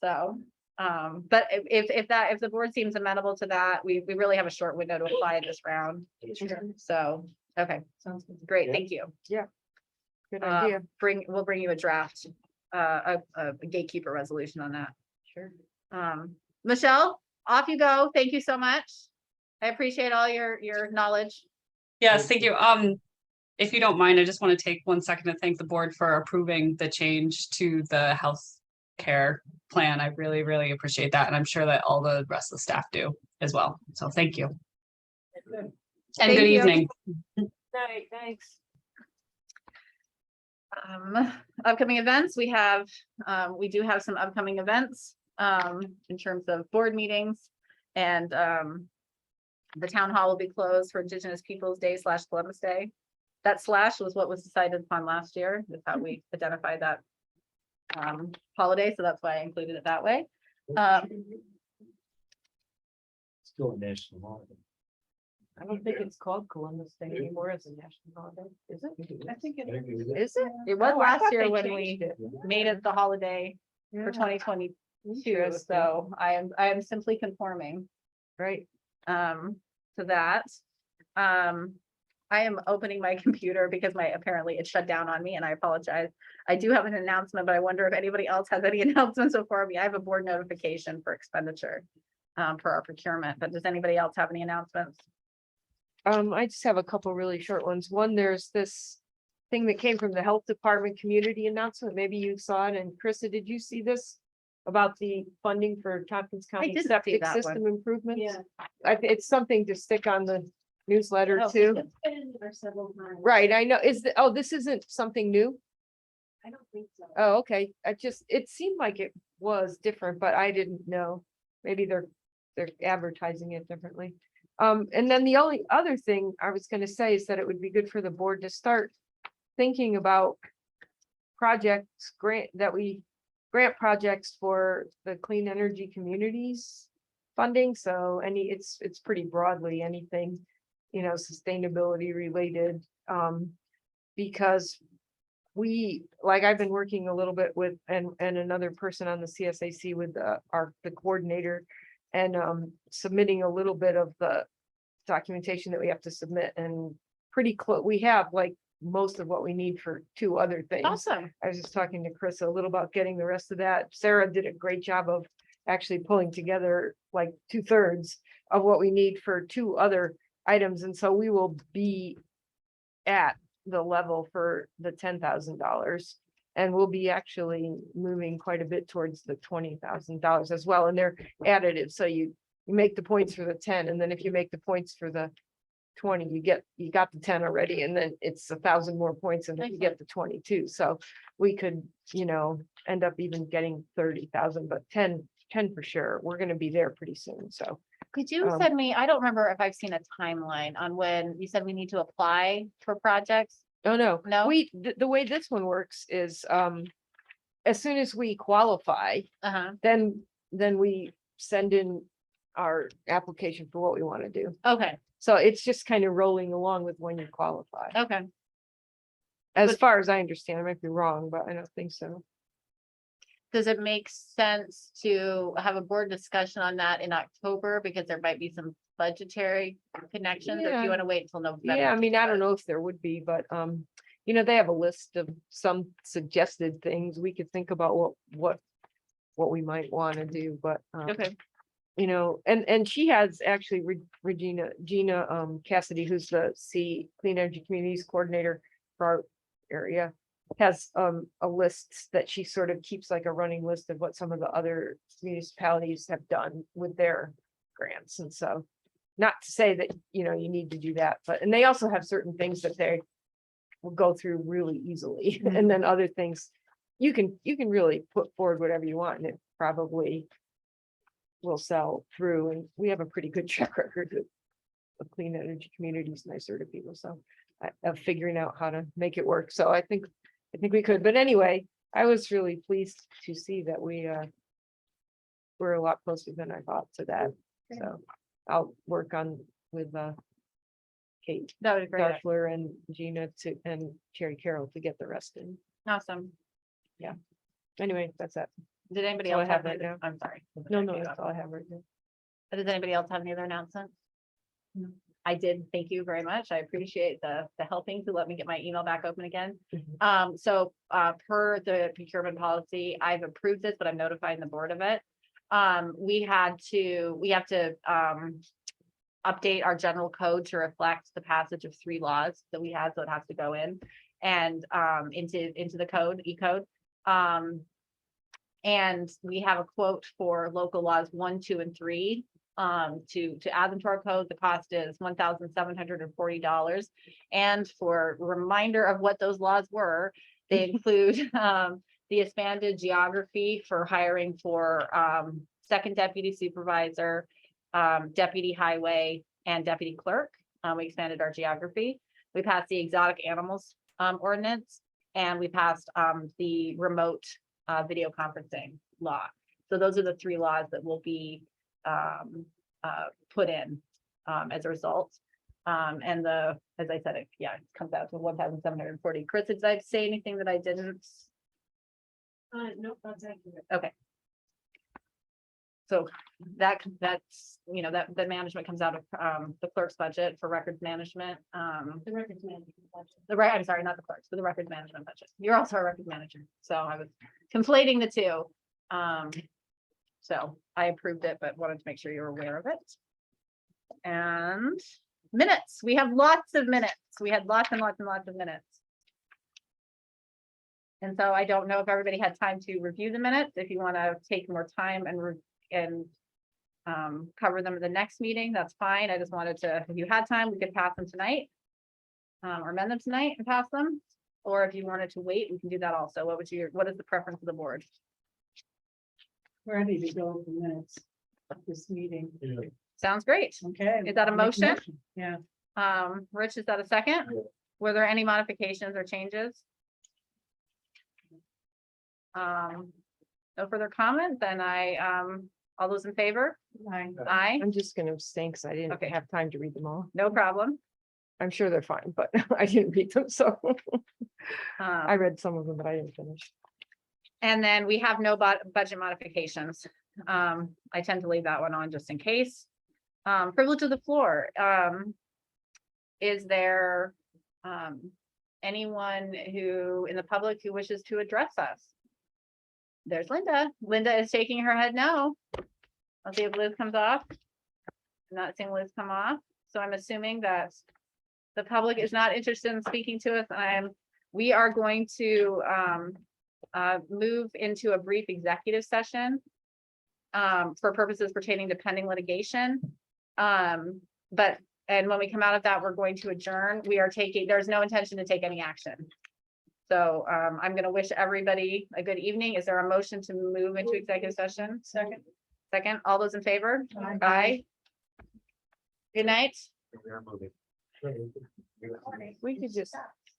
[SPEAKER 2] So, but if the board seems amenable to that, we really have a short window to apply this round. So, okay,
[SPEAKER 7] Sounds good.
[SPEAKER 2] great,
[SPEAKER 5] Yeah.
[SPEAKER 2] thank you.
[SPEAKER 6] Good idea.
[SPEAKER 2] We'll bring you a draft, a gatekeeper resolution on that.
[SPEAKER 6] Sure.
[SPEAKER 2] Michelle, off you go. Thank you so much. I appreciate all your knowledge.
[SPEAKER 8] Yes, thank you. If you don't mind, I just want to take 1 second to thank the board for approving the change to the health care plan. I really, really appreciate that. And I'm sure that all the rest of the staff do as well. So thank you. And
[SPEAKER 2] Thank
[SPEAKER 8] good
[SPEAKER 2] you.
[SPEAKER 8] evening.
[SPEAKER 6] Thanks.
[SPEAKER 2] Upcoming events, we do have some upcoming events, in terms of board meetings. And, the town hall will be closed for Indigenous Peoples' Day / Columbus Day. That slash was what was decided upon last year. That's how we identified that holiday, so that's why I included it that way.
[SPEAKER 5] Still a national holiday.
[SPEAKER 6] I don't think it's called Columbus Day anymore as a national holiday, is it?
[SPEAKER 7] I think it
[SPEAKER 6] Is it?
[SPEAKER 2] It was
[SPEAKER 6] Oh, I
[SPEAKER 2] last
[SPEAKER 6] thought
[SPEAKER 2] year
[SPEAKER 6] they
[SPEAKER 2] when
[SPEAKER 6] changed
[SPEAKER 2] we
[SPEAKER 6] it.
[SPEAKER 2] made it the holiday for
[SPEAKER 6] Yeah,
[SPEAKER 2] 2022,
[SPEAKER 6] interesting.
[SPEAKER 2] so I am simply conforming
[SPEAKER 6] Right.
[SPEAKER 2] to that. I am opening my computer because apparently it shut down on me, and I apologize. I do have an announcement, but I wonder if anybody else has any announcements before me. I have a board notification for expenditure for our procurement, but does anybody else have any announcements?
[SPEAKER 6] I just have a couple really short ones. One, there's this thing that came from the health department community announcement. Maybe you saw it. And Krista, did you see this? About the funding for Tompkins County
[SPEAKER 2] didn't see
[SPEAKER 6] septic
[SPEAKER 2] that one.
[SPEAKER 6] system improvements?
[SPEAKER 7] Yeah.
[SPEAKER 6] It's something to stick on the newsletter
[SPEAKER 2] Oh,
[SPEAKER 6] too.
[SPEAKER 7] It's been in there several times.
[SPEAKER 6] Right, I know. This isn't something new?
[SPEAKER 7] I don't think so.
[SPEAKER 6] Oh, okay. It seemed like it was different, but I didn't know. Maybe they're advertising it differently. And then the only other thing I was gonna say is that it would be good for the board to start thinking about projects, grant projects for the clean energy communities funding. So it's pretty broadly anything, sustainability related. Because I've been working a little bit with, and another person on the CSAC with the coordinator, and submitting a little bit of the documentation that we have to submit, and pretty close, we have like most of what we need for 2 other things.
[SPEAKER 2] Awesome.
[SPEAKER 6] I was just talking to Chris a little about getting the rest of that. Sarah did a great job of actually pulling together like 2/3 of what we need for 2 other items. And so we will be at the level for the $10,000. And we'll be actually moving quite a bit towards the $20,000 as well. And they're additive. So you make the points for the 10, and then if you make the points for the 20, you got the 10 already, and then it's 1,000 more points and then you get the 22. So we could, end up even getting 30,000, but 10 for sure. We're gonna be there pretty soon, so.
[SPEAKER 2] Could you
[SPEAKER 6] Um,
[SPEAKER 2] send me, I don't remember if I've seen a timeline on when you said we need to apply for projects.
[SPEAKER 6] Oh, no.
[SPEAKER 2] No?
[SPEAKER 6] The way this one works is, as soon as we qualify,
[SPEAKER 2] Uh-huh,
[SPEAKER 6] then we send in our application for what we want to do.
[SPEAKER 2] okay,
[SPEAKER 6] So it's just kind of rolling along with when you qualify.
[SPEAKER 2] okay.
[SPEAKER 6] As
[SPEAKER 2] but-
[SPEAKER 6] far as I understand, I might be wrong, but I don't think so.
[SPEAKER 2] Does it make sense to have a board discussion on that in October? Because there might be some budgetary connections, or do
[SPEAKER 6] Yeah.
[SPEAKER 2] you want to wait until November?
[SPEAKER 6] Yeah, I mean, I don't know if there would be, but, they have a list of some suggested things. We could think about what we might want to do, but,
[SPEAKER 2] Okay,
[SPEAKER 6] and she has actually Gina Cassidy, who's the Clean Energy Communities Coordinator for our area, has a list that she sort of keeps, like a running list of what some of the other municipalities have done with their grants. And so, not to say that, you need to do that, but, and they also have certain things that they will go through really easily. And then other things, you can really put forward whatever you want, and it probably will sell through. And we have a pretty good track record of Clean Energy Communities, and I serve people, so of figuring out how to make it work. So I think we could, but anyway, I was really pleased to see that we're a lot closer than I thought to that. So I'll work with Kate
[SPEAKER 2] that would be great.
[SPEAKER 6] Darfler and Gina and Terry Carroll to get the rest in.
[SPEAKER 2] Awesome.
[SPEAKER 6] Anyway, that's that.
[SPEAKER 2] Did anybody
[SPEAKER 6] That's all I
[SPEAKER 2] else
[SPEAKER 6] have
[SPEAKER 2] have,
[SPEAKER 6] right now.
[SPEAKER 2] I'm sorry.
[SPEAKER 6] No, that's all I have right now.
[SPEAKER 2] Does anybody else have any other announcements? I did, thank you very much. I appreciate the helping to let me get my email back open again. So, per the procurement policy, I've approved this, but I'm notifying the board of it. We have to update our general code to reflect the passage of 3 laws that we had, so it has to go in and, into the code, E-code. And we have a quote for local laws 1, 2, and 3. To add them to our code, the cost is $1,740. And for reminder of what those laws were, they include the expanded geography for hiring for second deputy supervisor, deputy highway, and deputy clerk. We expanded our geography. We passed the exotic animals ordinance, and we passed the remote video conferencing law. So those are the 3 laws that will be put in as a result. And as I said, it comes out to 1,740. Chris, did I say anything that I didn't?
[SPEAKER 7] No, that's accurate.
[SPEAKER 2] Okay. So that's, that the management comes out of the clerk's budget for records management.
[SPEAKER 7] The records management budget.
[SPEAKER 2] I'm sorry, not the clerks, but the records management budget. You're also a records manager, so I was conflating the 2. So I approved it, but wanted to make sure you're aware of it. And minutes, we have lots of minutes. We had lots and lots and lots of minutes. And so I don't know if everybody had time to review the minutes. If you want to take more time and cover them at the next meeting, that's fine. I just wanted to, if you had time, we could pass them tonight. Or amend them tonight and pass them. Or if you wanted to wait, we can do that also. What is the preference of the board?
[SPEAKER 7] Ready to go for minutes of this meeting.
[SPEAKER 2] Sounds great.
[SPEAKER 7] Okay.
[SPEAKER 2] Is that a
[SPEAKER 7] I'll make
[SPEAKER 2] motion?
[SPEAKER 7] Yeah.
[SPEAKER 2] Rich, is that a second?
[SPEAKER 9] Yeah.
[SPEAKER 2] Were there any modifications or changes? No further comment, then all those in favor?
[SPEAKER 7] Aye.
[SPEAKER 2] Aye,
[SPEAKER 6] I'm just gonna abstain because I didn't
[SPEAKER 2] Okay.
[SPEAKER 6] have time to read them all.
[SPEAKER 2] no problem.
[SPEAKER 6] I'm sure they're fine, but I didn't read them, so I
[SPEAKER 2] Um,
[SPEAKER 6] read some of them, but I didn't finish.
[SPEAKER 2] And then we have no budget modifications. I tend to leave that one on just in case. Privilege of the floor. Is there anyone in the public who wishes to address us? There's Linda. Linda is shaking her head no. I'll see if Liz comes off. I'm not seeing Liz come off, so I'm assuming that the public is not interested in speaking to us. We are going to move into a brief executive session for purposes pertaining to pending litigation. But And when we come out of that, we're going to adjourn. We are taking, there's no intention to take any action. So I'm gonna wish everybody a good evening. Is there a motion to move into executive session?
[SPEAKER 7] Second.
[SPEAKER 2] Second, all those in favor?
[SPEAKER 7] Aye.
[SPEAKER 2] Aye. Good night.
[SPEAKER 5] We are moving.
[SPEAKER 6] We could just